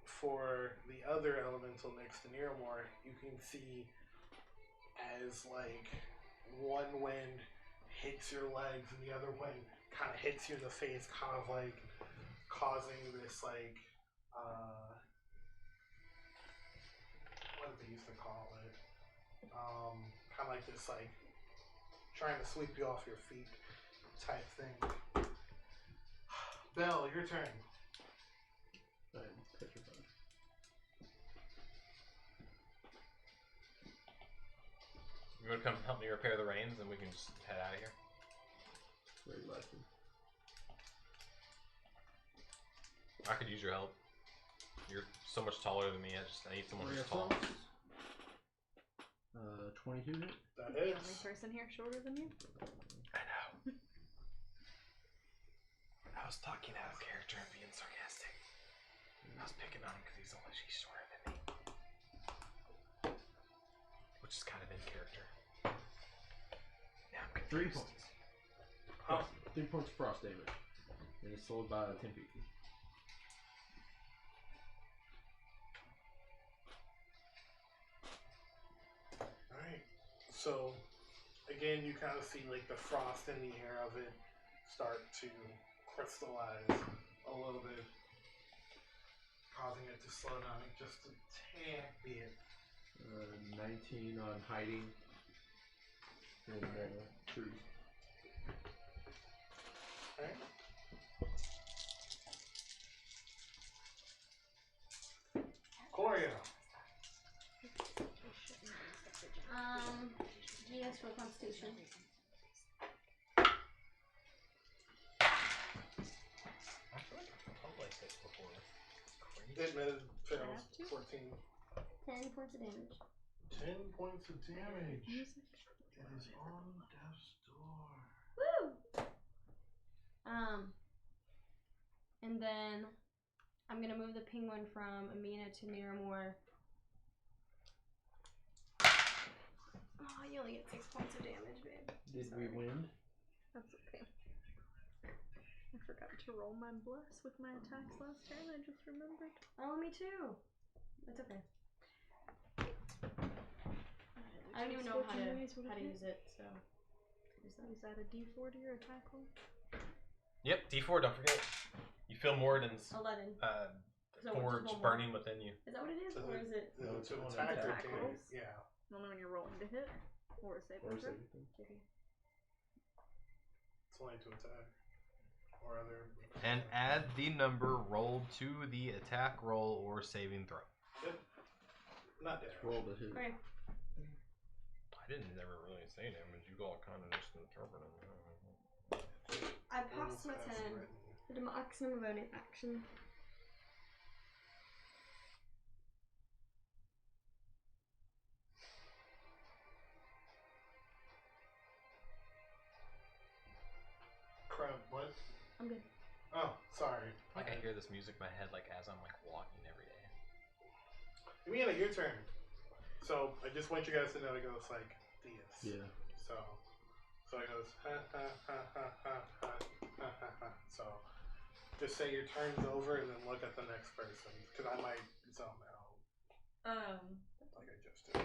For the other elemental next to Niramour, you can see as like one wind hits your legs and the other wind kind of hits you in the face, kind of like causing this like what did they used to call it? Kind of like this like trying to sweep you off your feet type thing. Bhel, your turn. I'm petrified. You want to come help me repair the reins and we can just head out of here? Very likely. I could use your help. You're so much taller than me. I need someone who's tall. 22 hit? That The is. only person here shorter than you? I know. I was talking out of character and being sarcastic. I was picking on him because he's shorter than me. Which is kind of in character. Now I'm 3 confused. points. Frost, 3 points of frost damage. And it's slowed by 10 feet. Alright. So, again, you kind of see like the frost in the air of it start to crystallize a little bit, causing it to slow down just a tad bit. 19 on hiding in trees. Alright. Cuilorea. GS for Constitution. I feel like I've told like this before. It fails. have to? 14. 10 points of damage. 10 points of damage. Music. It is on death's door. Woo! And then I'm gonna move the penguin from Imina to Niramour. Oh, you only get 6 points of damage, babe. Did we win? That's okay. I forgot to roll my bless with my attacks last turn. I just remembered. Oh, me too. It's okay. I don't even know how to use it, so. Is that a D4 to your attack roll? Yep, D4, don't forget. You feel Moradin's 11. forge burning within you. Is that what it is, or is it? No, it's an attack attack rolls? Yeah. Only when you're rolling to hit or a saving throw. It's only to attack. Or other. And add the number rolled to the attack roll or saving throw. Yep. Not damage. Roll the hit. Okay. I didn't never really say damage. You all kind of just interpreted it. I passed my turn. The maximum of only action. Crap, what? I'm good. Oh, sorry. Like I hear this music in my head like as I'm like walking every day. Imina, your turn. So I just want you guys to know it goes like this. Yeah. So it goes ha ha ha ha ha ha ha ha ha. So just say your turn's over and then look at the next person because I might zone out. Like I just did.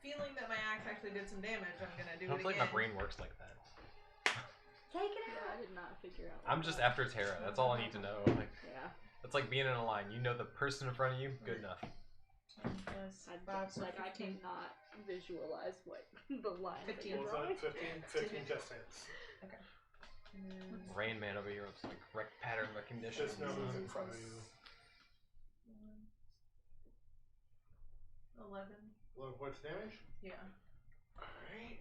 Feeling that my axe actually did some damage, I'm gonna do I don't it feel like again. my brain works like that. Take it Yeah, out. I did not figure out. I'm just after Terra. That's all I need to know. Like Yeah. it's like being in a line. You know the person in front of you. Good enough. Plus I 5, so I 15. cannot visualize what the line that 15. you're What drawing. was that? 15 just hits. Rain Man over here looks like pattern recognition. Just know who's in front of you. 11. Look, what's damage? Yeah. Alright.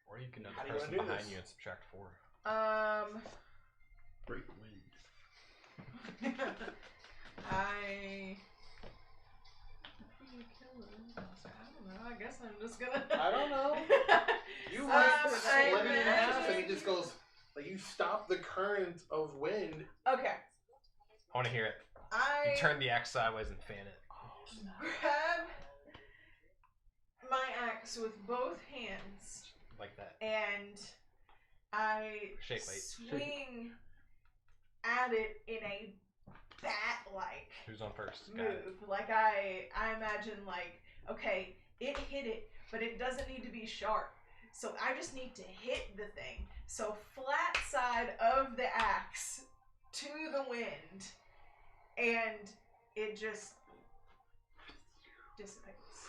Or you can know How the do you person wanna do behind this? you and subtract 4. Break wind. I don't know. I guess I'm just gonna. I don't know. You Um, like I split it in half and imagine- it just goes like you stop the current of wind. Okay. I want to hear it. I You turn the axe sideways and fan it. grab my axe with both hands Like that. and I Shake weight. swing at it in a bat-like Who's on first? Got it. move. Like I imagine like, okay, it hit it, but it doesn't need to be sharp. So I just need to hit the thing. So flat side of the axe to the wind, and it just dissipates.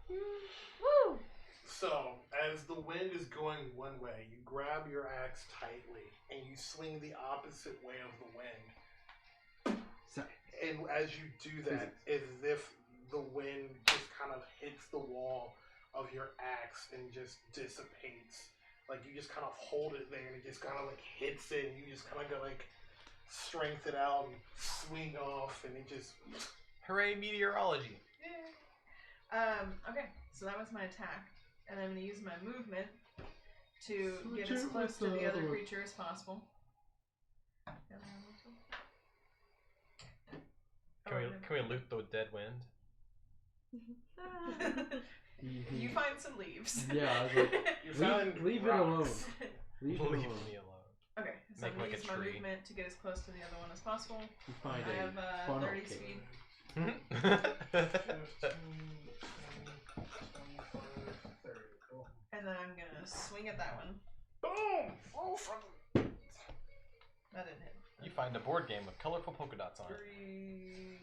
Woo! So as the wind is going one way, you grab your axe tightly and you swing the opposite way of the wind. And as you do that, as if the wind just kind of hits the wall of your axe and just dissipates. Like you just kind of hold it there and it just kind of like hits it and you just kind of go like strength it out and swing off and it just... Hooray, meteorology. Okay, so that was my attack. And I'm going to use my movement to get as close to the other creature as possible. Can we loot the dead wind? You find some leaves. Yeah, I was like, You found leave it rocks. alone. Leave it Leave alone. me alone. Okay, so Make I'm going like to use a my tree. movement to get as close to the other one as possible. You find I have a funnel 30 cave. speed. 15, 20, 25, 30. Cool. And then I'm going to swing at that one. Boom! Oh, from... That didn't hit. You find a board game with colorful polka dots on it. 3,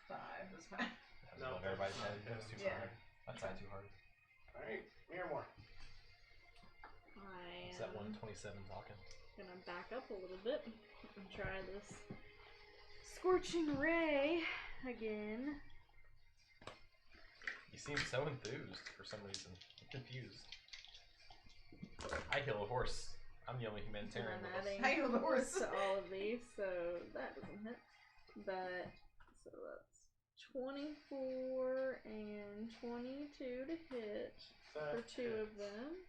5, that's fine. That's No, above everybody's head. yeah. That's too Yeah. hard. That's not too hard. Alright, Niramour. I Is that am 127 talking? gonna back up a little bit and try this scorching ray again. You seem so enthused for some reason. I'm confused. I heal a horse. I'm the only And humanitarian. I'm with us. adding I heal the horse. to all of these, so that doesn't hit. But so that's 24 and 22 to hit for 2 of them.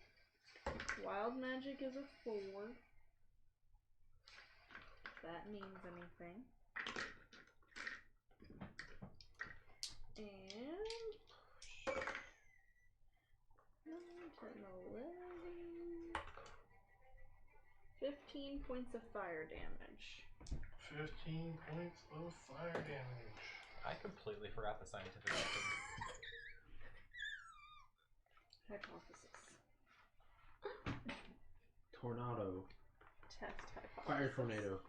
Wild magic is a 4. If that means anything. And 9, 10, 11. 15 points of fire damage. 15 points of fire damage. I completely forgot the scientific method. Hypothesis. Tornado. Test hypothesis. Fire tornado.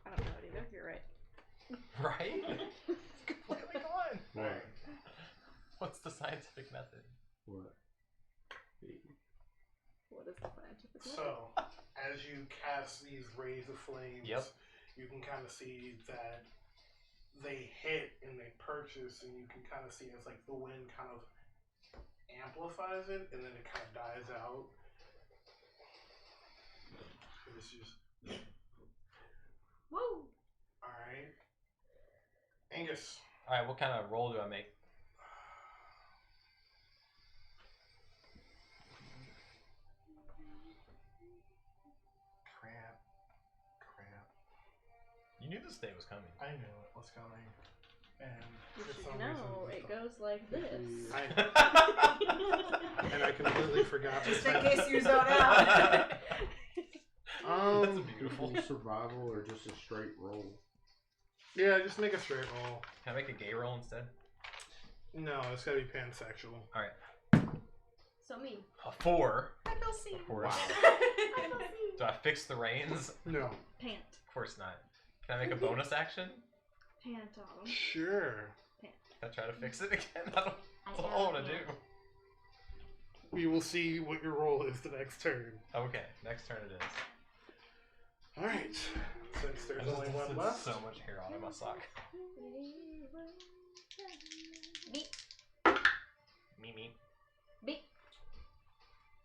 I don't know it either. You're right. Right? It's completely gone. What? What's the scientific method? What? What is the scientific method? So, as you cast these rays of flames, you can kind of see that they hit and they purchase, and you can kind of see as like the wind kind of amplifies it, and then it kind of dies out. It's just Whoa! alright. Angus. Alright, what kind of roll do I make? Crap. You knew this day was coming. I knew it was coming. And You for should some know, reason, it goes like this. and I completely forgot. Just in case you zone out. That's beautiful. Survival or just a straight roll? Yeah, just make a straight roll. Can I make a gay roll instead? No, it's gotta be pansexual. Alright. So me. A 4. I feel seen. Of course. I don't see. Do I fix the reins? No. Pant. Of course not. Can I make a bonus action? Pant on them. Sure. Can I try to fix it again? That's all I want to do. We will see what your roll is the next turn. Okay, next turn it is. Alright. Since there's I only just one had left. so much hair on in my sock. Beep. Me. Beep.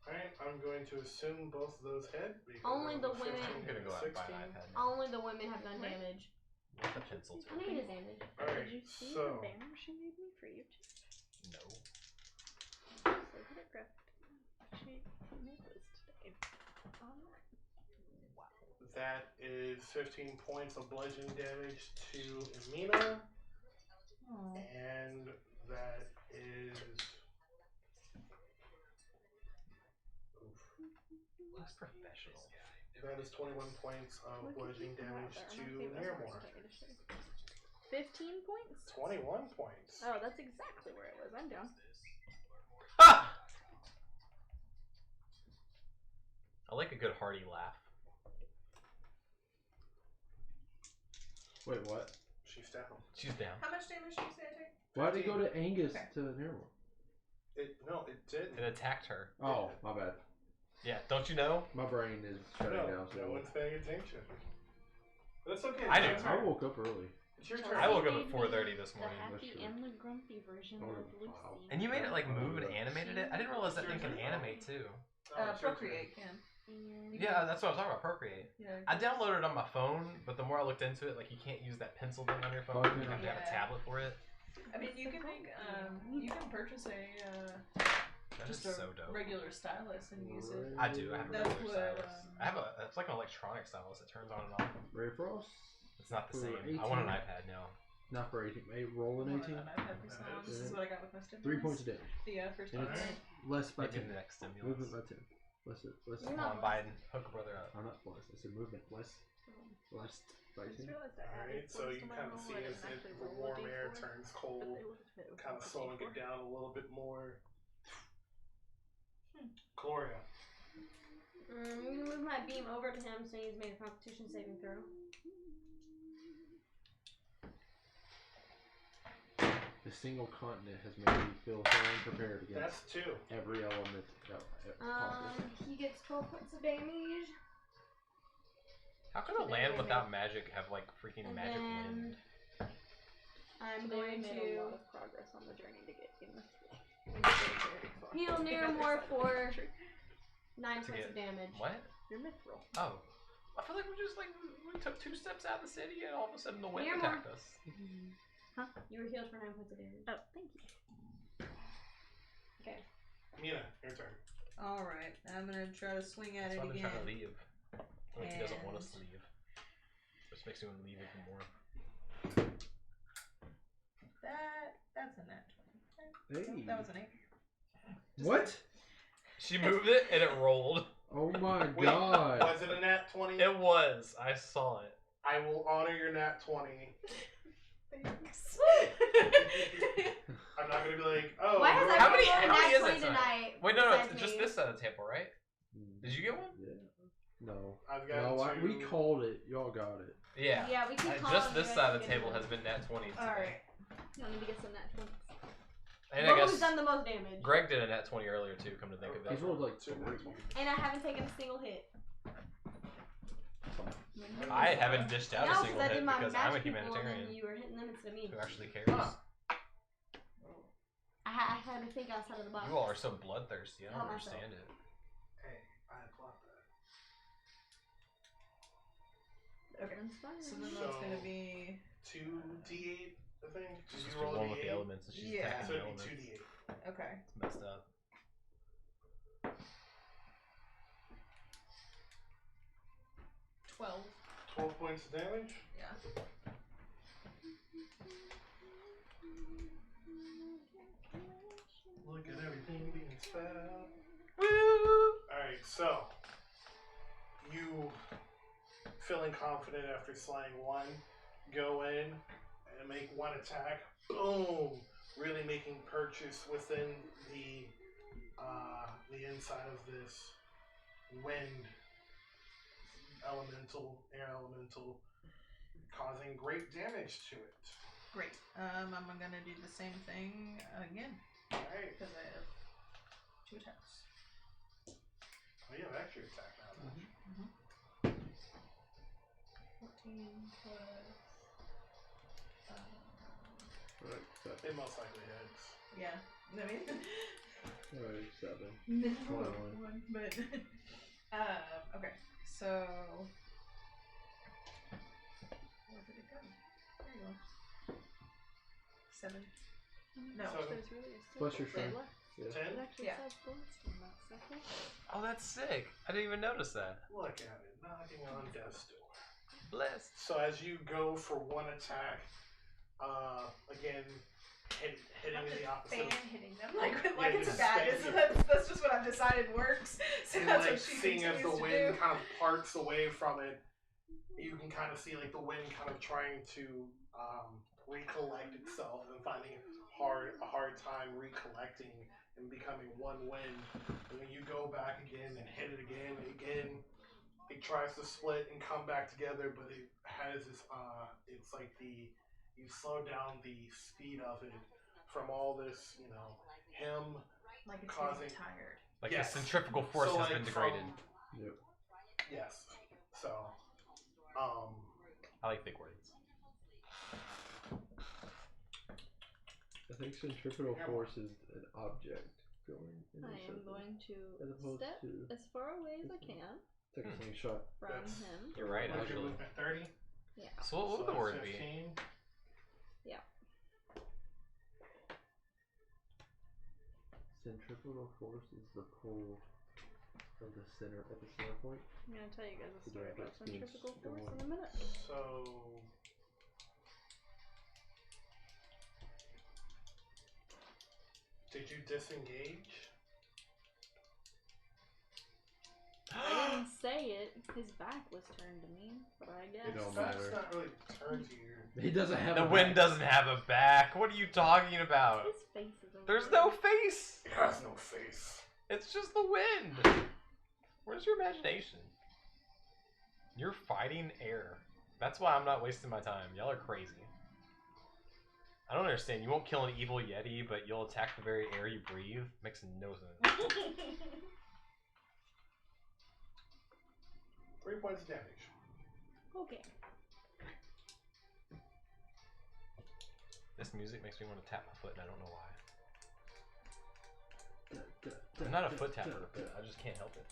Alright, I'm going to assume both of those hit. because Only of the 15 women- I'm gonna go out and buy an 16. iPad now. Only the women have done damage. With a pencil I too. think it is damage. Alright, Did you see so the banner she made me for YouTube? No. So good at graphic. She made this today. that is 15 points of bludgeoning damage to Imina. Oh. And that is Looks professional. that is 21 points of bludgeoning damage to Niramour. 15 points? 21 points. Oh, that's exactly where it was. I'm down. Ha! I like a good hearty laugh. Wait, what? She's down. She's down. How much damage did you say I take? Why'd it go to Angus Okay. to Niramour? No, it didn't. It attacked her. Oh, my bad. Yeah, don't you know? My brain is shutting down. No one's paying attention. That's okay. I it's do. your I turn. woke up early. It's your Chelsey turn. I woke up made at 4:30 me this the morning. happy That's true. and the grumpy version Oh, of Lucy. wow. And you made it like move and animated it? I didn't realize that thing can animate too. Oh, it's your Procreate can. And Yeah, that's what I'm talking about, Procreate. Yeah. I downloaded it on my phone, but the more I looked into it, like you can't use that pencil thing on your phone. You have to have a Yeah. tablet for it. I mean, you can make you can purchase a That is just a so dope. regular stylus and use it. I do. I have a That's regular what, stylus. I have a. It's like an electronic stylus that turns on and off. Ray Frost? It's not the For same. I want an 18? iPad now. Not for 18. Roll an 18. I've had for so long. This is what I got with my stimulus. 3 points of damage. The first And one. it's less by Maybe 10. the next stimulus. Movement by 10. Less. Come on, Biden. Hook a brother up. I'm not plus. I said movement. Less by I just 10. realized I Alright, added so points you to my kind of roll. see I as didn't actually the roll a warm air D4, turns but cold, it was a bit kind of a slowing D4. it down a little bit more. Cuilorea. I'm gonna move my beam over to him so he's made a Constitution saving throw. The single continent has made me feel so unprepared against That's 2. every element. Possible. He gets 12 points of damage. How can a land without magic have like freaking And magic then- wind? I'm They going made a lot to of progress on the journey to get in this heal Niramour for 9 points of damage. What? Your mithril. Oh. I feel like we took 2 steps out of the city and all of a sudden the wind Niramour. attacked us. You were healed for 9 points of damage. Oh, thank you. Okay. Mina, your turn. Alright, I'm gonna try to swing at That's it why I've been again. trying to leave. Like he doesn't want us to And- leave. Which makes me want to leave even more. That's a nat 20. Hey. That was an 8. What? She moved it and it rolled. Oh my Wait, god. was it a nat 20? It was. I saw it. I will honor your nat 20. Thanks. I'm not gonna be like, oh. Why has How everyone many- rolled a how many nat is 20 it tonight? tonight? Wait, no, besides it's just me? this side of the table, right? Did you get one? Yeah. No. I've got No, we called it. Y'all got it. Yeah. Yeah, we keep calling Just this you side guys of the to get table it. has been nat 20 today. Alright. Y'all need to get some nat 20s. And But I who's guess done the most damage? Greg did a nat 20 earlier too, come to think of He's it. rolled like 3. And I haven't taken a single hit. I haven't dished out No, a because single I hit did my because match I'm a people and humanitarian then you were hitting them instead of me. who actually cares. I had to think outside of the box. You all are so bloodthirsty. I don't Help myself. understand it. Hey, I applaud that. Okay. Inspiring. So then that's gonna be 2d8, I think. She's Did just you roll one a with the d8? elements and she's Yeah. attacking So the it'd elements. be 2d8. okay. It's messed up. 12. 12 points of damage. Yeah. Look at everything being spelled. Woo! Alright, so you feeling confident after slaying one, go in and make one attack. Boom! Really making purchase within the inside of this wind elemental, air elemental, causing great damage to it. Great. I'm gonna do the same thing again. Alright. Because I have 2 attacks. Oh, you have extra attack now. Then. 14 plus. Alright, 7. It most likely hits. Yeah. I mean. Alright, 7. One, but. Okay. So. Where did it go? There you go. 7. No. So- There's really a Plus your circle strength. left. Yeah. 10? It actually Yeah. says bullets in that circle. Oh, that's sick. I didn't even notice that. Look at it, knocking on death's door. Blessed. So as you go for one attack, again, hitting I'm just the opposite. fan hitting them like it's a just bag. fan- That's just what I've decided works. So And that's like what she seeing as the continues to wind do. kind of parts away from it, you can kind of see like the wind kind of trying to recollect itself and finding a hard time recollecting and becoming one wind. And then you go back again and hit it again and again. It tries to split and come back together, but it has this. It's like you slow down the speed of it from all this, him Like it's causing- getting tired. Like Yes. the centrifugal force So, has like, been degraded. Yep. Yes. So, I like big words. I think centripetal force is an object going in a I am circle, going as to opposed step to as far away as I can take a slingshot. from That's- him. You're right, what's your actually. movement? 30. Yeah. So what would So the that's word be? 15. Centripetal force is the pull of the center at the center point. I'm gonna tell you guys a The story about direction is centrifugal the force one. in a minute. So, did you disengage? I didn't say it. His back was turned to me, but I guess. It don't That's matter. not really turned to you. He doesn't have The a wind back. doesn't have a back. What are you talking about? His face is over There's there. no face. It has no face. It's just the wind. Where's your imagination? You're fighting air. That's why I'm not wasting my time. Y'all are crazy. I don't understand. You won't kill an evil yeti, but you'll attack the very air you breathe? Makes no sense. 3 points of damage. Okay. This music makes me want to tap my foot, and I don't know why. Da, I'm not a da, foot da, tapper, da. but I just can't help it.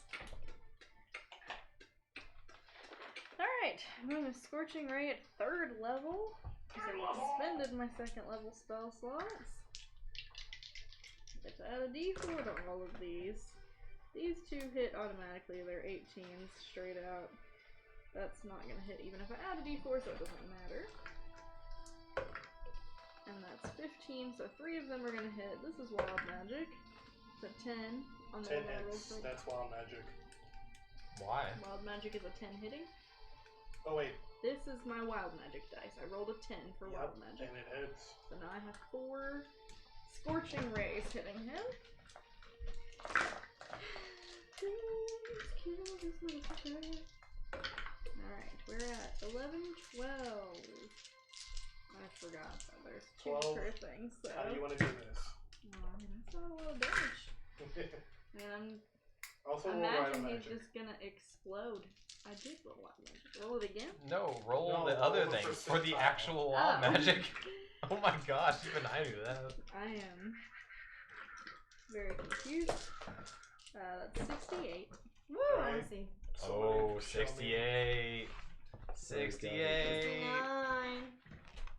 Alright, I'm going to Scorching Ray at 3rd level. Because I expended my 2nd level spell slots. Get to add a d4 to all of these. These 2 hit automatically, they're 18s straight out. That's not going to hit even if I add a d4, so it doesn't matter. And that's 15, so 3 of them are going to hit. This is wild magic. It's a 10 on the 10 one I rolled hits. for. That's wild magic. Why? Wild magic is a 10 hitting. Oh wait. This is my wild magic dice. I rolled a 10 for wild magic. And it hits. So now I have 4 scorching rays hitting him. Please kill this motherfucker. Alright, we're at 11, 12. I forgot that there's 2 per thing, so... How do you want to do this? That's not a lot of damage. And Also, imagine he's just gonna explode. I did roll wild magic. Roll it again? No, roll the other thing for the actual wild magic. Oh my gosh, even I knew that. I am very confused. That's 68. Woo! I want to see. Oh, 68. 68. 69.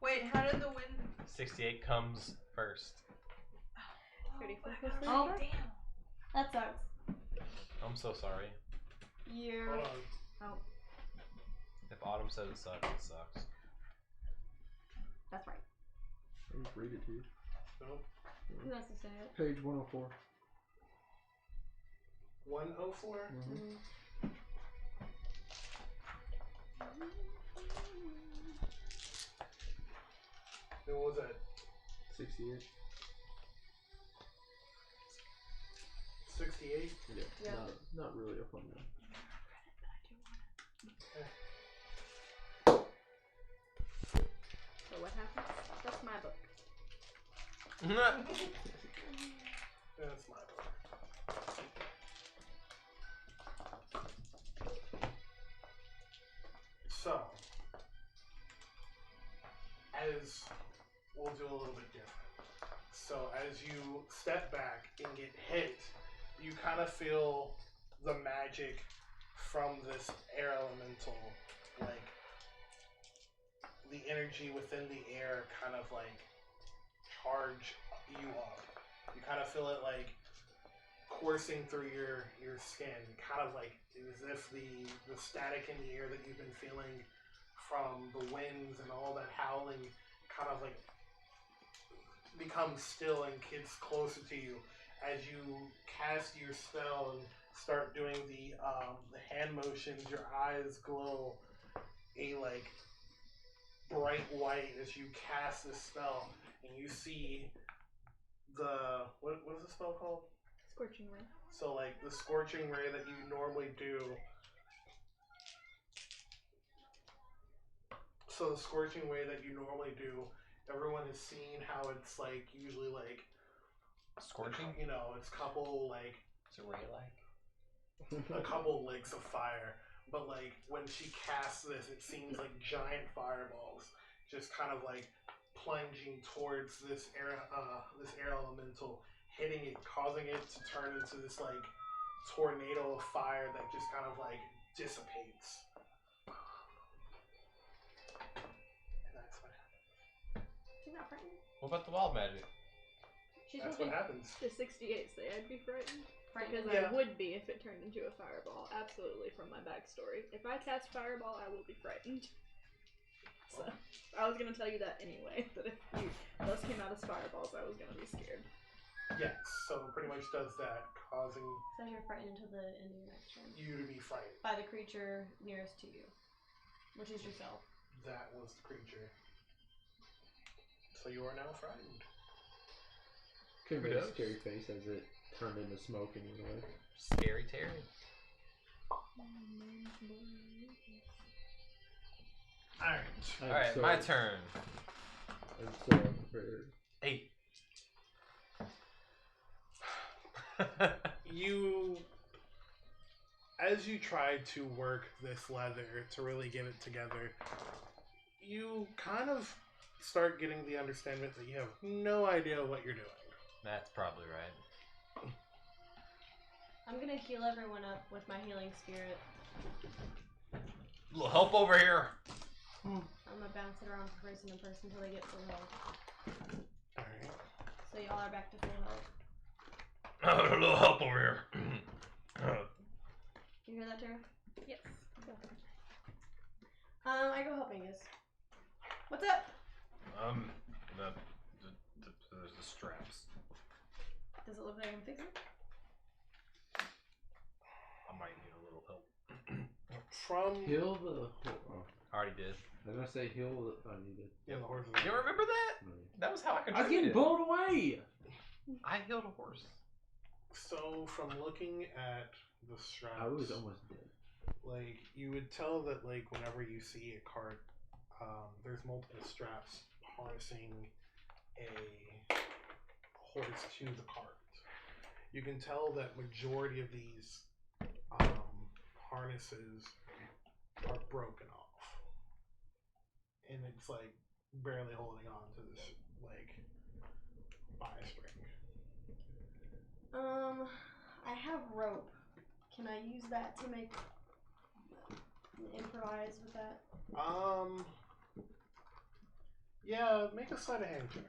Wait, how did the wind? 68 comes first. 34 Oh, plus Oh, 35? damn. That sucks. I'm so sorry. You. Hold on. Oh, If Autumn says it sucks, it sucks. that's right. I'll just read it to you. Nope. Who wants to say it? Page 104. 104? Mm-hmm. Then what was that? 68. 68? Yeah. Not really a fun one. So what happens? That's my book. That's my book. So, as we'll do a little bit different. So, as you step back and get hit, you kind of feel the magic from this air elemental, like the energy within the air kind of like charge you up. You kind of feel it like coursing through your skin, kind of like as if the static in the air that you've been feeling from the winds and all that howling kind of like becomes still and gets closer to you as you cast your spell and start doing the hand motions. Your eyes glow a like bright white as you cast this spell, and you see the what is the spell called? Scorching ray. So like the scorching ray that you normally do. So the scorching ray that you normally do, everyone has seen how it's like usually like Scorching? You know, it's a couple like Is it ray like? a couple licks of fire, but like when she casts this, it seems like giant fireballs just kind of like plunging towards this air elemental, hitting it, causing it to turn into this like tornado of fire that just kind of like dissipates. And that's what happens. She's not frightened. What about the wild magic? She's That's what happens. The 68 say I'd be frightened. Because frightened. I would be if it turned into a fireball. Absolutely, from my backstory. If I cast fireball, I will be frightened. So, I was going to tell you that anyway. That if those came out as fireballs, I was going to be scared. Yes, so it pretty much does that, causing So you're frightened until the end of your next turn. you to be frightened. By the creature nearest to you, which is yourself. That was the creature. So you are now frightened. Could have made a scary face as it turned into smoke and went away. Scary Terry. Alright, So- my turn. And so, very- 8. You, as you try to work this leather to really get it together, you kind of start getting the understanding that you have no idea what you're doing. That's probably right. I'm gonna heal everyone up with my healing spirit. Little help over here. I'm gonna bounce it around from person to person until they get full health. Alright. So y'all are back to full health. A little help over here. You hear that, Tara? Yes. I go help Angus. What's up? The straps. Does it look like I can fix it? I might need a little help. from Heal the. Oh, I already did. I was gonna say heal the. Oh, you did. yeah, the horse. You don't remember that? That was how I I was contributed. getting blown away. I healed a horse. So from looking at the straps, I was almost dead. like you would tell that like whenever you see a cart, there's multiple straps harnessing a horse to the cart. You can tell that majority of these harnesses are broken off, and it's like barely holding on to this like bias spring. I have rope. Can I use that to make improvise with that? Yeah, make a sleight of hand check.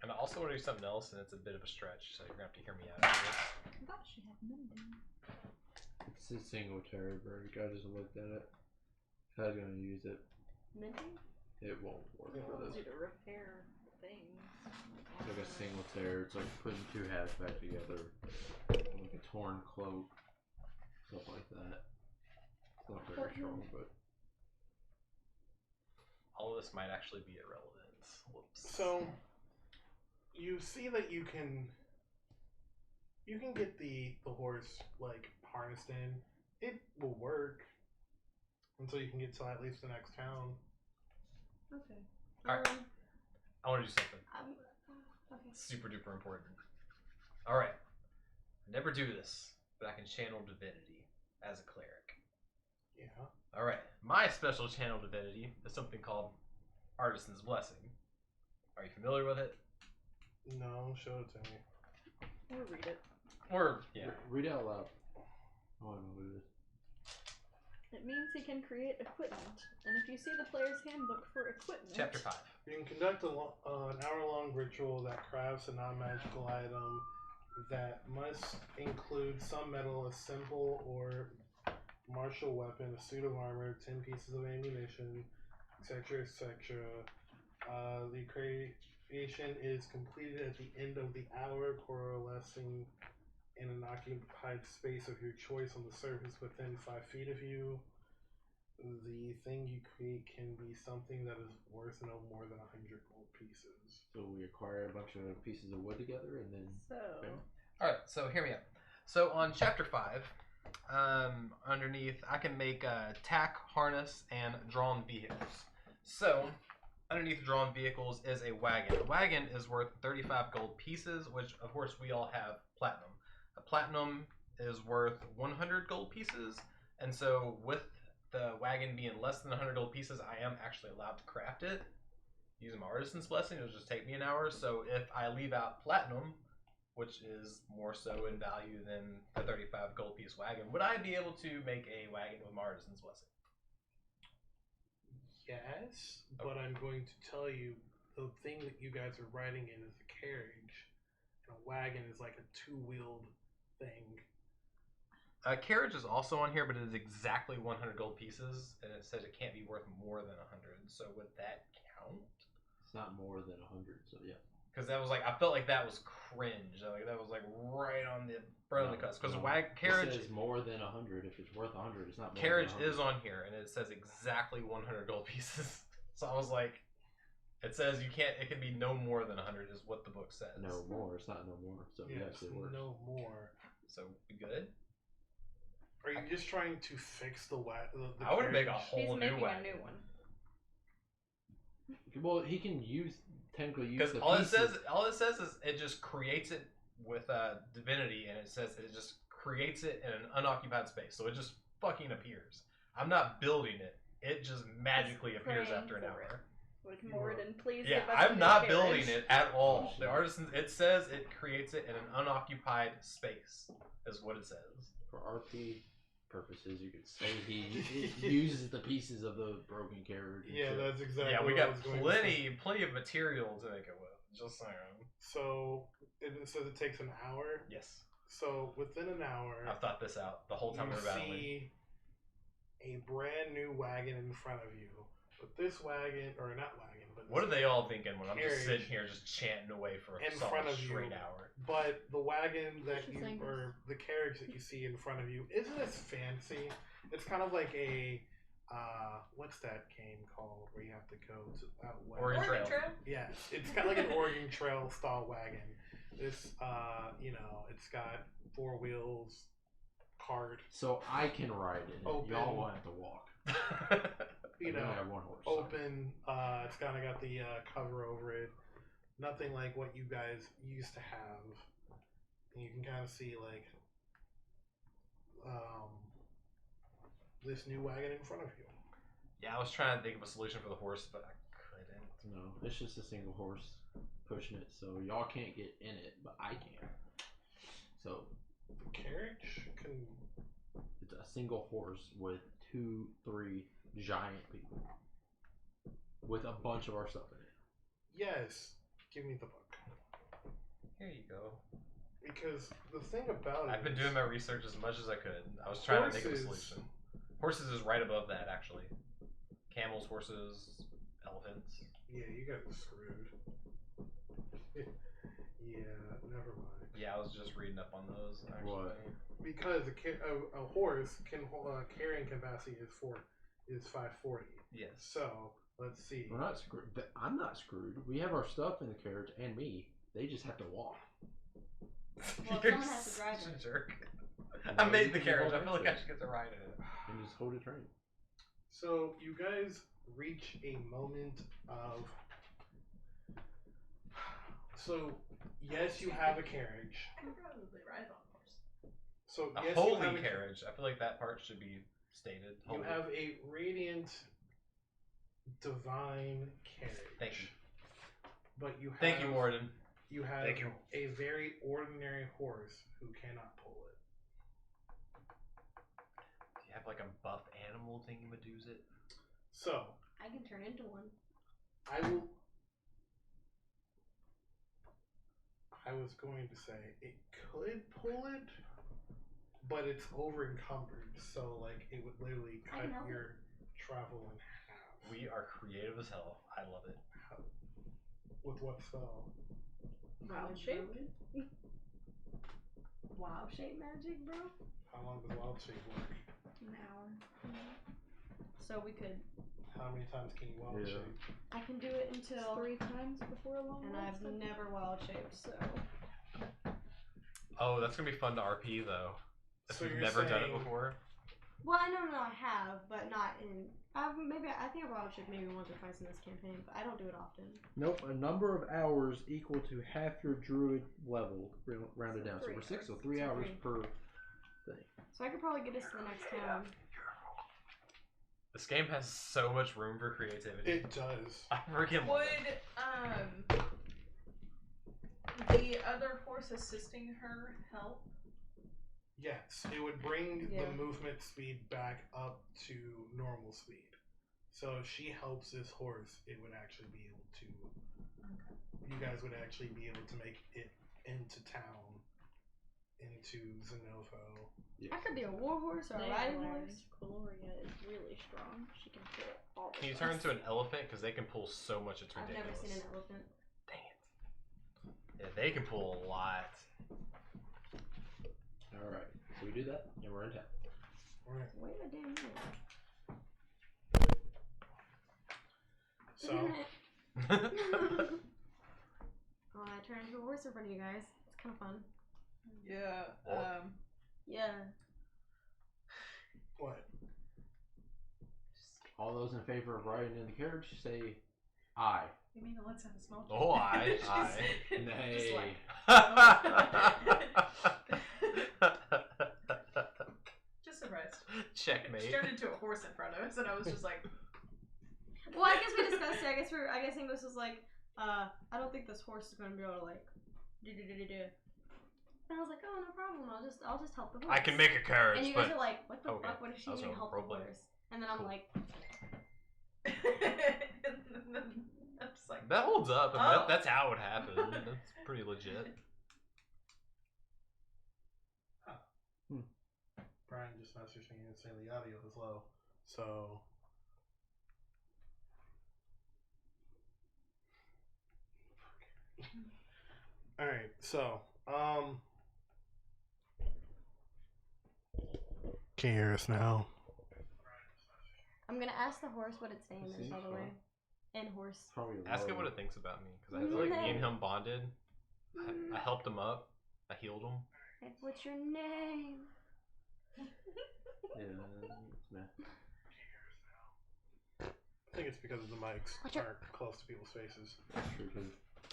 And I also want to do something else, and it's a bit of a stretch, so you're gonna have to hear me out. After this. I thought she had mending. It's a single terror bird. I just looked at it. I was gonna use it. Minting? It won't work It for allows this. you to repair things. It's like a single tear. It's like putting two halves back together. Like a torn cloak. Stuff like that. It's not very strong, but. All of this might actually be irrelevant. Whoops. So you see that you can get the horse like harnessed in. It will work until you can get to at least the next town. Okay. Alright. I want to do something. Okay. Super duper important. Alright. I never do this, but I can channel divinity as a cleric. Yeah. Alright. My special channel divinity is something called Artisan's Blessing. Are you familiar with it? No, show it to me. Or read it. Or, yeah. Read out loud. I want to know what it is. It means he can create equipment, and if you see the player's handbook for equipment... Chapter 5. You can conduct an hour-long ritual that crafts a non-magical item that must include some metal, a simple or martial weapon, a suit of armor, 10 pieces of ammunition, etc., etc. The creation is completed at the end of the hour, coalescing in an occupied space of your choice on the surface within 5 feet of you. The thing you create can be something that is worth no more than 100 gold pieces. So we acquire a bunch of pieces of wood together and then. So... Alright, so hear me out. So on chapter 5, underneath, I can make a tack, harness, and drawn vehicles. So, underneath drawn vehicles is a wagon. A wagon is worth 35 gold pieces, which of course we all have platinum. A platinum is worth 100 gold pieces, and so with the wagon being less than 100 gold pieces, I am actually allowed to craft it. Using my Artisan's Blessing, it'll just take me an hour, so if I leave out platinum, which is more so in value than the 35 gold piece wagon, would I be able to make a wagon with my Artisan's Blessing? Yes, but I'm going to tell you the thing that you guys are riding in is a carriage, and a wagon is like a two-wheeled thing. A carriage is also on here, but it is exactly 100 gold pieces, and it says it can't be worth more than 100. So would that count? It's not more than 100, so yeah. Because that was like, I felt like that was cringe. Like that was like right on the front of the cusp. Because carriage it says more than 100. If it's worth 100, it's not more carriage than 100. is on here, and it says exactly 100 gold pieces. So I was like, it says you can't. It can be no more than 100 is what the book says. No more. It's not no more. So yes, it works. No more. So we good? Are you just trying to fix the wagon? I would make a He's whole new making wagon. a new one. Well, he can technically use Because the all pieces. it says is it just creates it with divinity, and it says it just creates it in an unoccupied space, so it just fucking appears. I'm not building it; it just magically appears praying after an for hour. Like Morden, please Yeah, give us I'm a not new building carriage. it at all. Oh, The shit. artisan, it says it creates it in an unoccupied space, is what it says. For RP purposes, you could say he uses the pieces of the broken carriage. and Yeah, shit. that's exactly. Yeah, we what I got was going to say. plenty of material to make it with. Just saying. So it says it takes an hour. Yes, So within an hour, I've thought this out the whole time we you were battling. see a brand new wagon in front of you But this wagon, or not wagon, but What are they all thinking when I'm just carriage sitting here just chanting away for a in solid front of you. straight hour? But the wagon that She's you, saying or the carriage that you see in front of you, isn't as fancy. It's kind of like a, what's that game called where you have to go to out west? Oregon Trail. Yeah, it's kind of like an Oregon Trail style wagon. This, you know, it's got 4 wheels, cart. So I can ride it. Open. Y'all will have to walk. You know, I have one horse. open. It's kind of got the cover over it. Nothing like what you guys used to have. And you can kind of see like this new wagon in front of you. Yeah, I was trying to think of a solution for the horse, but I couldn't. No, it's just a single horse pushing it, so y'all can't get in it, but I can. So The carriage can. it's a single horse with 2, 3 giant people with a bunch of our stuff in it. Yes, give me the book. Here you go. Because the thing about it, I've been doing my research as much as I could. I was trying to think of a Horses. solution. Horses is right above that, actually. Camels, horses, elephants. Yeah, you guys are screwed. Yeah, never mind. Yeah, I was just reading up on those. Actually. What? Because a horse can carrying capacity is 540. Yes. So let's see. We're not screwed. I'm not screwed. We have our stuff in the carriage and me. They just have to walk. Well, You're someone has to drive such it. a jerk. No, I made you the can carriage. I hold feel like it. I should get to ride in it. And just hold a train. So you guys reach a moment of. So yes, you have a carriage. I could probably ride on a horse. So A yes, holy you have a carriage. I feel like that part should be stated. You Holy. have a radiant, divine carriage. Thank you. But you have. Thank you, Morden. You have Thank you. a very ordinary horse who cannot pull it. Do you have like a buff animal thingy Medusa it? So I can turn into one. I was going to say it could pull it, but it's over encumbered, so like it would literally I cut can help your travel in half. We are creative as hell. I love it. With what spell? Wild shape. Wild shape magic, bro. How long does wild shape work? An hour. So we could. How many times can you wild Yeah. shape? I can do it until. 3 times before a long And rest, I've I think. never wild shaped, so. Oh, that's gonna be fun to RP though. If So we've you're never done it saying- before. Well, I know, I have, but not in. I think I wild shaped maybe once or twice in this campaign, but I don't do it often. Nope, a number of hours equal to half your druid level, rounded So down. So 3 we're 6, so hours. 3 So hours 3. per thing. So I could probably get us to the next town. This game has so much room for creativity. It does. I freaking love it. Would the other horse assisting her help? Yes, it would bring Yeah. the movement speed back up to normal speed. So if she helps this horse, it would actually be able to. You guys would actually be able to make it into town, into Zenovo. Yeah. I could be a war horse or a They riding learned horse. Cuilorea is really strong. She can pull all the Can you stuff. turn into an elephant? Because they can pull so much, it's I've ridiculous. never seen an elephant. Dang it. Yeah, they can pull a lot. Alright, so we do that, and we're in town. Right. Wait a damn minute. So Oh, I turned into a horse in front of you guys. It's kind of fun. Yeah. Well, Yeah. what? All those in favor of riding in the carriage, say aye. You mean let's have a small chat? Oh, aye, Just- aye. just like, just surprised. She Checkmate. turned into a horse in front of us, and I was just like, Well, I guess we discussed it. I guess English was like, I don't think this horse is gonna be able to like do. And I was like, oh, no problem. I'll just help the horse. I can make a carriage, And you but guys are like, what the Okay. fuck? What does she That was mean a help the roleplay. horse? And then I'm Cool. like, and then I'm just like, that holds up. And Oh. that's how it happened. That's pretty legit. Brian just messaged me and saying the audio is low. So Alright, so, can you hear us now? I'm gonna ask the horse what its name is, by the way. And horse. Probably Ask it what it thinks about me, because I feel like me and him bonded. I helped him up. I healed him. Like, what's your name? Yeah, it's meh. I think it's because the mics aren't close to people's faces.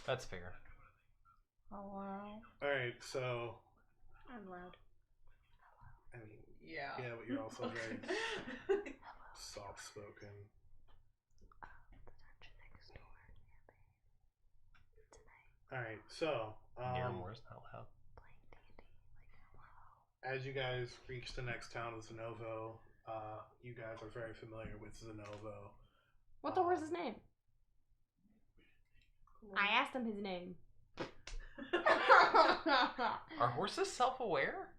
That's fair. Oh, wow. Alright, so, I'm loud. I mean, Yeah. yeah, but you're also very soft-spoken. Alright, so, Niramour's not loud. as you guys reach the next town of Zenovo, you guys are very familiar with Zenovo. What's the horse's name? I asked him his name. Are horses self-aware?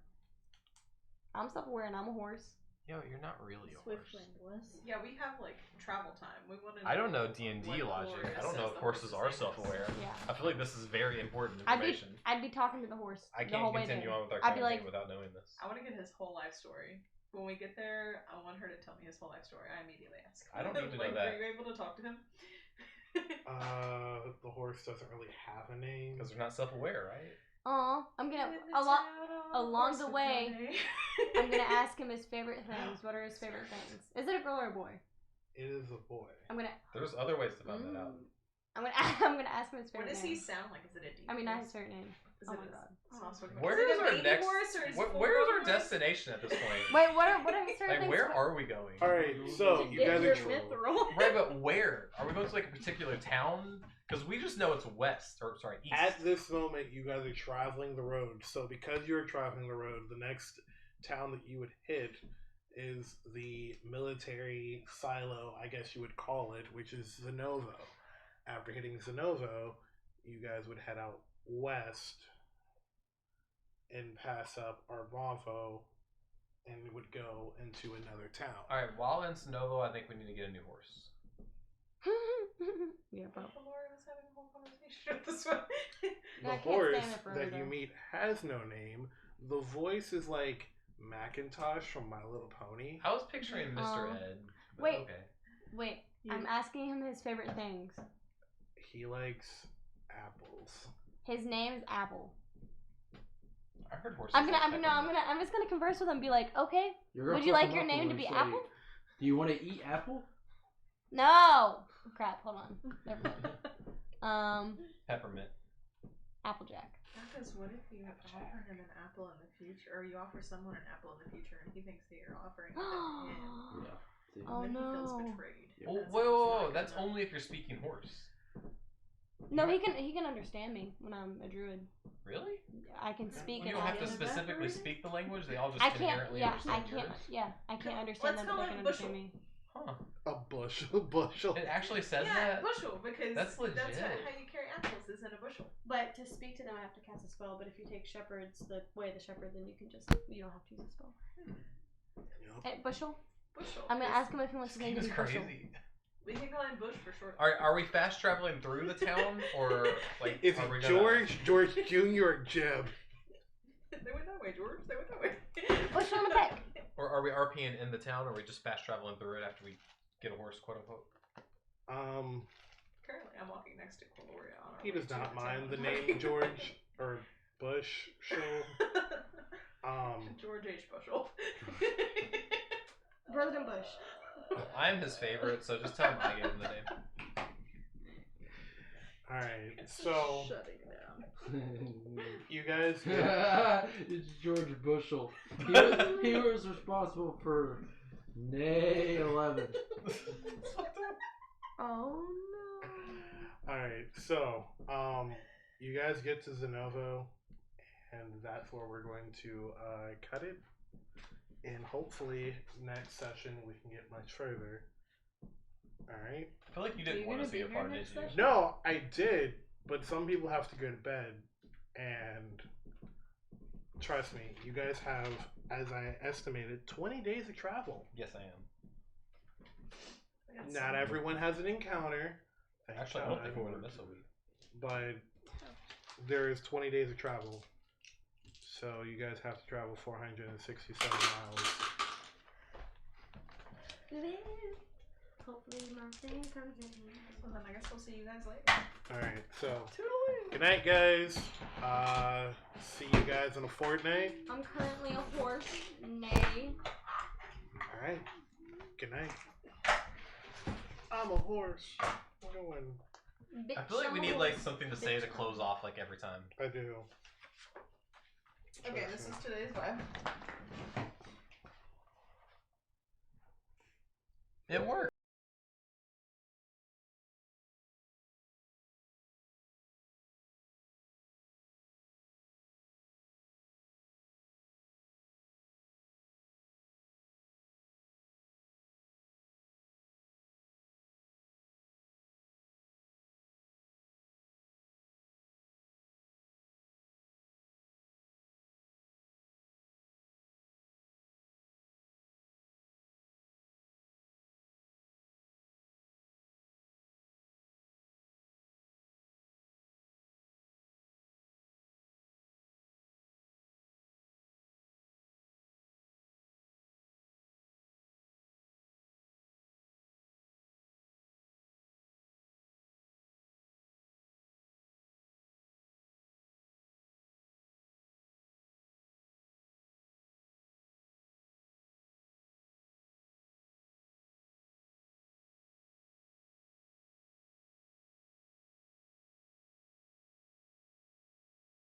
I'm self-aware and I'm a horse. Yo, you're not really a Swift horse. windless. Yeah, we have like travel time. We want to. I don't know D&D logic. I don't know if horses are self-aware. Yeah. I feel like this is very important I'd information. be talking to the horse. I the can't whole way continue there. on with our I'd be conversation like, without knowing this. I want to get his whole life story. When we get there, I want her to tell me his whole life story. I immediately ask. I don't need to know like, that. Are you able to talk to him? The horse doesn't really have a name. Because they're not self-aware, right? I'm gonna along the way. I'm gonna ask him his favorite things. What are his favorite things? Is it a girl or a boy? It is a boy. There's other ways to find that out. I'm gonna ask him his favorite. What does name. he sound like? Is it a deep I mean, not voice? his favorite name. Is Oh it my a god. soft-spoken voice? Where Is is it a our baby next? horse or is Where is full-grown our horse? destination at this point? Wait, what are his favorite Like, things? where are we going? Alright, so you guys are mithril. Right, but where? Are we going to like a particular town? Because we just know it's west, or sorry, east. at this moment you guys are traveling the road. So because you're traveling the road, the next town that you would hit is the military silo, I guess you would call it, which is Zenovo. After hitting Zenovo, you guys would head out west and pass up Arvavo and would go into another town. Alright, while in Zenovo, I think we need to get a new horse. Yeah, bro. Cuilorea was having a whole conversation with this one. The I can't horse stand it forever, that you though. meet has no name. The voice is like Macintosh from My Little Pony. I was picturing Mr. Ed. But wait. Okay. Wait, I'm asking him his favorite things. He likes apples. His name is Apple. I heard horses. I'm just gonna converse with him and be like, okay, would you like your name to be Apple? Do you want to eat apple? No! Crap, hold on. Never mind. Peppermint. Applejack. Because what if you offer him an apple in the future, or you offer someone an apple in the future, and he thinks that you're offering it to him? Yeah. See? Oh, And then he feels no. betrayed. Yeah. Oh, That's whoa, not that's good enough. only if you're speaking horse. No, he can understand me when I'm a druid. Really? I can speak You in don't have to audio. specifically speak the language. They all just I can't. inherently Yeah, understand I can't. yours? Yeah, I can't understand Let's them, but call they it can bushel. understand me. Huh? A bushel. It actually says Yeah, that. bushel, because That's legit. how you carry apples is in a bushel. But to speak to them, I have to cast a spell. But if you take shepherds the way of the shepherd, then you don't have to use a spell. Hey, bushel. Bushel. I'm gonna ask him if he wants This his name game to is be bushel. crazy. We can call him Bush for short. Are we fast traveling through the town, or like Is are we it gonna... George Jr. or Jeb? They went that way, George. They went that way. Bushel on the pick. Or are we RPing in the town, or are we just fast traveling through it after we get a horse, quote unquote? Currently, I'm walking next to Cuilorea on our He way does to not mind the town. name George or Bush. George H. Bushel. President Bush. I'm his favorite, so just tell him I gave him the name. Alright, so Shutting down. you guys It's George Bushel. He was responsible for Nay 11. Oh no. Alright, so you guys get to Zenovo, and that's where we're going to cut it. And hopefully next session we can get much further. Alright? I feel like you Are didn't you want to gonna see be a here part, did next you? session? No, I did, but some people have to go to bed. And trust me, you guys have, as I estimated, 20 days of travel. Yes, I am. Not everyone has an encounter. Thank Actually, I don't God. think we're gonna miss a week. but there's 20 days of travel. So you guys have to travel 467 miles. Hopefully my thing comes in. Well, then I guess we'll see you guys later. Alright, so Toodaloo. good night, guys. See you guys in a fortnight. I'm currently a horse. Nay. Alright. Good night. I'm a horse. I'm going. I feel like we need like something to say to close off like every time. I do. Okay, this is today's vibe. It worked.